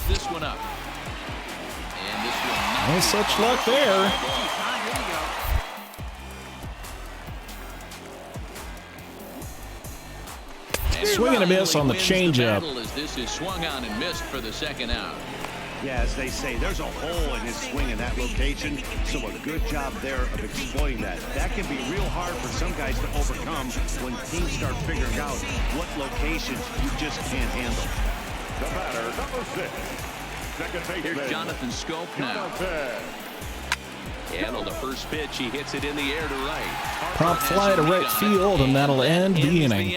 This one up. And this one No such luck there. Swing and a miss on the changeup. As this is swung on and missed for the second out. Yeah, as they say, there's a hole in his swing in that location, so a good job there of exploiting that. That can be real hard for some guys to overcome when teams start figuring out what locations you just can't handle. The batter, number 6. Second baseman. Here's Jonathan Scope now. And on the first pitch, he hits it in the air to right. Prompt fly to right field, and that'll end the inning.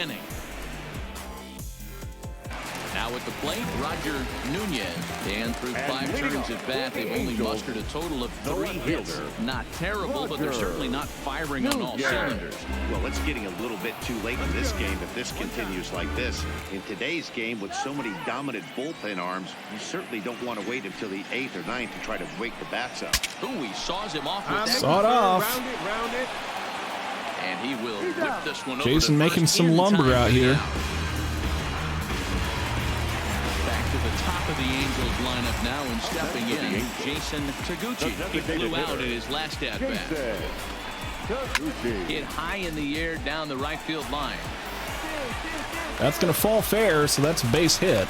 Now it's at the plate, Roger Nunez. And through 5 turns at bat, they've only mustered a total of 3 hits. Not terrible, but they're certainly not firing on all cylinders. Well, it's getting a little bit too late in this game if this continues like this. In today's game, with so many dominant bullpen arms, you certainly don't want to wait until the 8th or 9th to try to wake the bats up. Ooh, he saws him off with that. Saw it off. Round it. And he will whip this one over. Jason to making first some in lumber time out for here. now. Back to the top of the Angels lineup now, and stepping in, Jason Taguchi. He flew out in his last at-bat. Hit high in the air down the right field line. That's going to fall fair, so that's a base hit.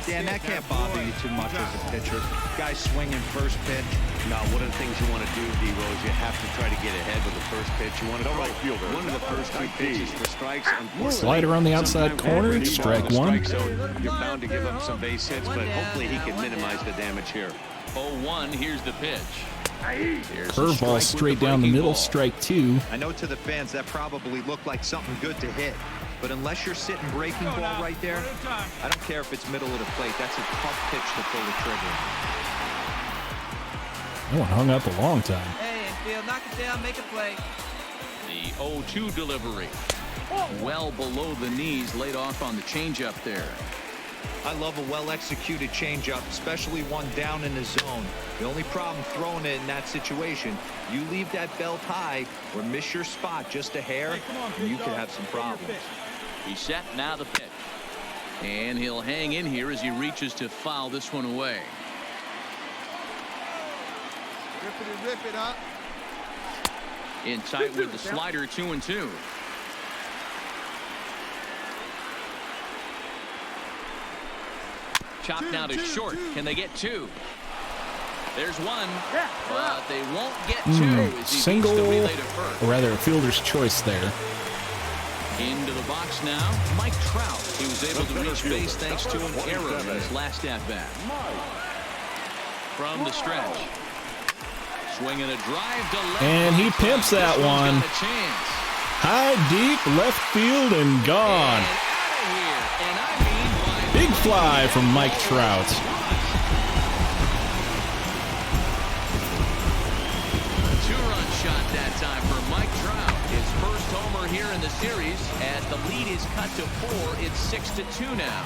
Dan, that can't bother you too much as a pitcher. Guy swinging first pitch. Now, one of the things you want to do, D-Rose, you have to try to get ahead with the first pitch. You want to throw one of the first 2 pitches for strikes. Slider on the outside corner, strike 1. So you're bound to give up some base hits, but hopefully he can minimize the damage here. 0-1, here's the pitch. Curveball straight down the middle, strike 2. I know to the fans that probably looked like something good to hit. But unless you're sitting breaking ball right there, I don't care if it's middle of the plate. That's a tough pitch to pull the trigger. That one hung up a long time. Hey, infield, knock it down, make a play. The 0-2 delivery. Well below the knees, laid off on the changeup there. I love a well-executed changeup, especially one down in the zone. The only problem throwing it in that situation, you leave that belt high or miss your spot just a hair, and you could have some problems. He's set, now the pitch. And he'll hang in here as he reaches to foul this one away. Rip it up. In tight with the slider, 2-2. Chopped now to short. Can they get 2? There's 1, but they won't get 2 as he single, beats the relay to first. or rather a fielder's choice there. Into the box now, Mike Trout. He was able to reach base thanks to an error in his last at-bat. From the stretch. Swinging a drive to left. And he pimps that one. High, deep, left field, and gone. Big fly from Mike Trout. Two-run shot that time for Mike Trout. His first homer here in the series. As the lead is cut to 4, it's 6-2 now.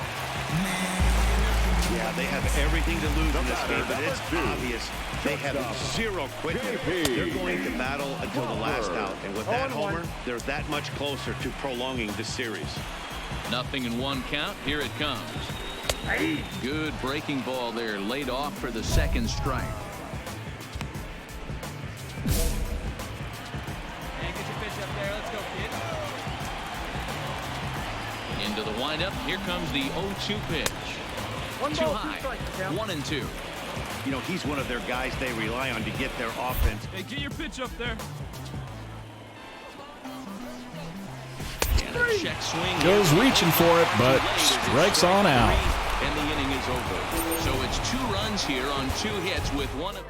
Yeah, they have everything to lose in this game, but it's obvious they have zero quickness. They're going to battle until the last out, and with that homer, they're that much closer to prolonging the series. Nothing in 1 count. Here it comes. Good breaking ball there, laid off for the second strike. Hey, get your pitch up there. Let's go, kid. Into the windup. Here comes the 0-2 pitch. Too high. 1-2. You know, he's one of their guys they rely on to get their offense. Hey, get your pitch up there. And a check swing. Goes reaching for it, but strikes on out. And the inning is over. So it's 2 runs here on 2 hits with one of...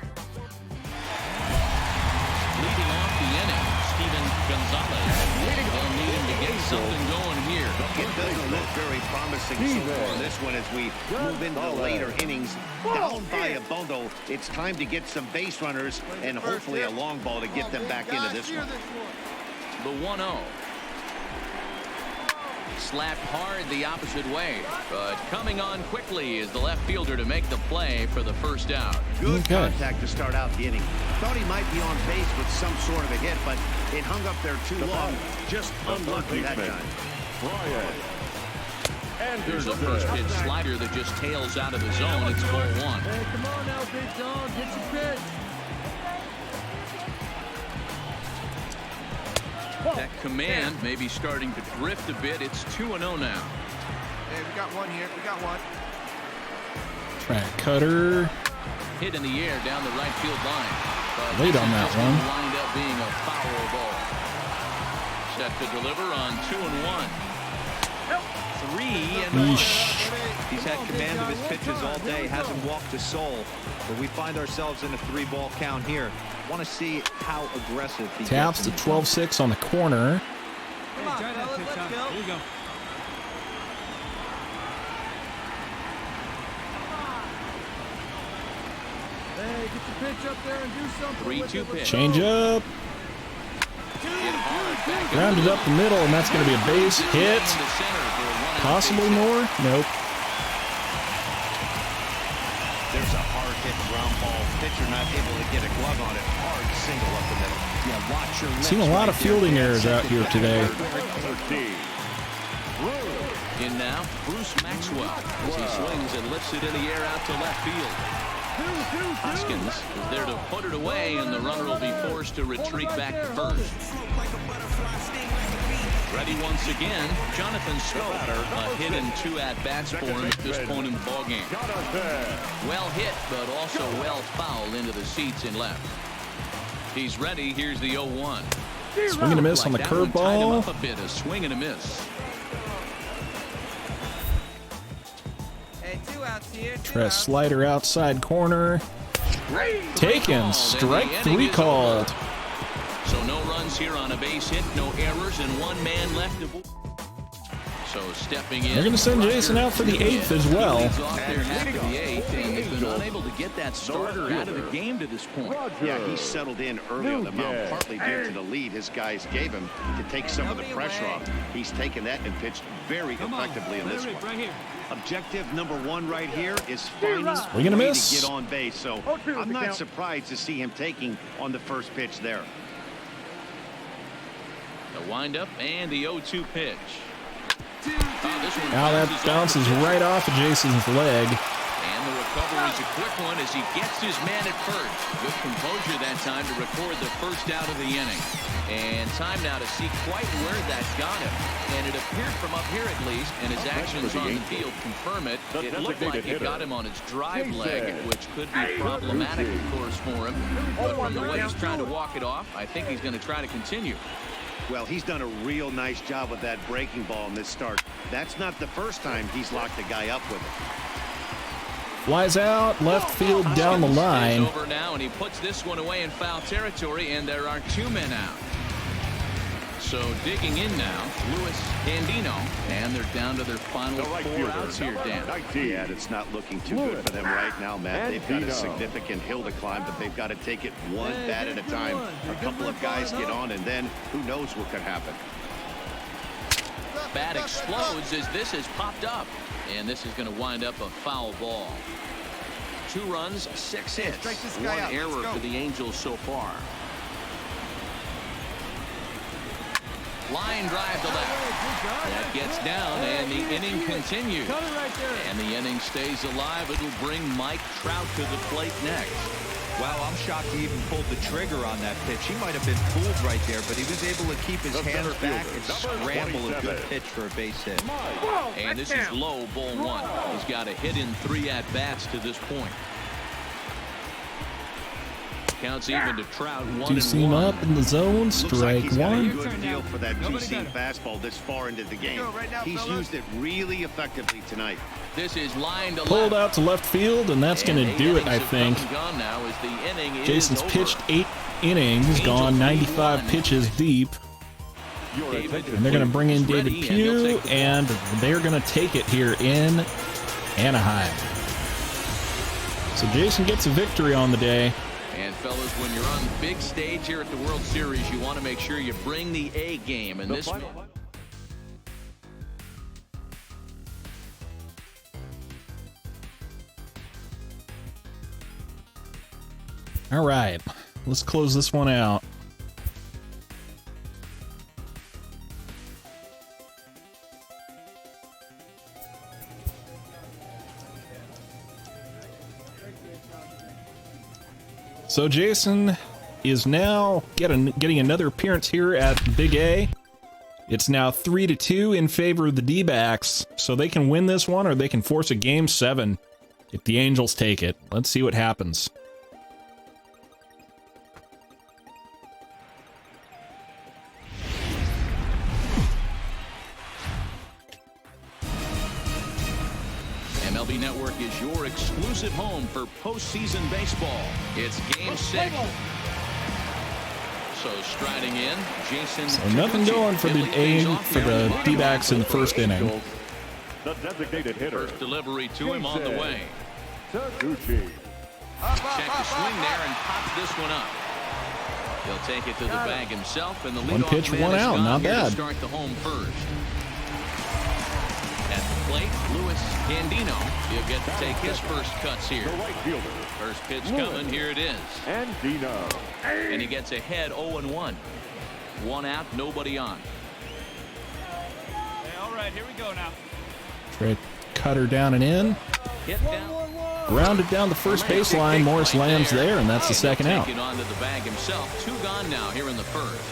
Leading off the inning, Steven Gonzalez. They'll need him to get something going here. It doesn't look very promising so far on this one as we move into the later innings. Down by a bundle, it's time to get some base runners and hopefully a long ball to get them back into this one. The 1-0. Slapped hard the opposite way, but coming on quickly is the left fielder to make the play for the first out. Good contact to start out the inning. Thought he might be on base with some sort of a hit, but it hung up there too long. Just unlucky that time. There's a first pitch slider that just tails out of the zone. It's 4-1. Hey, come on now, Big Dog. Get your pitch. That command may be starting to drift a bit. It's 2-0 now. Hey, we got one here. We got one. Track cutter. Hit in the air down the right field line. But Late on that one. Lined up being a foul ball. Set to deliver on 2-1. 3-0. He's had command of his pitches all day, hasn't walked a soul, but we find ourselves in a 3-ball count here. Want to see how aggressive he Taps gets. to 12-6 on the corner. Come on, fellas, let's go. Here you go. Hey, get your pitch up there and do something. 3-2 pitch. Change up. Grounded up the middle, and that's going to be a base hit. Possibly more? Nope. There's a hard hit ground ball. Pitcher not able to get a glove on it. Hard single up the middle. Yeah, watch your Seen a lot of fielding errors out here today. In now, Bruce Maxwell as he swings and lifts it in the air out to left field. Hoskins is there to put it away, and the runner will be forced to retreat back to first. Ready once again, Jonathan Scope. A hit and 2 at-bats for him at this point in the ballgame. Well hit, but also well fouled into the seats in left. He's ready. Here's the 0-1. Swing and a miss on the curveball. A bit, a swing and a miss. Hey, 2 outs here. Try a slider outside corner. Taken. Strike 3 called. So no runs here on a base hit, no errors, and 1 man left to. So stepping in. They're going to send Jason out for the 8th as well. He's off there after the 8th, and they've been unable to get that starter out of the game to this point. Yeah, he settled in early on the mound, partly due to the lead his guys gave him to take some of the pressure off. He's taken that and pitched very effectively in this one. Objective number 1 right here is finding a way to get on base. So I'm not surprised to see him taking on the first pitch there. The windup and the 0-2 pitch. Now that bounces right off of Jason's leg. And the recovery is a quick one as he gets his man at first. Good composure that time to record the first out of the inning. And time now to see quite where that got him. And it appeared from up here at least, and his actions on the field confirm it. It looked like it got him on his drive leg, which could be problematic, of course, for him. But from the way he's trying to walk it off, I think he's going to try to continue. Well, he's done a real nice job with that breaking ball in this start. That's not the first time he's locked a guy up with it. Flies out, left field down the line. Over now, and he puts this one away in foul territory, and there are 2 men out. So digging in now, Luis Andino, and they're down to their final 4 outs here, Dan. Yeah, it's not looking too good for them right now, Matt. They've got a significant hill to climb, but they've got to take it one bat at a time. A couple of guys get on, and then who knows what could happen. Bat explodes as this has popped up, and this is going to wind up a foul ball. 2 runs, 6 hits, 1 error for the Angels so far. Line drive to left. That gets down, and the inning continues. And the inning stays alive. It'll bring Mike Trout to the plate next. Wow, I'm shocked he even pulled the trigger on that pitch. He might have been fooled right there, but he was able to keep his hands back and scramble a good pitch for a base hit. And this is low, ball 1. He's got a hit in 3 at-bats to this point. Counts even to Trout. 2-seam up in the zone. Strike he's got 1. a good deal for that 2-seam fastball this far into the game. He's used it really effectively tonight. This is line to Pulled left. out to left field, and that's going to do it, I think. Now as the inning Jason's is pitched over. 8 innings, gone 95 pitches deep. And they're going to bring in David Pugh, and they're going to take it here in Anaheim. So Jason gets a victory on the day. And fellas, when you're on the big stage here at the World Series, you want to make sure you bring the A game. And this. All right, let's close this one out. So Jason is now getting another appearance here at Big A. It's now 3-2 in favor of the D-backs, so they can win this one or they can force a Game 7 if the Angels take it. Let's see what happens. MLB Network is your exclusive home for postseason baseball. It's Game 6. So striding in, Jason. So nothing going for the D-backs in the first inning. The designated hitter. First delivery to him on the way. Taguchi. Check the swing there and pops this one up. He'll take it to the bag himself, and the leadoff One pitch, man one is out. gone Not here to bad. start the home first. At the plate, Luis Gandino. He'll get to take his first cuts here. The right fielder. First pitch coming. Here it is. And Dino. And he gets ahead 0-1. One out, nobody on. Hey, all right, here we go now. Straight cutter down and in. Hit down. Grounded down the first baseline. Morris lands there, and that's the second out. Taking onto the bag himself. Two gone now here in the first.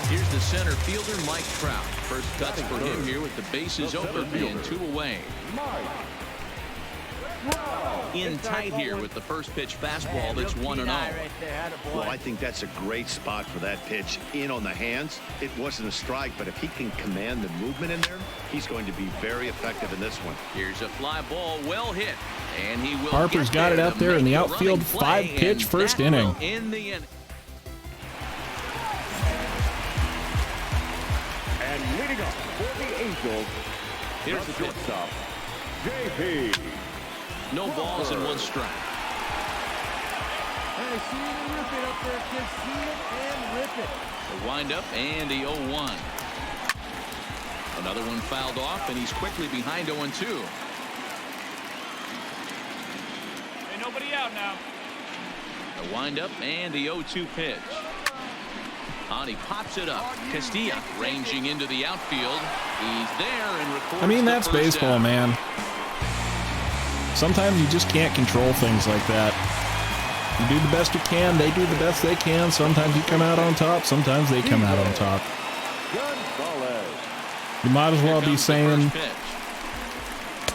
Here's the center fielder, Mike Trout. First cuts for him here with the bases open and 2 away. In tight here with the first pitch fastball that's 1-0. Well, I think that's a great spot for that pitch. In on the hands. It wasn't a strike, but if he can command the movement in there, he's going to be very effective in this one. Here's a fly ball, well hit, and he will. Harper's got it out there in the outfield. 5-pitch first inning. In the end. And leading up for the Angels, Here's the shortstop, JP. No balls and 1 strike. Hey, see it and rip it up there, kids. See it and rip it. The windup and the 0-1. Another one fouled off, and he's quickly behind 0-2. Hey, nobody out now. The windup and the 0-2 pitch. On, he pops it up. Castilla ranging into the outfield. He's there and records. I mean, the that's first baseball, down. man. Sometimes you just can't control things like that. You do the best you can. They do the best they can. Sometimes you come out on top. Sometimes they come out on top. You might as well be saying,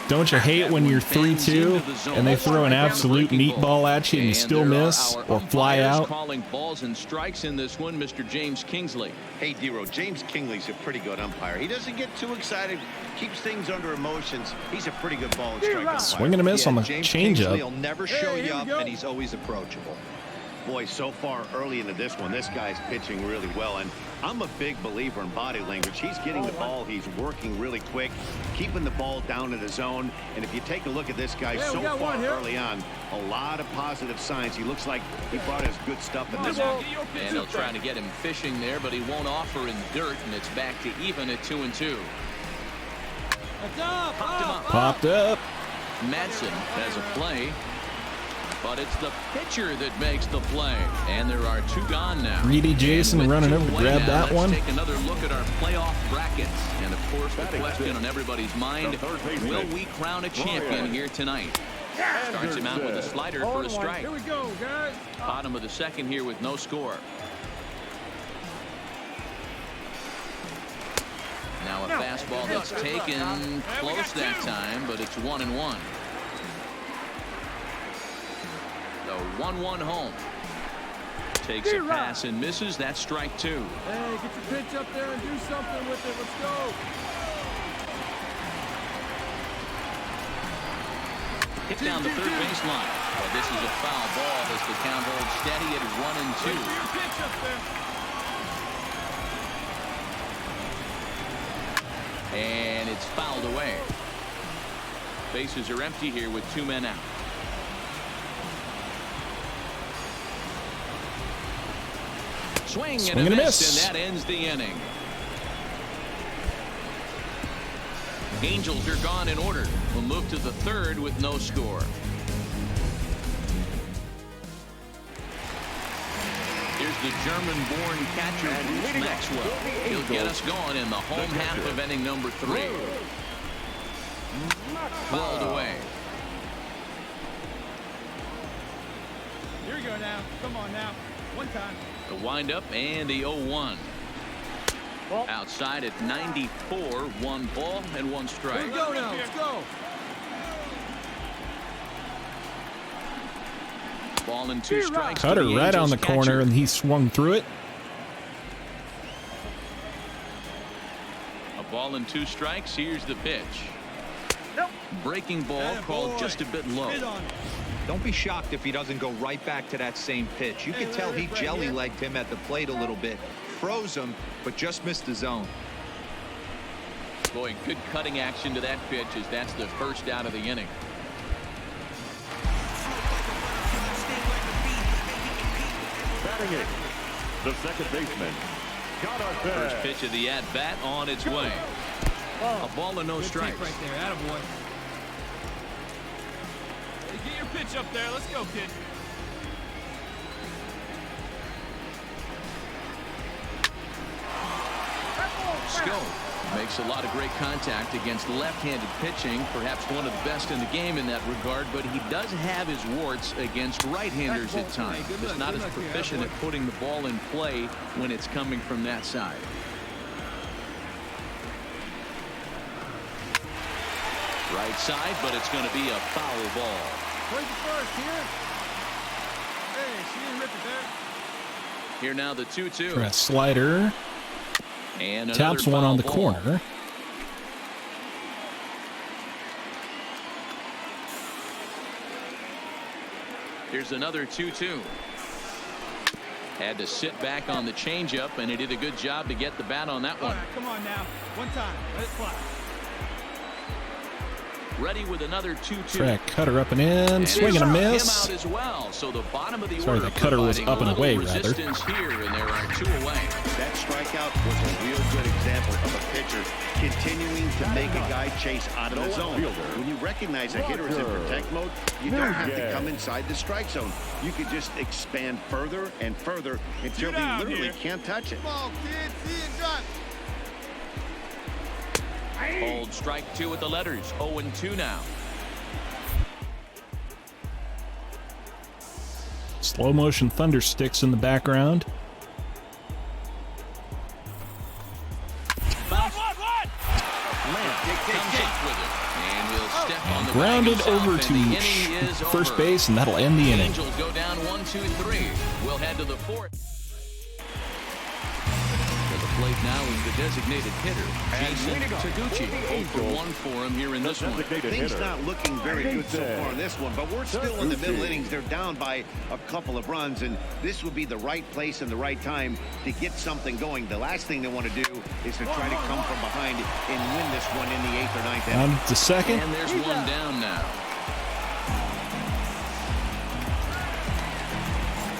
don't you hate when you're 3-2 and they throw an absolute meatball at you and you still miss or fly out? Calling balls and strikes in this one, Mr. James Kingsley. Hey, Dero, James Kingley's a pretty good umpire. He doesn't get too excited, keeps things under emotions. He's a pretty good ball and strike umpire. Swing and a miss on the James changeup. He'll never show you up, and he's always approachable. Boy, so far early into this one, this guy's pitching really well, and I'm a big believer in body language. He's getting the ball, he's working really quick, keeping the ball down to the zone, and if you take a look at this guy so far early on, a lot of positive signs. He looks like he brought his good stuff in this one. And they'll try to get him fishing there, but he won't offer in dirt, and it's back to even at 2-2. Popped up. Madsen has a play, but it's the pitcher that makes the play, and there are 2 gone now. Greedy Jason And with running 2 over to away grab now, that one. Let's take another look at our playoff brackets, and of course the question on everybody's mind: will we crown a champion here tonight? Starts him out with a slider for a strike. Here we go, guys. Bottom of the second here with no score. Now a fastball that's taken close that time, but it's 1-1. The 1-1 home. Takes a pass and misses. That's strike 2. Hey, get your pitch up there and do something with it. Let's go. Hit down the third baseline. But this is a foul ball as the count holds steady at 1-2. And it's fouled away. Bases are empty here with 2 men out. Swing and a miss, and that ends the inning. Angels are gone in order. We'll move to the third with no score. Here's the German-born catcher, Bruce Maxwell. He'll get us going in the home half of inning number 3. Fouled away. Here we go now. Come on now. One time. The windup and the 0-1. Outside at 94, 1 ball and 1 strike. Here we go now. Let's go. Ball and 2 strikes. Cutter right on the corner, and he swung through it. A ball and 2 strikes. Here's the pitch. Breaking ball called just a bit low. Don't be shocked if he doesn't go right back to that same pitch. You can tell he jelly-legged him at the plate a little bit. Froze him, but just missed the zone. Boy, good cutting action to that pitch as that's the first out of the inning. swinging, the second baseman, First pitch of the at-bat on its way. A ball and no strikes. Right there, attaboy. Hey, get your pitch up there. Let's go, kid. Scope makes a lot of great contact against left-handed pitching, perhaps one of the best in the game in that regard, but he does have his warts against right-handers at times. He's not as proficient at putting the ball in play when it's coming from that side. Right side, but it's going to be a foul ball. Where's the first here? Hey, she didn't rip it there. Here now the 2-2. Press slider. And taps one on the ball. corner. Here's another 2-2. Had to sit back on the changeup, and he did a good job to get the bat on that one. All right, come on now. One time. Let it fly. Ready with another 2-2. Track cutter up and in, swing and a miss. Him out as well. So the bottom of the Sorry, order the cutter was up and away, rather. Resistance here, and there are 2 away. That strikeout was a real good example of a pitcher continuing to make a guy chase out of the zone. When you recognize a hitter is in protect mode, you don't have to come inside the strike zone. You can just expand further and further until he literally can't touch it. Come on, kid. See it drop. Hold strike 2 with the letters. 0-2 now. Slow motion thunder sticks in the background. Grounded over to first base, and that'll end the inning. Angels go down 1-2-3. We'll head to the 4th. To the plate now is the designated hitter, Jason Taguchi. 0-1 for him here in this one. Things not looking very good so far in this one, but we're still in the middle innings. They're down by a couple of runs, and this would be the right place and the right time to get something going. The last thing they want to do is to try to come from behind and win this one in the 8th or 9th inning. On to second. And there's one down now.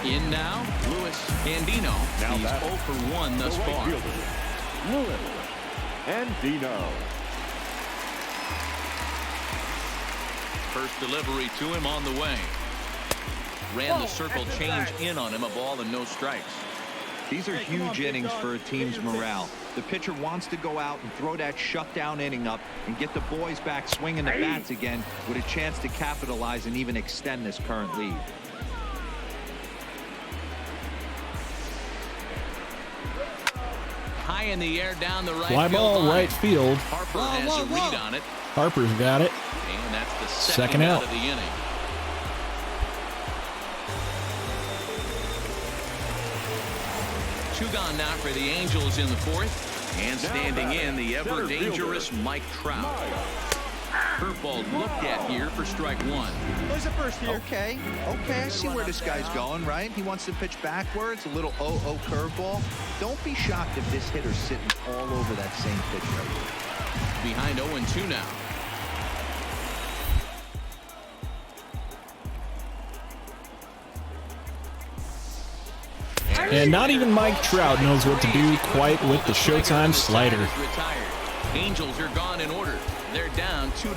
In now, Luis Andino. He's 0 for 1 thus far. Luis Andino. First delivery to him on the way. Ran the circle change in on him, a ball and no strikes. These are huge innings for a team's morale. The pitcher wants to go out and throw that shutdown inning up and get the boys back swinging the bats again with a chance to capitalize and even extend this current lead. High in the air down the right Fly field ball, line. right field. Harper has a read on it. Harper's got it. And that's the Second out of the inning. Two gone now for the Angels in the 4th. And standing in, the ever-dangerous Mike Trout. Curveball looked at here for strike 1. Where's the first here? Okay, I see where this guy's going, right? He wants to pitch backwards, a little 0-0 curveball. Don't be shocked if this hitter's sitting all over that same pitch right here. Behind 0-2 now. And not even Mike Trout knows what to do quite with the Showtime slider. Retired. Angels are gone in order. They're down 2-0.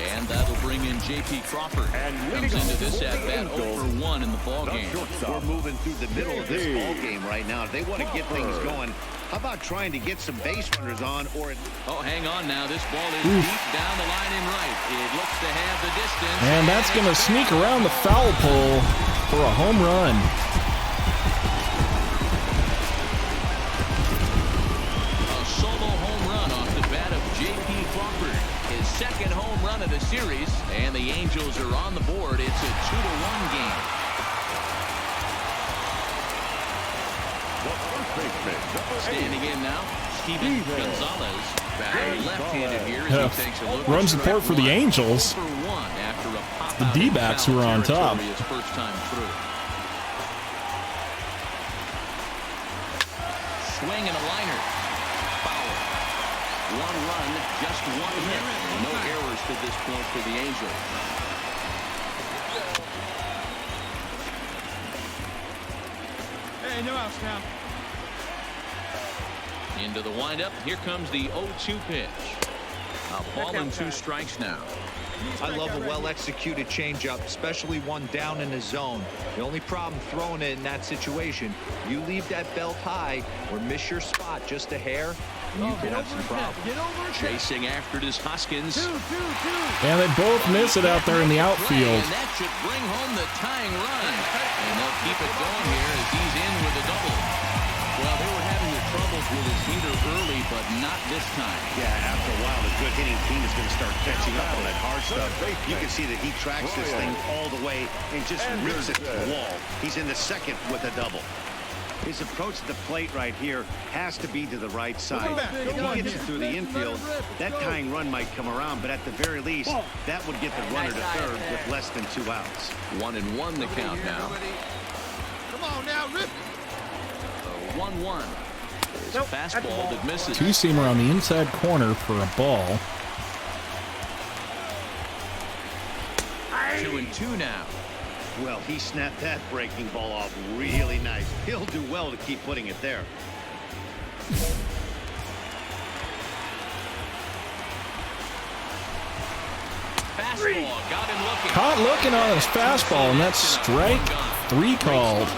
And that'll bring in J.P. Crawford. Comes into this at-bat 0 for 1 in the ballgame. We're moving through the middle of this ball game right now. If they want to get things going, how about trying to get some base runners on? Oh, hang on now. This ball is deep down the line in right. It looks to have the distance. And that's going to sneak around the foul pole for a home run. A solo home run off the bat of J.P. Crawford. His second home run of the series. And the Angels are on the board. It's a 2-1 game. Standing in now, Steven Gonzalez. Batting left-handed here as he takes a look. Run support for the Angels. For 1 after a pop The out D-backs in who are on foul top. territory his first time through. Swing and a liner. Foul. One run, just one hit. No errors to this point for the Angels. Hey, no outs now. Into the windup. Here comes the 0-2 pitch. A ball and 2 strikes now. I love a well-executed changeup, especially one down in the zone. The only problem throwing it in that situation, you leave that belt high or miss your spot just a hair, you could have some problems. Chasing after it is Hoskins. And they both miss it out there in the outfield. And that should bring home the tying run. And they'll keep it going here as he's in with a double. Well, they were having their troubles with his heater early, but not this time. Yeah, after a while, the good hitting team is going to start catching up on that hard stuff. You can see that he tracks this thing all the way and just rips it to the wall. He's in the second with a double. His approach to the plate right here has to be to the right side. If he gets it through the infield, that tying run might come around, but at the very least, that would get the runner to third with less than 2 outs. 1-1 the count now. Come on now, rip. 1-1. Fastball that misses. Two-seamer on the inside corner for a ball. 2-2 now. Well, he snapped that breaking ball off really nice. He'll do well to keep putting it there. Fastball got him looking. Caught looking on his fastball, and that's strike 3 called.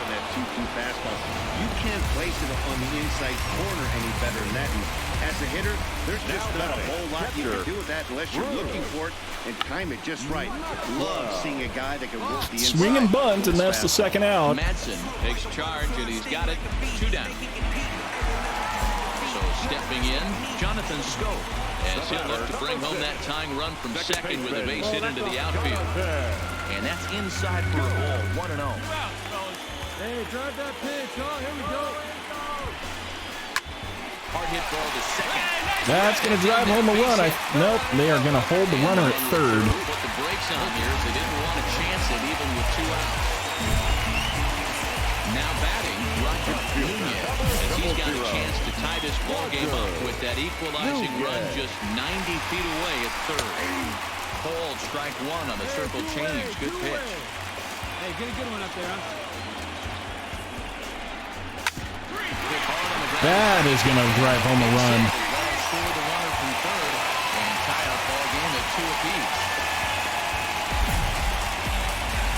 You can't place it on the inside corner any better than that. And as a hitter, there's just not a whole lot you can do with that unless you're looking for it and time it just right. Love seeing a guy that can work the inside. Swing and bunt, and that's the second out. Madsen takes charge, and he's got it 2 down. So stepping in, Jonathan Scope, as he'll look to bring home that tying run from second with a base hit into the outfield. And that's inside for a ball, 1-0. Hey, drive that pitch. Oh, here we go. Hard hit ball to second. That's going to drive home a run. Nope, they are going to hold the runner at third. Put the brakes on here as they didn't want to chance it even with 2 outs. Now batting, Roger Nunez, as he's got a chance to tie this ball game up with that equalizing run just 90 feet away at third. Cold, strike 1 on the circle change. Good pitch. Hey, get a good one up there, huh? That is going to drive home a run. Score the runner from third and tie our ball game at 2 apiece.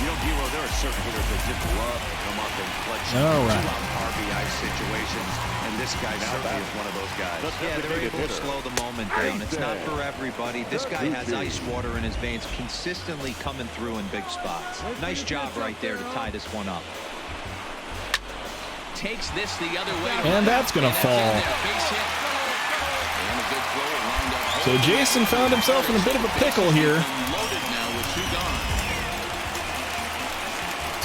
You know, Giro, there are certain hitters that just love to come up and clutch All right. 2-out RBI situations, and this guy certainly is one of those guys. Yeah, they're able to slow the moment down. It's not for everybody. This guy has ice water in his veins, consistently coming through in big spots. Nice job right there to tie this one up. Takes this the other way. And that's going to fall. So Jason found himself in a bit of a pickle here. Loaded now with 2 gone.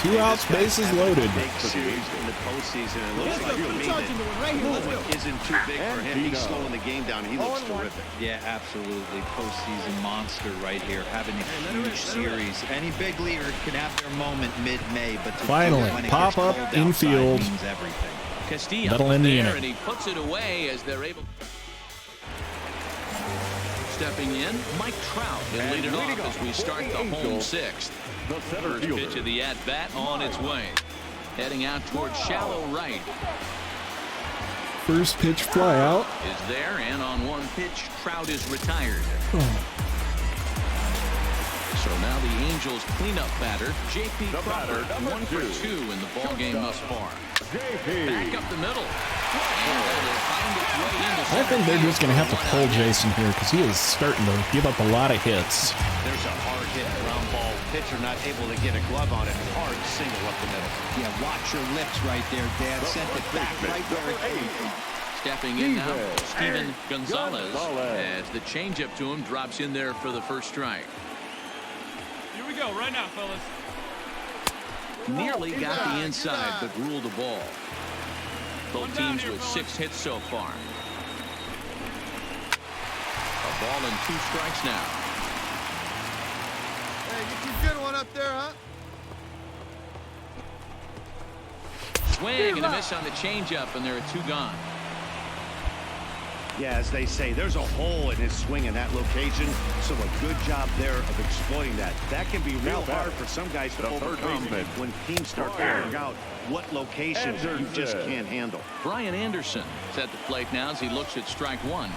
2 outs, bases loaded. Big series in the postseason. It looks like to me that movement isn't too big for him. He's slowing the game down. He looks terrific. Yeah, absolutely. Postseason monster right here, having a huge series. Any big leaguer can have their moment mid-May, but to Finally, when it pop gets up cold infield. outside means everything. Castillo That'll end the there, inning. and he puts it away as they're able. Stepping in, Mike Trout will lead it off as we start the home 6th. First pitch of the at-bat on its way. Heading out towards shallow right. First pitch fly out. Is there, and on 1 pitch, Trout is retired. So now the Angels cleanup batter, J.P. Crawford, 1 for 2 in the ball game thus far. Back up the middle. I think they're just going to have to pull Jason here because he is starting to give up a lot of hits. There's a hard hit ground ball. Pitcher not able to get a glove on it. Hard single up the middle. Yeah, watch your lips right there, Dad. Sent it back right where it came. Stepping in now, Steven Gonzalez, as the changeup to him drops in there for the first strike. Here we go, right now, fellas. Nearly got the inside, but ruled the ball. Both teams with 6 hits so far. A ball and 2 strikes now. Hey, get you a good one up there, huh? Swing and a miss on the changeup, and there are 2 gone. Yeah, as they say, there's a hole in his swing in that location, so a good job there of exploiting that. That can be real hard for some guys to overcome when teams start figuring out what locations you just can't handle. Brian Anderson is at the plate now as he looks at strike one.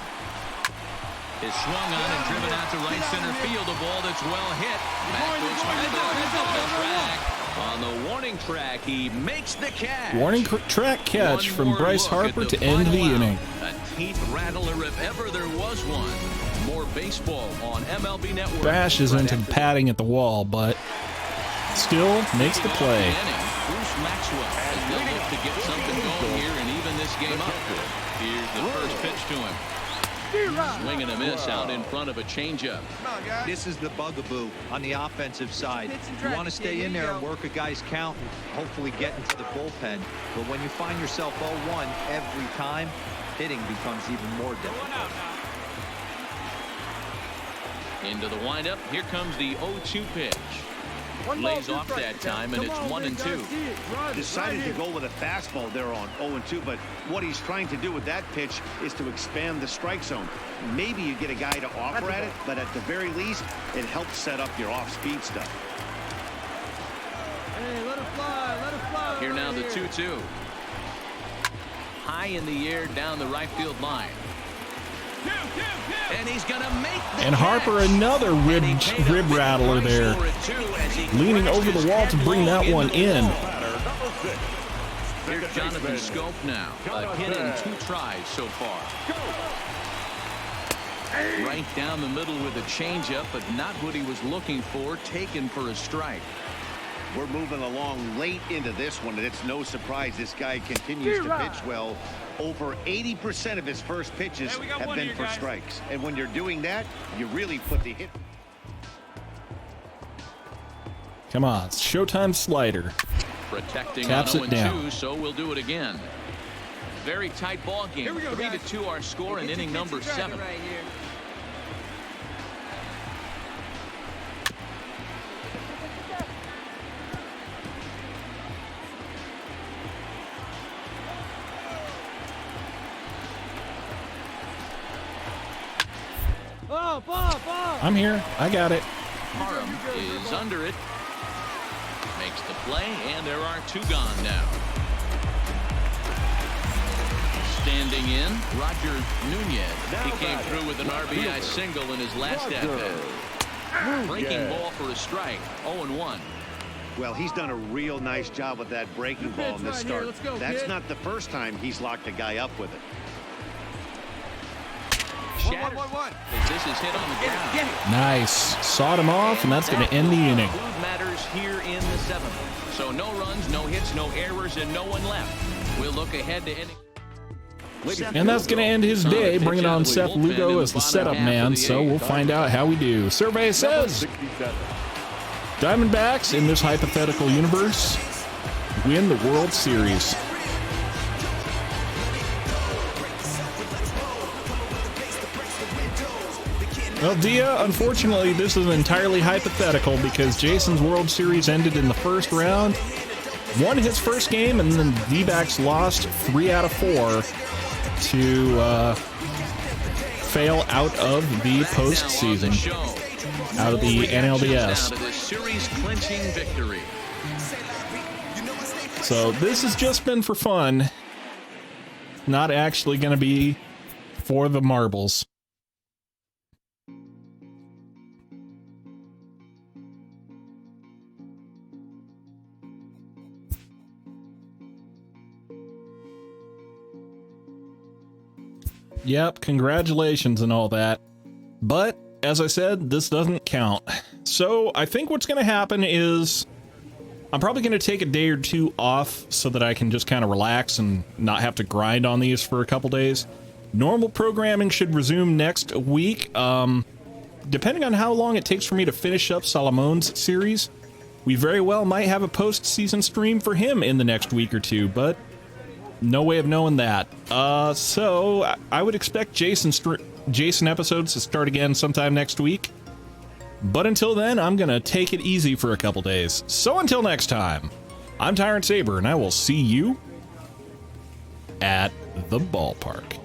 Is swung on and driven out to right center field. A ball that's well hit. Back goes Harper on the track. On the warning track, he makes the catch. Warning track catch from Bryce Harper to end the inning. A teeth rattler if ever there was one. More baseball on MLB Network. Bash is into patting at the wall, but still makes the play. Bruce Maxwell as they'll look to get something going here and even this game up. Here's the first pitch to him. Swing and a miss out in front of a changeup. This is the bugaboo on the offensive side. You want to stay in there and work a guy's count and hopefully get into the bullpen. But when you find yourself 0-1 every time, hitting becomes even more difficult. Into the windup. Here comes the 0-2 pitch. Lays off that time, and it's 1-2. Decided to go with a fastball there on 0-2, but what he's trying to do with that pitch is to expand the strike zone. Maybe you get a guy to offer at it, but at the very least, it helps set up your off-speed stuff. Hey, let it fly, let it fly. Here now the 2-2. High in the air down the right field line. And he's gonna make the and Harper catch. another rib rattler there, leaning over the wall to bring that one in. Here's Jonathan Scope now. A hit in 2 tries so far. Right down the middle with a changeup, but not what he was looking for. Taken for a strike. We're moving along late into this one, and it's no surprise this guy continues to pitch well. Over 80% of his first pitches have been for strikes. And when you're doing that, you really put the hit. Come on, it's Showtime slider. Protecting Taps on it down. 0-2, so we'll do it again. Very tight ball game. 3-2 our score in inning number 7. Right here. I'm here. I got it. Parham is under it. Makes the play, and there are 2 gone now. Standing in, Roger Nunez. He came through with an RBI single in his last at-bat. Breaking ball for a strike. 0-1. Well, he's done a real nice job with that breaking ball in this start. That's not the first time he's locked a guy up with it. This is hit on the ground. Nice. Sawed him off, and that's going to end the inning. Matters here in the 7th. So no runs, no hits, no errors, and no one left. We'll look ahead to inning. And that's going to end his day, bringing on Seth Lugo as the setup man, so we'll find out how we do. Survey says Diamondbacks, in this hypothetical universe, win the World Series. Well, Dia, unfortunately, this is entirely hypothetical because Jason's World Series ended in the first round. Won his first game, and then the D-backs lost 3 out of 4 to fail out of the postseason, out of the NLDS. So this has just been for fun, not actually going to be for the marbles. Yep, congratulations and all that. But, as I said, this doesn't count. So, I think what's going to happen is I'm probably going to take a day or 2 off so that I can just kind of relax and not have to grind on these for a couple days. Normal programming should resume next week. Depending on how long it takes for me to finish up Solomon's series, we very well might have a postseason stream for him in the next week or 2, but no way of knowing that. So I would expect Jason episodes to start again sometime next week. But until then, I'm going to take it easy for a couple days. So until next time, I'm Tyrant Saber, and I will see you at the ballpark.